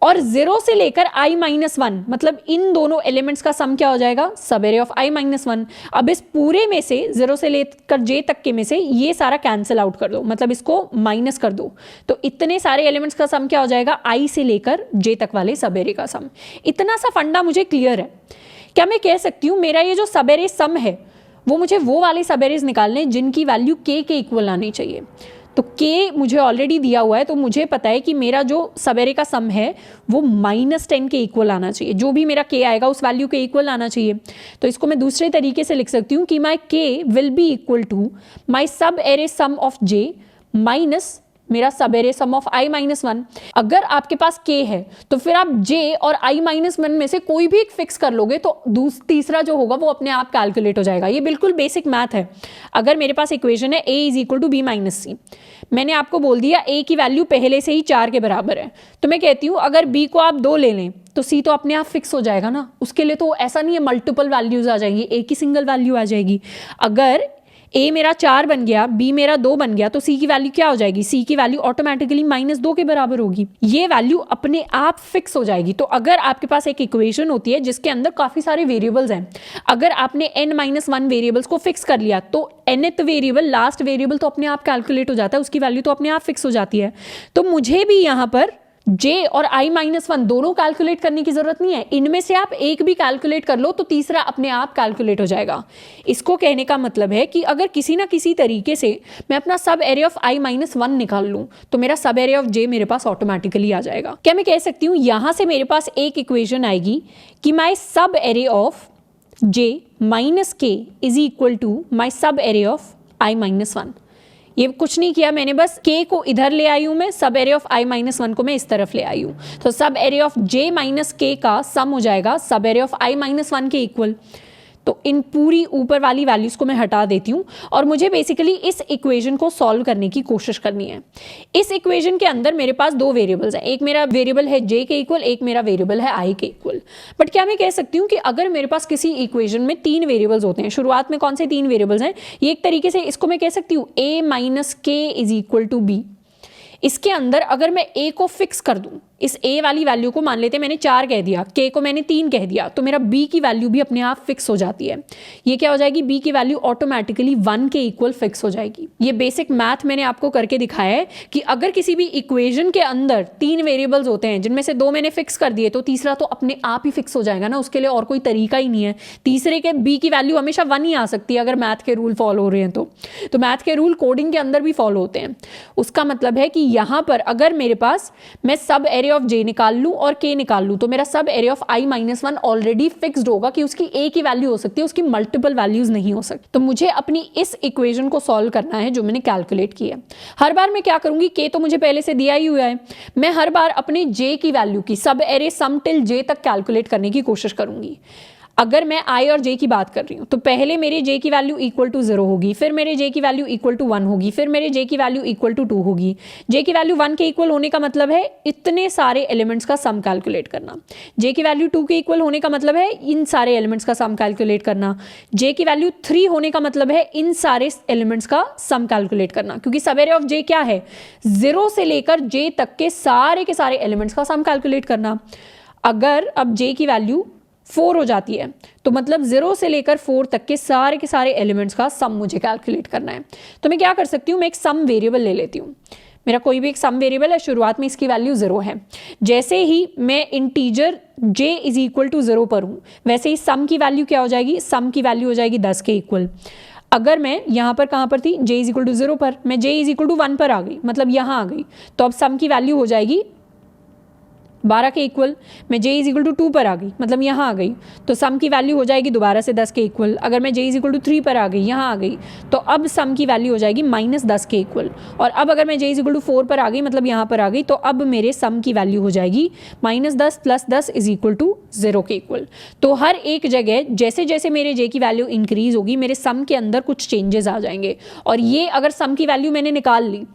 और 0 से लेकर i माइनस 1 मतलब इन दोनों एलिमेंट्स का सम क्या हो जाएगा, सब एरे ऑफ i माइनस 1। अब इस पूरे में से 0 से लेकर j तक के में से ये सारा कैंसिल आउट कर दो, मतलब इसको माइनस कर दो, तो इतने सारे एलिमेंट्स का सम क्या हो जाएगा, i से लेकर j तक वाले सब एरे का सम। इतना सा फंडा मुझे क्लियर है। क्या मैं कह सकती हूँ मेरा ये जो सब एरे सम है वो मुझे वो वाले सब एरेज निकालने जिनकी वैल्यू k के इक्वल आनी चाहिए। तो k मुझे ऑलरेडी दिया हुआ है, तो मुझे पता है कि मेरा जो सब एरे का सम है वो -10 के इक्वल आना चाहिए। जो भी मेरा k आएगा उस वैल्यू के इक्वल आना चाहिए। तो इसको मैं दूसरे तरीके से लिख सकती हूँ कि my k will be equal to my सब array sum of j minus मेरा sub array sum of i-1। अगर आपके पास k है तो फिर आप j और i-1 में से कोई भी एक फिक्स कर लोगे तो तीसरा जो होगा वो अपने आप कैलकुलेट हो जाएगा। ये बिल्कुल बेसिक मैथ है। अगर मेरे पास इक्वेशन है a is equal to b minus c, मैंने आपको बोल दिया a की वैल्यू पहले से ही 4 के बराबर है, तो मैं कहती हूँ अगर b को आप 2 ले लें तो c तो अपने आप फिक्स हो जाएगा ना। उसके लिए तो ऐसा नहीं है मल्टीपल वैल्यूज आ जाएंगी, एक ही सिंगल वैल्यू आ जाएगी। अगर a मेरा 4 बन गया, b मेरा 2 बन गया, तो c की वैल्यू क्या हो जाएगी? c की वैल्यू ऑटोमेटिकली -2 के बराबर होगी। ये वैल्यू अपने आप फिक्स हो जाएगी। तो अगर आपके पास एक इक्वेशन होती है जिसके अंदर काफी सारे वेरिएबल्स हैं, अगर आपने n-1 वेरिएबल्स को फिक्स कर लिया तो nth वेरिएबल, लास्ट वेरिएबल तो अपने आप कैलकुलेट हो जाता है, उसकी वैल्यू तो अपने आप फिक्स हो जाती है। तो मुझे भी यहाँ पर j और i-1 दोनों कैलकुलेट करने की जरूरत नहीं है। इनमें से आप एक भी कैलकुलेट कर लो तो तीसरा अपने आप कैलकुलेट हो जाएगा। इसको कहने का मतलब है कि अगर किसी ना किसी तरीके से मैं अपना सब एरे ऑफ i-1 निकाल लूं तो मेरा सब एरे ऑफ j मेरे पास ऑटोमेटिकली आ जाएगा। क्या मैं कह सकती हूँ यहां से मेरे पास एक इक्वेशन आएगी कि माई सब array of j minus k is equal to my सब एरे ऑफ i-1। ये कुछ नहीं किया मैंने, बस k को इधर ले आई हूं मैं, सब एरे ऑफ i-1 को मैं इस तरफ ले आई हूं। तो सब array of j minus k का सम हो जाएगा सब एरे ऑफ i-1 के इक्वल। तो इन पूरी ऊपर वाली वैल्यूज को मैं हटा देती हूँ और मुझे बेसिकली इस इक्वेशन को सॉल्व करने की कोशिश करनी है। इस इक्वेशन के अंदर मेरे पास 2 वेरिएबल्स हैं, एक मेरा वेरिएबल है j के इक्वल, एक मेरा वेरिएबल है i के इक्वल। बट क्या मैं कह सकती हूँ कि अगर मेरे पास किसी इक्वेशन में 3 वेरिएबल्स होते हैं, शुरुआत में कौन से 3 वेरिएबल्स हैं, ये एक तरीके से इसको मैं कह सकती हूँ a minus k is equal to b। इसके अंदर अगर मैं a को फिक्स कर दूं, इस a वाली वैल्यू को मान लेते हैं मैंने 4 कह दिया, k को मैंने 3 कह दिया, तो मेरा b की वैल्यू भी अपने आप फिक्स हो जाती है। ये क्या हो जाएगी? b की वैल्यू ऑटोमेटिकली 1 के इक्वल फिक्स हो जाएगी। ये बेसिक मैथ मैंने आपको करके दिखाया है कि अगर किसी भी इक्वेशन के अंदर 3 वेरिएबल्स होते हैं जिनमें से 2 मैंने फिक्स कर दिए तो तीसरा तो अपने आप ही फिक्स हो जाएगा ना, उसके लिए और कोई तरीका ही नहीं है। तीसरे के b की वैल्यू हमेशा 1 ही आ सकती है अगर मैथ के रूल फॉलो हो रहे हैं तो मैथ के रूल कोडिंग के अंदर भी फॉलो होते हैं। उसका मतलब है कि यहाँ पर अगर मेरे पास मैं सब एरे ऑफ j निकाल लूं और k निकाल लूं तो मेरा sub array of i-1 already fixed होगा कि उसकी a की वैल्यू हो सकती है, उसकी मल्टीपल वैल्यूज नहीं हो सकती। तो मुझे अपनी इस इक्वेशन को सॉल्व करना है जो मैंने कैलकुलेट की है। हर बार मैं क्या करूंगी, k तो मुझे पहले से दिया ही हुआ है, मैं हर बार अपने j की वैल्यू की सब एरे सम टिल j तक कैलकुलेट करने की कोशिश करूंगी। अगर मैं i और j की बात कर रही हूँ तो पहले मेरे j की वैल्यू इक्वल टू 0 होगी, फिर मेरे j की वैल्यू इक्वल टू 1 होगी, फिर मेरे j की वैल्यू इक्वल टू 2 होगी। j की वैल्यू 1 के इक्वल होने का मतलब है इतने सारे एलिमेंट्स का सम कैलकुलेट करना। j की वैल्यू 2 के इक्वल होने का मतलब है इन सारे एलिमेंट्स का सम कैलकुलेट करना। j की वैल्यू 3 होने का मतलब है इन सारे एलिमेंट्स का सम कैलकुलेट करना, क्योंकि सब एरे ऑफ j क्या है, 0 से लेकर j तक के सारे एलिमेंट्स का सम कैलकुलेट करना। अगर अब j की वैल्यू 4 हो जाती है तो मतलब 0 से लेकर 4 तक के सारे एलिमेंट्स का सम मुझे कैलकुलेट करना है। तो मैं क्या कर सकती हूँ, मैं एक सम वेरिएबल ले लेती हूँ। मेरा कोई भी एक सम वेरिएबल है, शुरुआत में इसकी वैल्यू 0 है। जैसे ही मैं integer j is equal to 0 पर हूँ वैसे ही सम की वैल्यू क्या हो जाएगी, सम की वैल्यू हो जाएगी 10 के इक्वल। अगर मैं यहाँ पर कहाँ पर थी, j इज इक्वल टू 0 पर, मैं j इज इक्वल टू 1 पर आ गई, मतलब यहाँ आ गई, तो अब सम की वैल्यू हो जाएगी 12 के इक्वल। मैं j इज इक्वल टू 2 पर आ गई, मतलब यहाँ आ गई, तो सम की वैल्यू हो जाएगी दोबारा से 10 के इक्वल। अगर मैं j इज इक्वल टू 3 पर आ गई, यहाँ आ गई, तो अब सम की वैल्यू हो जाएगी -10 के इक्वल। और अब अगर मैं j इज इक्वल टू 4 पर आ गई, मतलब यहाँ पर आ गई, तो अब मेरे सम की वैल्यू हो जाएगी -10 + 10 इज इक्वल टू 0 के इक्वल। तो हर एक जगह जैसे जैसे मेरे j की वैल्यू इंक्रीज होगी मेरे सम के अंदर कुछ चेंजेस आ जाएंगे। और ये अगर सम की वैल्यू मैंने निकाल ली,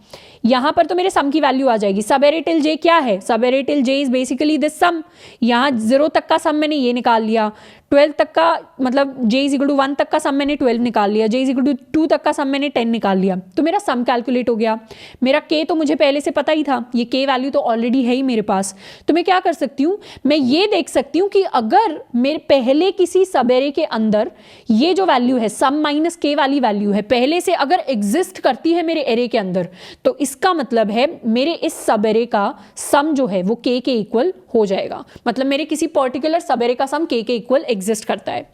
यहाँ पर तो मेरे सम की वैल्यू आ जाएगी। सब एरे टिल j क्या है, sub array till j is basically this sum. यहाँ 0 तक का सम मैंने ये निकाल लिया, 12 तक का मतलब j इज इक्वल टू 1 तक का सम मैंने 12 निकाल लिया, j इज इक्वल टू 2 तक का सम मैंने 10 निकाल लिया, तो मेरा सम कैलकुलेट हो गया। मेरा k तो मुझे पहले से पता ही था, ये k वैल्यू तो ऑलरेडी है ही मेरे पास। तो मैं क्या कर सकती हूँ, मैं ये देख सकती हूँ कि अगर मेरे पहले किसी सब एरे के अंदर ये जो वैल्यू है सम माइनस k वाली वैल्यू है पहले से अगर एग्जिस्ट करती है मेरे एरे के अंदर, तो इसका मतलब है मेरे इस सब एरे का सम जो है वो k के इक्वल हो जाएगा। मतलब मेरे किसी पर्टिकुलर सब एरे का सम k के इक्वल एग्जिस्ट करता है।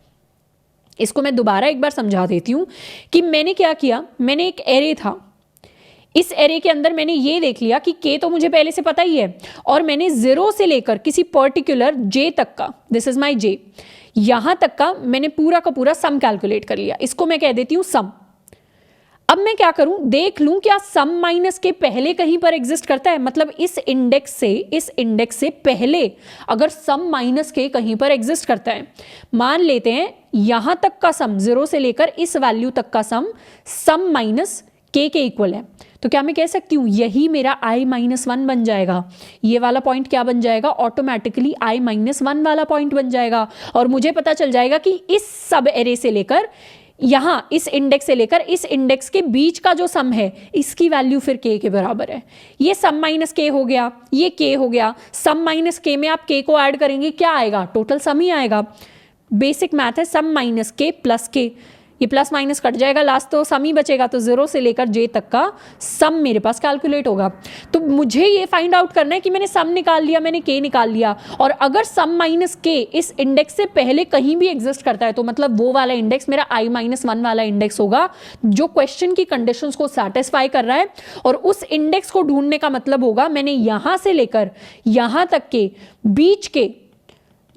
इसको मैं दोबारा एक बार समझा देती हूं कि मैंने क्या किया, मैंने एक एरे था, इस एरे के अंदर मैंने ये देख लिया कि k तो मुझे पहले से पता ही है, और मैंने 0 से लेकर किसी पर्टिकुलर j तक का, दिस इज माई j, यहां तक का मैंने पूरा का पूरा सम कैलकुलेट कर लिया। इसको मैं कह देती हूं सम। अब मैं क्या करूं, देख लूं क्या सम माइनस के पहले कहीं पर एग्जिस्ट करता है, मतलब इस इंडेक्स से पहले अगर सम माइनस के कहीं पर एग्जिस्ट करता है। मान लेते हैं यहां तक का सम, 0 से लेकर इस वैल्यू तक का सम माइनस के इक्वल है, तो क्या मैं कह सकती हूं यही मेरा i-1 बन जाएगा। ये वाला पॉइंट क्या बन जाएगा, ऑटोमेटिकली i-1 वाला पॉइंट बन जाएगा। और मुझे पता चल जाएगा कि इस सब एरे से लेकर यहां, इस इंडेक्स से लेकर इस इंडेक्स के बीच का जो सम है, इसकी वैल्यू फिर k के बराबर है। ये सम माइनस k हो गया, ये k हो गया। सम माइनस k में आप k को ऐड करेंगे, क्या आएगा, टोटल सम ही आएगा। बेसिक मैथ है, सम माइनस k प्लस k, ये प्लस माइनस कट जाएगा, लास्ट तो सम ही बचेगा। तो 0 से लेकर j तक का सम मेरे पास कैलकुलेट होगा। तो मुझे ये फाइंड आउट करना है कि मैंने सम निकाल लिया, मैंने k निकाल लिया, और अगर सम माइनस k इस इंडेक्स से पहले कहीं भी एग्जिस्ट करता है, तो मतलब वो वाला इंडेक्स मेरा i-1 वाला इंडेक्स होगा जो क्वेश्चन की कंडीशंस को सेटिस्फाई कर रहा है। और उस इंडेक्स को ढूंढने का मतलब होगा मैंने यहां से लेकर यहां तक के बीच के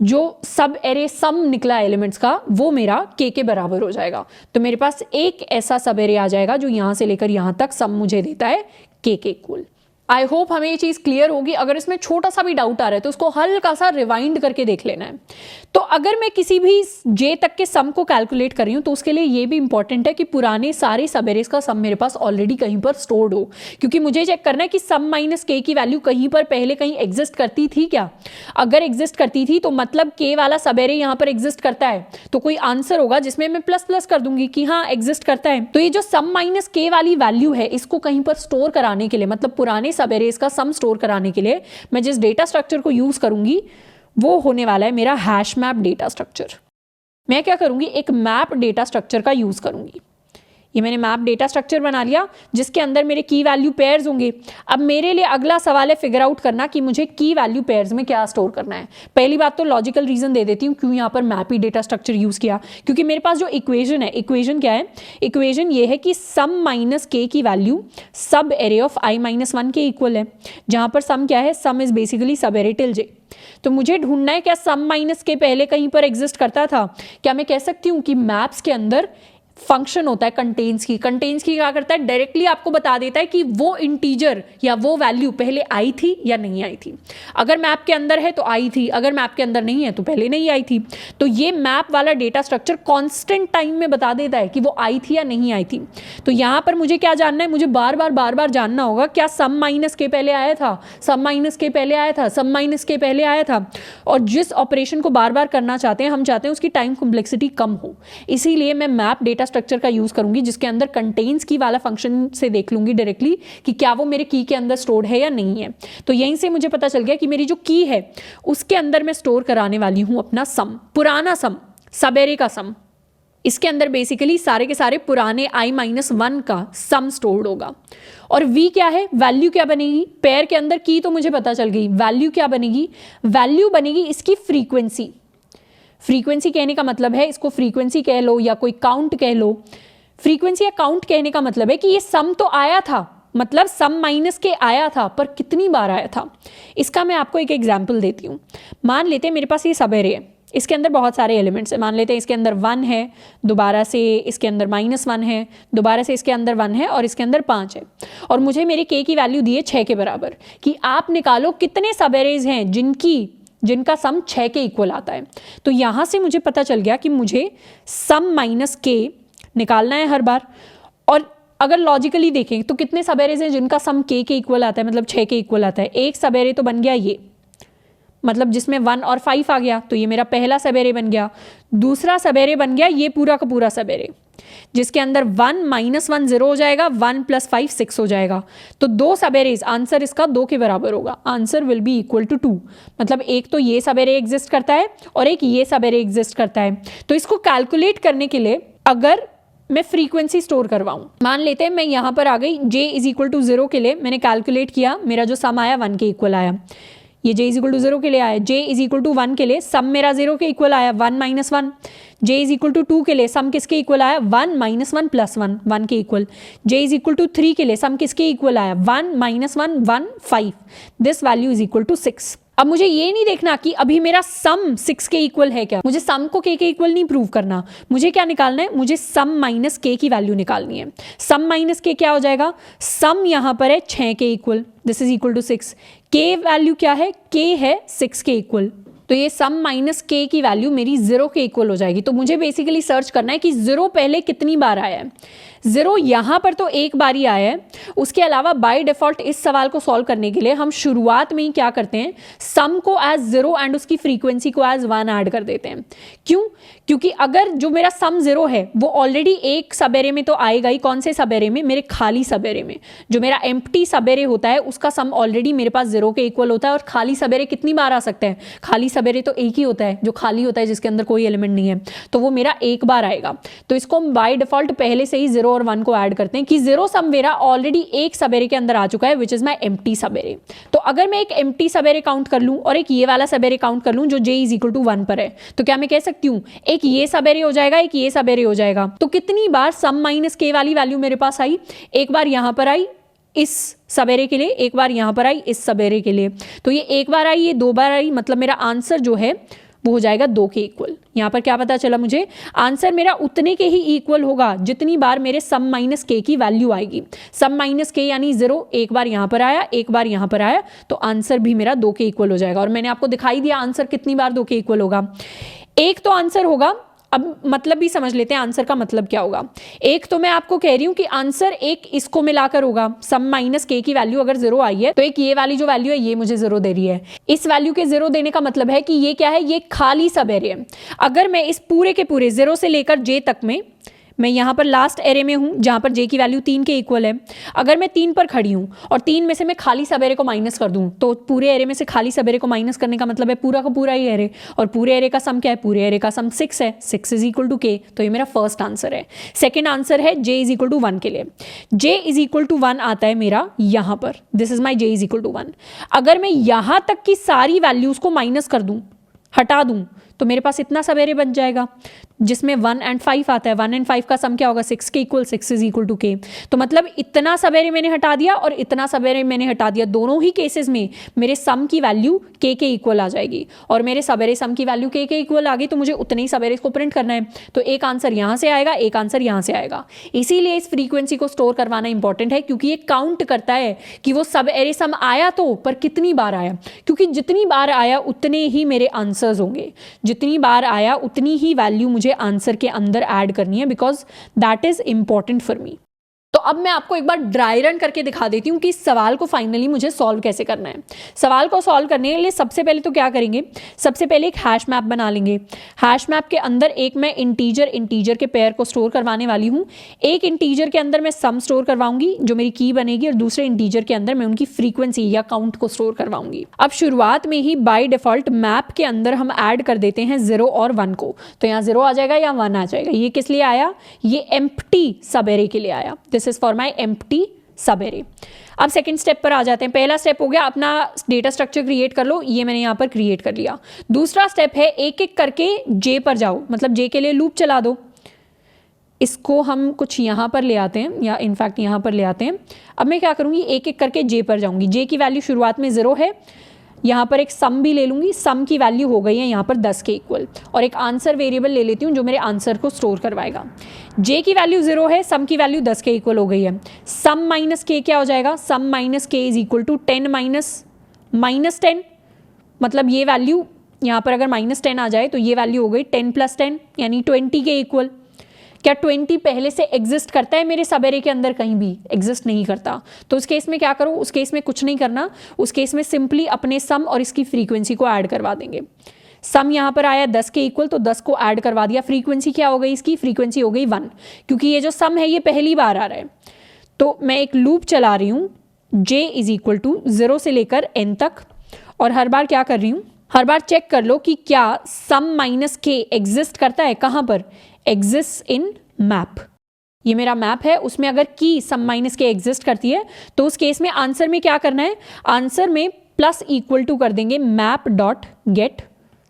जो सब एरे सम निकला एलिमेंट्स का, वो मेरा k के बराबर हो जाएगा। तो मेरे पास एक ऐसा सब एरे आ जाएगा जो यहां से लेकर यहां तक सम मुझे देता है k के इक्वल। आई होप हमें ये चीज़ क्लियर होगी। अगर इसमें छोटा सा भी डाउट आ रहा है तो उसको हल्का सा रिवाइंड करके देख लेना है। तो अगर मैं किसी भी j तक के सम को कैलकुलेट कर रही हूँ तो उसके लिए ये भी इंपॉर्टेंट है कि पुराने सारे सब एरेज का सम मेरे पास ऑलरेडी कहीं पर स्टोर्ड हो, क्योंकि मुझे चेक करना है कि सम माइनस k की वैल्यू कहीं पर पहले कहीं एग्जिस्ट करती थी क्या। अगर एग्जिस्ट करती थी तो मतलब k वाला सब एरे यहाँ पर एग्जिस्ट करता है, तो कोई आंसर होगा जिसमें मैं प्लस प्लस कर दूंगी कि हाँ एग्जिस्ट करता है। तो ये जो सम माइनस k वाली वैल्यू है, इसको कहीं पर स्टोर कराने के लिए, मतलब पुराने सब एरेज का सम स्टोर कराने के लिए मैं जिस डेटा स्ट्रक्चर को यूज करूंगी वो होने वाला है मेरा हैश मैप डेटा स्ट्रक्चर। मैं क्या करूंगी, एक मैप डेटा स्ट्रक्चर का यूज करूंगी। ये मैंने मैप डेटा स्ट्रक्चर बना लिया जिसके अंदर मेरे की वैल्यू पेयर्स होंगे। अब मेरे लिए अगला सवाल है फिगर आउट करना कि मुझे की वैल्यू पेयर्स में क्या स्टोर करना है। पहली बात तो लॉजिकल रीजन दे देती हूँ क्यों यहाँ पर मैप ही डेटा स्ट्रक्चर यूज किया, क्योंकि मेरे पास जो इक्वेशन है, इक्वेशन क्या है, इक्वेशन ये है कि सम माइनस के की वैल्यू सब एरे ऑफ i-1 के इक्वल है, जहां पर सम क्या है, सम इज बेसिकली सब एरे टिल j। तो मुझे ढूंढना है क्या सम माइनस के पहले कहीं पर एग्जिस्ट करता था। क्या मैं कह सकती हूँ कि मैप्स के अंदर फंक्शन होता है कंटेन्स की क्या करता है, डायरेक्टली आपको बता देता है कि वो इंटीजर या वो वैल्यू पहले आई थी या नहीं आई थी। अगर मैप के अंदर है तो आई थी, अगर मैप के अंदर नहीं है तो पहले नहीं आई थी। तो ये मैप वाला डेटा स्ट्रक्चर कांस्टेंट टाइम में बता देता है कि वो आई थी या नहीं आई थी। तो यहाँ पर मुझे क्या जानना है, मुझे बार बार जानना होगा क्या सम माइनस के पहले आया था, सम माइनस के पहले आया था, सम माइनस के पहले आया था। और जिस ऑपरेशन को बार बार करना चाहते हैं, हम चाहते हैं उसकी टाइम कॉम्प्लेक्सिटी कम हो, इसीलिए मैं मैप डेटा स्ट्रक्चर का यूज करूंगी जिसके अंदर कंटेन्स की वाला फंक्शन से देख लूंगी डायरेक्टली कि क्या वो मेरे की के अंदर स्टोर्ड है या नहीं है। तो यहीं से मुझे पता चल गया कि मेरी जो की है उसके अंदर मैं स्टोर कराने वाली हूं अपना सम, पुराना सम, सब एरे का सम। इसके अंदर बेसिकली सारे के सारे पुराने i-1 का सम स्टोर्ड होगा। और v क्या है, वैल्यू क्या बनेगी, पेयर के अंदर की तो मुझे पता चल गई, वैल्यू क्या बनेगी, वैल्यू बनेगी इसकी फ्रीक्वेंसी। फ्रीक्वेंसी कहने का मतलब है, इसको फ्रीक्वेंसी कह लो या कोई काउंट कह लो। फ्रीक्वेंसी या काउंट कहने का मतलब है कि ये सम तो आया था, मतलब सम माइनस के आया था, पर कितनी बार आया था। इसका मैं आपको एक एग्जांपल देती हूँ। मान लेते हैं मेरे पास ये सब एरे है, इसके अंदर बहुत सारे एलिमेंट्स हैं। मान लेते हैं इसके अंदर 1 है, दोबारा से इसके अंदर -1 है, दोबारा से इसके अंदर 1 है और इसके अंदर 5 है। और मुझे मेरी k की वैल्यू दी है 6 के बराबर कि आप निकालो कितने सब एरेज हैं जिनका सम 6 के इक्वल आता है। तो यहाँ से मुझे पता चल गया कि मुझे सम माइनस k निकालना है हर बार। और अगर लॉजिकली देखें तो कितने सब एरेज हैं जिनका सम k के इक्वल आता है, मतलब 6 के इक्वल आता है। एक सब एरे तो बन गया ये, मतलब जिसमें 1 और 5 आ गया, तो ये मेरा पहला सब एरे बन गया। दूसरा सब एरे बन गया ये पूरा का पूरा सब एरे, जिसके अंदर 1 -1 0 हो जाएगा, 1 + 5 6 हो जाएगा। तो 2 सब एरेज, आंसर इसका 2 के बराबर होगा, answer will be equal to 2। मतलब एक तो ये सब एरे एग्जिस्ट करता है और एक ये सब एरे एग्जिस्ट करता है। तो इसको कैलकुलेट करने के लिए अगर मैं फ्रीक्वेंसी स्टोर करवाऊं, मान लेते हैं मैं यहाँ पर आ गई, j = 0 के लिए मैंने कैलकुलेट किया, मेरा जो सम आया 1 के इक्वल आया। ये j इज इक्वल टू 0 के लिए आया, j इज इक्वल टू 1 के लिए सम मेरा 0 के इक्वल आया 1 minus 1, j is equal to 2 के लिए सम किसके इक्वल आया 1 माइनस 1 प्लस 1, 1 के equal, j is equal to 3 के लिए सम किसके इक्वल आया 1 minus 1 1 5, this value is equal to 6। अब मुझे ये नहीं देखना कि अभी मेरा सम 6 के इक्वल है क्या, मुझे सम को k के इक्वल नहीं प्रूव करना, मुझे क्या निकालना है, मुझे सम माइनस k की वैल्यू निकालनी है। सम माइनस k क्या हो जाएगा, सम यहां पर है 6 के equal, this is equal to 6, k value क्या है, k है 6 के इक्वल, तो ये सम माइनस k की वैल्यू मेरी 0 के इक्वल हो जाएगी। तो मुझे बेसिकली सर्च करना है कि 0 पहले कितनी बार आया है, 0 यहाँ पर तो एक बार ही आया है, उसके अलावा बाय डिफॉल्ट इस सवाल को सॉल्व करने के लिए हम शुरुआत में ही क्या करते हैं, सम को एज 0 एंड उसकी फ्रीक्वेंसी को एज 1 ऐड कर देते हैं। क्यों, क्योंकि अगर जो मेरा सम 0 है वो ऑलरेडी एक सबेरे में तो आएगा ही, कौन से सबेरे में, मेरे खाली सबेरे में, जो मेरा एम्प्टी सबेरे होता है उसका सम ऑलरेडी मेरे पास 0 के इक्वल होता है। और खाली सबेरे कितनी बार आ सकते हैं, खाली सबेरे तो एक ही होता है जो खाली होता है जिसके अंदर कोई एलिमेंट नहीं है, तो वो मेरा एक बार आएगा। तो इसको हम बाय डिफॉल्ट पहले से ही 0 और 1 को ऐड करते हैं कि 0 सम मेरा ऑलरेडी एक सबेरे के अंदर आ चुका है विच इज माय एम्प्टी सबेरे। तो अगर मैं एक एम्प्टी सबेरे काउंट कर लूं और एक ये वाला सबेरे काउंट कर लूं जो j इज इक्वल टू 1 पर है, तो क्या मैं कह सकती हूं एक ये सबेरे हो जाएगा, एक ये सबेरे हो जाएगा। तो कितनी बार सम माइनस k वाली वैल्यू मेरे पास आई, एक बार यहां पर आई इस सबेरे के लिए, एक बार यहां पर आई इस सबेरे के लिए, तो ये एक बार आई, ये 2 बार आई, मतलब मेरा आंसर जो है वो हो जाएगा 2 के इक्वल। यहाँ पर क्या पता चला मुझे, आंसर मेरा उतने के ही इक्वल होगा जितनी बार मेरे सम माइनस k की वैल्यू आएगी। सम माइनस k यानी 0 एक बार यहाँ पर आया, एक बार यहाँ पर आया, तो आंसर भी मेरा 2 के इक्वल हो जाएगा। और मैंने आपको दिखाई दिया आंसर कितनी बार 2 के इक्वल होगा, एक तो आंसर होगा। अब मतलब भी समझ लेते हैं आंसर का मतलब क्या होगा। एक तो मैं आपको कह रही हूं कि आंसर एक इसको मिलाकर होगा, सम माइनस k की वैल्यू अगर 0 आई है तो एक ये वाली जो वैल्यू है ये मुझे 0 दे रही है। इस वैल्यू के 0 देने का मतलब है कि ये क्या है, ये खाली सब एरे है। अगर मैं इस पूरे के पूरे 0 से लेकर j तक में, मैं यहाँ पर लास्ट एरे में हूँ जहाँ पर j की वैल्यू 3 के इक्वल है, अगर मैं 3 पर खड़ी हूँ और 3 में से मैं खाली सब एरे को माइनस कर दूँ, तो पूरे एरे में से खाली सब एरे को माइनस करने का मतलब है पूरा का पूरा ही एरे, और पूरे एरे का सम क्या है, पूरे एरे का सम 6 है, 6 इज इक्वल टू k। तो ये मेरा फर्स्ट आंसर है। सेकेंड आंसर है j इज इक्वल टू 1 के लिए, j इज इक्वल टू 1 आता है मेरा यहाँ पर, this is my j is equal to 1। अगर मैं यहाँ तक की सारी वैल्यूज को माइनस कर दूँ, हटा दूँ, तो मेरे पास इतना सबेरे बच जाएगा जिसमें 1 and 5 आता है। 1 and 5 का सम क्या होगा, 6 के equal, 6 is equal to k। तो मतलब इतना सबेरे मैंने हटा दिया और इतना सबेरे मैंने हटा दिया, दोनों ही केसेस में मेरे सम की वैल्यू k के इक्वल आ जाएगी, और मेरे सबेरे सम की वैल्यू k के इक्वल आ गई, तो मुझे उतने ही सबेरे को प्रिंट करना है। तो एक आंसर यहाँ से आएगा, एक आंसर यहाँ से आएगा। इसीलिए इस फ्रीक्वेंसी को स्टोर करवाना इंपॉर्टेंट है, क्योंकि ये काउंट करता है कि वो सबेरे सम आया तो, पर कितनी बार आया, क्योंकि जितनी बार आया उतने ही मेरे आंसर्स होंगे, जितनी बार आया उतनी ही वैल्यू मुझे आंसर के अंदर ऐड करनी है, because that is important for me. तो अब मैं आपको एक बार ड्राई रन करके दिखा देती हूँ कि इस सवाल को फाइनली मुझे सॉल्व कैसे करना है। सवाल को सॉल्व करने के लिए सबसे पहले तो क्या करेंगे, सबसे पहले एक हैश मैप बना लेंगे। हैश मैप के अंदर एक मैं इंटीजर के पेयर को स्टोर करवाने वाली हूँ। एक इंटीजर के अंदर मैं सम स्टोर करवाऊंगी जो मेरी की बनेगी, और दूसरे इंटीजर के अंदर मैं उनकी फ्रीक्वेंसी या काउंट को स्टोर करवाऊंगी। अब शुरुआत में ही बाय डिफॉल्ट मैप के अंदर हम ऐड कर देते हैं 0 और 1 को, तो यहाँ 0 आ जाएगा या 1 आ जाएगा। ये किस लिए आया, ये एम्प्टी सब एरे के लिए आया, this is for my empty सब एरे। अब सेकंड स्टेप पर आ जाते हैं। पहला स्टेप हो गया अपना डेटा स्ट्रक्चर क्रिएट कर लो, ये मैंने यहाँ पर क्रिएट कर लिया। दूसरा स्टेप है एक एक करके j पर जाओ, मतलब j के लिए लूप चला दो। इसको हम कुछ यहाँ पर ले आते हैं, या इनफैक्ट यहाँ पर ले आते हैं। अब मैं क्या करूँगी, एक एक करके j पर जाऊँगी। j की वैल्यू शुरुआत में 0 है, यहाँ पर एक सम भी ले लूँगी, सम की वैल्यू हो गई है यहाँ पर 10 के इक्वल, और एक आंसर वेरिएबल ले लेती हूँ जो मेरे आंसर को स्टोर करवाएगा। j की वैल्यू 0 है, सम की वैल्यू 10 के इक्वल हो गई है। सम माइनस k क्या हो जाएगा, sum minus k is equal to 10 minus 10, मतलब ये वैल्यू यहाँ पर अगर -10 आ जाए तो ये वैल्यू हो गई 10 + 10 यानी 20 के इक्वल। क्या 20 पहले से एग्जिस्ट करता है मेरे सबेरे के अंदर, कहीं भी एग्जिस्ट नहीं करता। तो उस केस में क्या करूँ, उस केस में कुछ नहीं करना, उस केस में सिंपली अपने सम और इसकी फ्रीक्वेंसी को ऐड करवा देंगे। सम यहाँ पर आया 10 के इक्वल, तो 10 को ऐड करवा दिया। फ्रीक्वेंसी क्या हो गई, इसकी फ्रीक्वेंसी हो गई 1, क्योंकि ये जो सम है ये पहली बार आ रहा है। तो मैं एक लूप चला रही हूँ j इज इक्वल टू 0 से लेकर n तक, और हर बार क्या कर रही हूँ, हर बार चेक कर लो कि क्या सम माइनस k एग्जिस्ट करता है, कहाँ पर, एग्जिस्ट इन मैप। ये मेरा मैप है, उसमें अगर की सम माइनस के एग्जिस्ट करती है तो उस केस में आंसर में क्या करना है, आंसर में प्लस इक्वल टू कर देंगे map dot get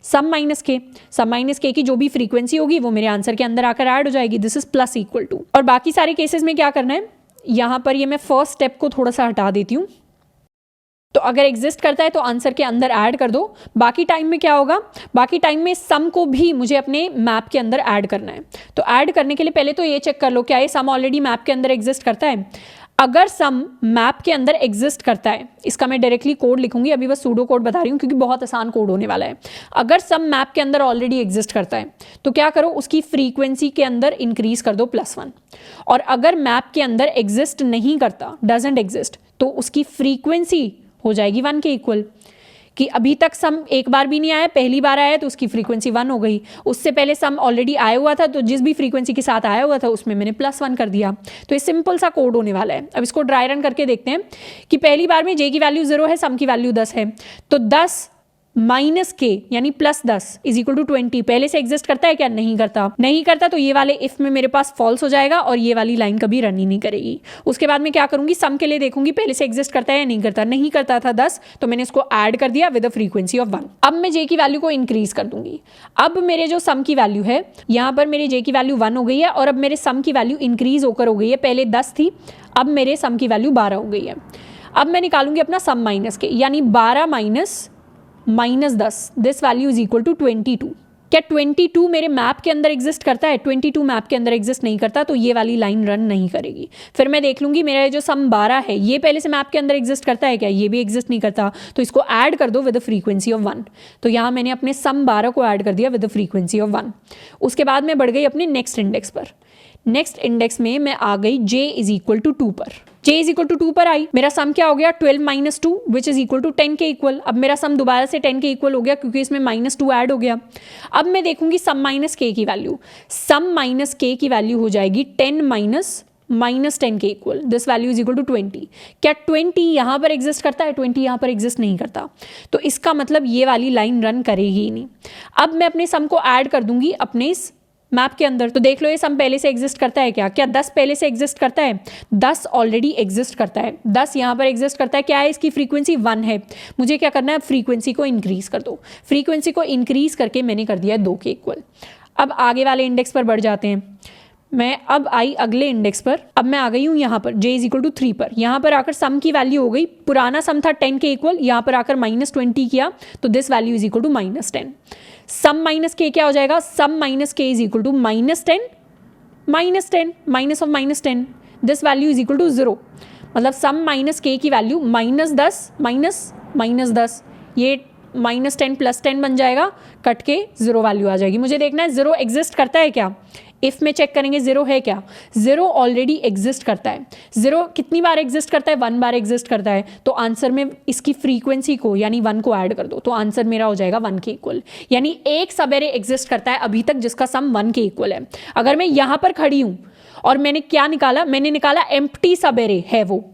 sum minus k. Sum minus के की जो भी फ्रीक्वेंसी होगी वो मेरे आंसर के अंदर आकर ऐड हो जाएगी। This is plus equal to. और बाकी सारे केसेस में क्या करना है, यहां पर ये मैं फर्स्ट स्टेप को थोड़ा सा हटा देती हूं। तो अगर एग्जिस्ट करता है तो आंसर के अंदर ऐड कर दो। बाकी टाइम में क्या होगा, बाकी टाइम में सम को भी मुझे अपने मैप के अंदर ऐड करना है। तो ऐड करने के लिए पहले तो ये चेक कर लो क्या ये सम ऑलरेडी मैप के अंदर एग्जिस्ट करता है। अगर सम मैप के अंदर एग्जिस्ट करता है, इसका मैं डायरेक्टली कोड लिखूंगी, अभी बस सूडो कोड बता रही हूँ क्योंकि बहुत आसान कोड होने वाला है। अगर सम मैप के अंदर ऑलरेडी एग्जिस्ट करता है तो क्या करो, उसकी फ्रीक्वेंसी के अंदर इंक्रीज कर दो +1। और अगर मैप के अंदर एग्जिस्ट नहीं करता, डजंट एग्जिस्ट, तो उसकी फ्रीक्वेंसी हो जाएगी 1 के इक्वल। कि अभी तक सम एक बार भी नहीं आया, पहली बार आया तो उसकी फ्रीक्वेंसी 1 हो गई। उससे पहले सम ऑलरेडी आया हुआ था तो जिस भी फ्रीक्वेंसी के साथ आया हुआ था उसमें मैंने +1 कर दिया। तो ये सिंपल सा कोड होने वाला है। अब इसको ड्राई रन करके देखते हैं कि पहली बार में जे की वैल्यू 0 है, सम की वैल्यू 10 है, तो 10 माइनस के यानी +10 इज इक्वल टू 20 पहले से एग्जिस्ट करता है क्या? नहीं करता। नहीं करता तो ये वाले इफ में मेरे पास फॉल्स हो जाएगा और ये वाली लाइन कभी रन ही नहीं करेगी। उसके बाद में क्या करूंगी, सम के लिए देखूंगी पहले से एग्जिस्ट करता है या नहीं करता। नहीं करता था 10, तो मैंने इसको ऐड कर दिया विद अ फ्रीक्वेंसी ऑफ 1। अब मैं जे की वैल्यू को इंक्रीज कर दूंगी। अब मेरे जो सम की वैल्यू है, यहाँ पर मेरे जे की वैल्यू 1 हो गई है और अब मेरे सम की वैल्यू इंक्रीज होकर हो गई है। पहले 10 थी, अब मेरे सम की वैल्यू 12 हो गई है। अब मैं निकालूंगी अपना सम माइनस के, यानी 12 minus 10, this value is equal to 22। क्या 22 मेरे मैप के अंदर एग्जिस्ट करता है? 22 मैप के अंदर एग्जिस्ट नहीं करता, तो ये वाली लाइन रन नहीं करेगी। फिर मैं देख लूंगी मेरा जो सम 12 है ये पहले से मैप के अंदर एग्जिस्ट करता है क्या? ये भी एग्जिस्ट नहीं करता, तो इसको ऐड कर दो विद द फ्रीक्वेंसी ऑफ 1। तो यहाँ मैंने अपने सम 12 को ऐड कर दिया विद द फ्रीक्वेंसी ऑफ 1। उसके बाद मैं बढ़ गई अपने नेक्स्ट इंडेक्स पर। नेक्स्ट इंडेक्स में मैं आ गई j इज इक्वल टू 2 पर। j इज इक्वल टू 2 पर आई, मेरा सम क्या हो गया? 12 minus 2 which is equal to 10 के इक्वल। अब मेरा सम दोबारा से 10 के इक्वल हो गया क्योंकि इसमें -2 ऐड हो गया। अब मैं देखूंगी सम माइनस k की वैल्यू। सम माइनस k की वैल्यू हो जाएगी 10 माइनस 10 के equal. This value is equal to 20। क्या 20 यहाँ पर एग्जिस्ट करता है? 20 यहाँ पर एग्जिस्ट नहीं करता, तो इसका मतलब ये वाली लाइन रन करेगी ही नहीं। अब मैं अपने सम को ऐड कर दूंगी अपने इस मैप के अंदर। तो देख लो ये सम पहले से एग्जिस्ट करता है क्या? क्या 10 पहले से एग्जिस्ट करता है? 10 ऑलरेडी एग्जिस्ट करता है। 10 यहाँ पर एग्जिस्ट करता है। क्या है? इसकी फ्रीक्वेंसी 1 है। मुझे क्या करना है? फ्रीक्वेंसी को इंक्रीज कर दो। फ्रीक्वेंसी को इंक्रीज करके मैंने कर दिया 2 के इक्वल। अब आगे वाले इंडेक्स पर बढ़ जाते हैं। मैं अब आई अगले इंडेक्स पर। अब मैं आ गई हूँ यहाँ पर j इज इक्वल टू 3 पर। यहाँ पर आकर सम की वैल्यू हो गई, पुराना सम था 10 के इक्वल, यहाँ पर आकर -20 किया, तो this value is equal to -10। Sum minus k क्या हो जाएगा? Sum minus k is equal to -10 minus of -10, this value is equal to 0। मतलब सम माइनस के की वैल्यू -10 -10, ये -10 + 10 बन जाएगा, कट के 0 वैल्यू आ जाएगी। मुझे देखना है 0 एग्जिस्ट करता है क्या। इफ में चेक करेंगे 0 है क्या? 0 ऑलरेडी एग्जिस्ट करता है। 0 कितनी बार एग्जिस्ट करता है? 1 बार एग्जिस्ट करता है। तो आंसर में इसकी फ्रीक्वेंसी को यानी 1 को ऐड कर दो, तो आंसर मेरा हो जाएगा 1 के इक्वल। यानी एक सबेरे एग्जिस्ट करता है अभी तक जिसका सम 1 के इक्वल है। अगर मैं यहाँ पर खड़ी हूँ और मैंने क्या निकाला? मैंने निकाला एम्प्टी सबेरे है वो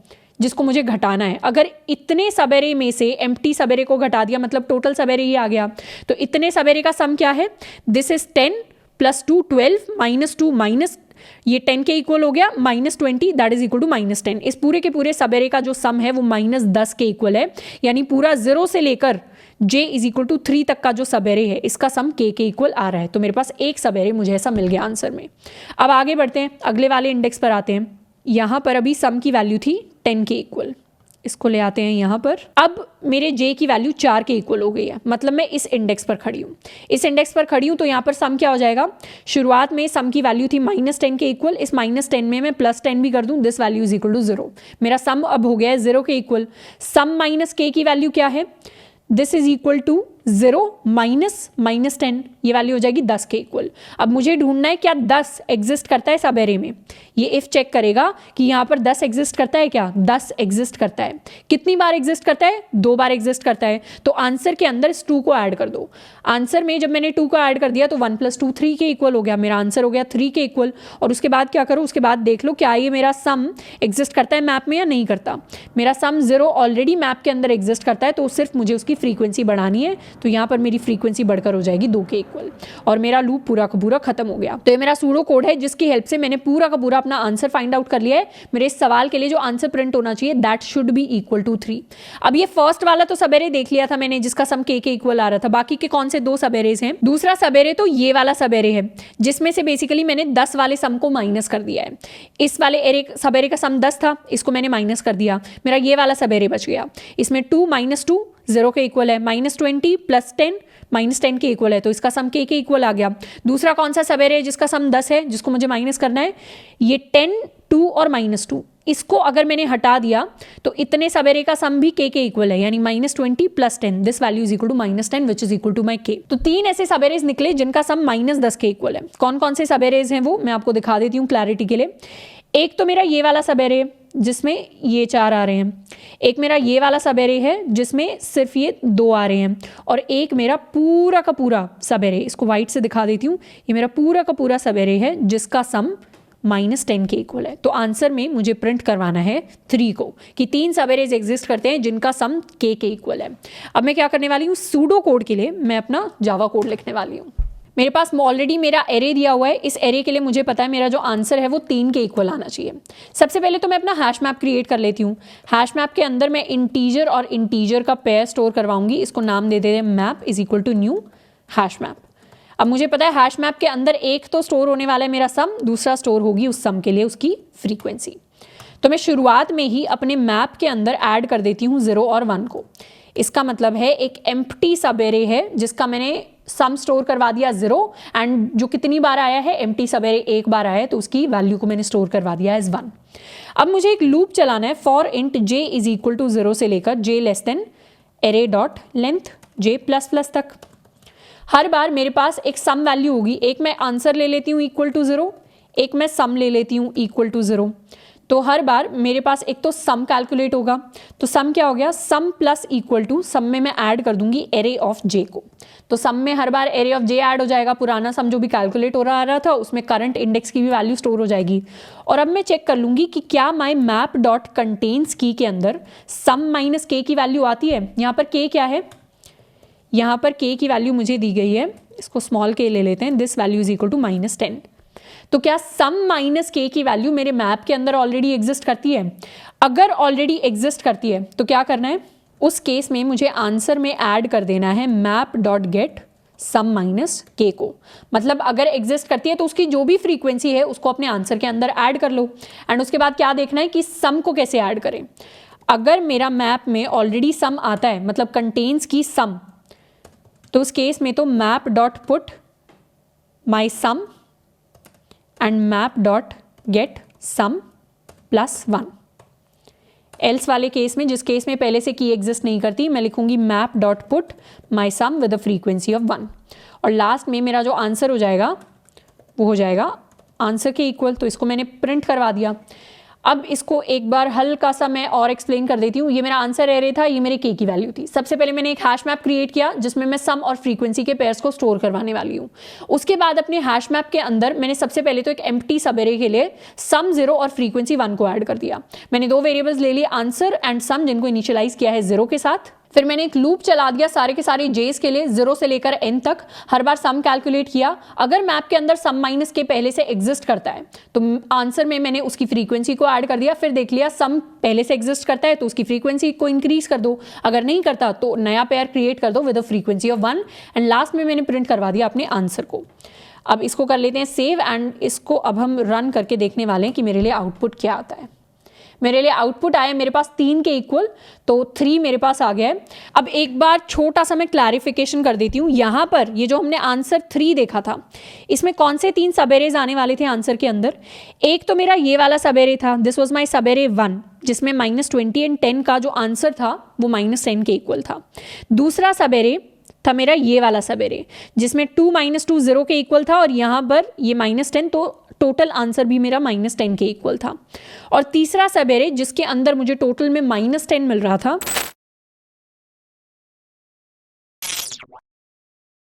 जिसको मुझे घटाना है। अगर इतने सबेरे में से एम्प्टी सबेरे को घटा दिया मतलब टोटल सबेरे ही आ गया, तो इतने सबेरे का सम क्या है? दिस इज 10 + 2 12 -2 माइनस ये 10 के इक्वल हो गया, -20 दैट इज इक्वल टू -10। इस पूरे के पूरे सबेरे का जो सम है वो -10 के इक्वल है। यानी पूरा 0 से लेकर j इज इक्वल टू 3 तक का जो सबेरे है इसका सम k के इक्वल आ रहा है। तो मेरे पास एक सबेरे मुझे ऐसा मिल गया आंसर में। अब आगे बढ़ते हैं, अगले वाले इंडेक्स पर आते हैं। यहाँ पर अभी सम की वैल्यू थी 10 के इक्वल, इसको ले आते हैं यहाँ पर। अब मेरे j की वैल्यू 4 के इक्वल हो गई है, मतलब मैं इस इंडेक्स पर खड़ी हूँ। इस इंडेक्स पर खड़ी हूँ तो यहाँ पर सम क्या हो जाएगा? शुरुआत में सम की वैल्यू थी -10 के इक्वल, इस -10 में मैं +10 भी कर दूँ, this value is equal to 0। मेरा सम अब हो गया है 0 के इक्वल। सम माइनस k की वैल्यू क्या है? This is equal to 0 minus -10, ये वैल्यू हो जाएगी 10 के इक्वल। अब मुझे ढूंढना है क्या 10 एग्जिस्ट करता है सब एरे में। ये इफ चेक करेगा कि यहाँ पर 10 एग्जिस्ट करता है क्या? 10 एग्जिस्ट करता है। कितनी बार एग्जिस्ट करता है? 2 बार एग्जिस्ट करता है। तो आंसर के अंदर इस 2 को ऐड कर दो। आंसर में जब मैंने 2 को ऐड कर दिया तो 1 + 2 3 के इक्वल हो गया। मेरा आंसर हो गया 3 के इक्वल। और उसके बाद क्या करो? उसके बाद देख लो क्या ये मेरा सम एग्जिस्ट करता है मैप में या नहीं करता। मेरा सम 0 ऑलरेडी मैप के अंदर एग्जिस्ट करता है, तो सिर्फ मुझे उसकी फ्रीक्वेंसी बढ़ानी है, तो यहाँ पर मेरी फ्रीक्वेंसी बढ़कर हो जाएगी 2 के इक्वल और मेरा लूप पूरा का पूरा खत्म हो गया। तो ये मेरा सूडो कोड है जिसकी हेल्प से मैंने पूरा का पूरा अपना आंसर फाइंड आउट कर लिया है। मेरे इस सवाल के लिए जो आंसर प्रिंट होना चाहिए that should be equal to 3। अब ये फर्स्ट वाला तो सब एरे देख लिया था मैंने जिसका सम के इक्वल आ रहा था। बाकी के कौन से 2 सब एरेज हैं? दूसरा सब एरे तो ये वाला सब एरे है जिसमें से बेसिकली मैंने 10 वाले सम को माइनस कर दिया है। इस वाले एरे सब एरे का सम 10 था, इसको मैंने माइनस कर दिया, मेरा ये वाला सब एरे बच गया। इसमें 2 - 2 0 के इक्वल है, -20 + 10 -10 के इक्वल है, तो इसका सम के इक्वल आ गया। दूसरा कौन सा सब एरे है जिसका सम 10 है जिसको मुझे माइनस करना है? ये 10, 2 और -2, इसको अगर मैंने हटा दिया तो इतने सब एरे का सम भी के इक्वल है, यानी -20 + 10, this value is equal to -10 which is equal to my k. तो 3 ऐसे सब एरेज निकले जिनका सम -10 के इक्वल है। कौन कौन से सब एरेज हैं वो मैं आपको दिखा देती हूँ क्लैरिटी के लिए। एक तो मेरा ये वाला सब एरे जिसमें ये 4 आ रहे हैं, एक मेरा ये वाला सब एरे है जिसमें सिर्फ ये 2 आ रहे हैं, और एक मेरा पूरा का पूरा सब एरे, इसको वाइट से दिखा देती हूँ, ये मेरा पूरा का पूरा सब एरे है जिसका सम -10 के इक्वल है। तो आंसर में मुझे प्रिंट करवाना है 3 को कि 3 सब एरेज एग्जिस्ट करते हैं जिनका सम के इक्वल है। अब मैं क्या करने वाली हूँ, सूडो कोड के लिए मैं अपना जावा कोड लिखने वाली हूँ। मेरे पास ऑलरेडी मेरा एरे दिया हुआ है, इस एरे के लिए मुझे पता है मेरा जो आंसर है वो 3 के इक्वल आना चाहिए। सबसे पहले तो मैं अपना हैश मैप क्रिएट कर लेती हूँ। हैश मैप के अंदर मैं इंटीजर और इंटीजर का पेयर स्टोर करवाऊंगी, इसको नाम दे देते हैं map is equal to new hash map. अब मुझे पता है हैश मैप के अंदर एक तो स्टोर होने वाला है मेरा सम, दूसरा स्टोर होगी उस सम के लिए उसकी फ्रीक्वेंसी। तो मैं शुरुआत में ही अपने मैप के अंदर ऐड कर देती हूँ 0 और 1 को। इसका मतलब है एक एम्प्टी सब एरे है जिसका मैंने सम स्टोर करवा दिया 0, एंड जो कितनी बार आया है, एम्प्टी सब एरे एक बार आया है तो उसकी वैल्यू को मैंने स्टोर करवा दिया एज 1। अब मुझे एक लूप चलाना है for int j is equal to 0 से लेकर j less than array dot length j++ तक। हर बार मेरे पास एक सम वैल्यू होगी, एक मैं आंसर ले लेती हूँ इक्वल टू 0, एक मैं सम ले लेती हूँ इक्वल टू 0। तो हर बार मेरे पास एक तो सम कैलकुलेट होगा, तो सम क्या हो गया, सम प्लस इक्वल टू, सम में मैं ऐड कर दूंगी एरे ऑफ जे को। तो सम में हर बार एरे ऑफ जे ऐड हो जाएगा, पुराना सम जो भी कैलकुलेट हो रहा था उसमें करंट इंडेक्स की भी वैल्यू स्टोर हो जाएगी। और अब मैं चेक कर लूंगी कि क्या माई मैप डॉट कंटेन्स की के अंदर सम माइनस के की वैल्यू आती है। यहाँ पर के क्या है, यहाँ पर के की वैल्यू मुझे दी गई है, इसको स्मॉल के ले लेते हैं, this value is equal to -10। तो क्या सम माइनस के की वैल्यू मेरे मैप के अंदर ऑलरेडी एग्जिस्ट करती है? अगर ऑलरेडी एग्जिस्ट करती है तो क्या करना है, उस केस में मुझे आंसर में ऐड कर देना है map dot get sum minus k को। मतलब अगर एग्जिस्ट करती है तो उसकी जो भी फ्रीक्वेंसी है उसको अपने आंसर के अंदर ऐड कर लो, एंड उसके बाद क्या देखना है कि सम को कैसे ऐड करें। अगर मेरा मैप में ऑलरेडी सम आता है, मतलब कंटेन्स की सम, तो उस केस में तो map dot put my sum and map dot get sum plus 1। Else वाले केस में, जिस केस में पहले से की एग्जिस्ट नहीं करती, मैं लिखूंगी map dot put my sum with a frequency of 1। और लास्ट में मेरा जो आंसर हो जाएगा वो हो जाएगा आंसर के इक्वल। तो इसको मैंने प्रिंट करवा दिया। अब इसको एक बार हल्का सा मैं और एक्सप्लेन कर देती हूँ। ये मेरा आंसर एरे था, ये मेरे के की वैल्यू थी। सबसे पहले मैंने एक हैश मैप क्रिएट किया जिसमें मैं सम और फ्रीक्वेंसी के पेयर्स को स्टोर करवाने वाली हूँ। उसके बाद अपने हैश मैप के अंदर मैंने सबसे पहले तो एक एम्प्टी सब एरे के लिए सम 0 और फ्रीक्वेंसी 1 को ऐड कर दिया। मैंने 2 वेरिएबल्स ले लिए, आंसर एंड सम, जिनको इनिशियलाइज किया है 0 के साथ। फिर मैंने एक लूप चला दिया सारे के सारे जेस के लिए 0 से लेकर n तक। हर बार सम कैलकुलेट किया, अगर मैप के अंदर सम माइनस के पहले से एग्जिस्ट करता है तो आंसर में मैंने उसकी फ्रीक्वेंसी को ऐड कर दिया। फिर देख लिया सम पहले से एग्जिस्ट करता है तो उसकी फ्रीक्वेंसी को इंक्रीज कर दो, अगर नहीं करता तो नया पेयर क्रिएट कर दो with a frequency of 1, and last में मैंने प्रिंट करवा दिया अपने आंसर को। अब इसको कर लेते हैं सेव, एंड इसको अब हम रन करके देखने वाले हैं कि मेरे लिए आउटपुट क्या आता है। मेरे लिए आउटपुट आया मेरे पास 3 के इक्वल, तो 3 मेरे पास आ गया है। अब एक बार छोटा सा मैं क्लैरिफिकेशन कर देती हूँ। यहाँ पर ये जो हमने आंसर 3 देखा था, इसमें कौन से 3 सबेरेज आने वाले थे आंसर के अंदर? एक तो मेरा ये वाला सबेरे था, दिस वाज माय सबेरे 1, जिसमें -20 एंड 10 का जो आंसर था वो -10 के इक्वल था। दूसरा सबेरे था मेरा ये वाला सबेरे, जिसमें 2 - 2 0 के इक्वल था, और यहाँ पर ये -10, तो टोटल आंसर भी मेरा -10 के इक्वल था। और तीसरा सबेरे जिसके अंदर मुझे टोटल में -10 मिल रहा था,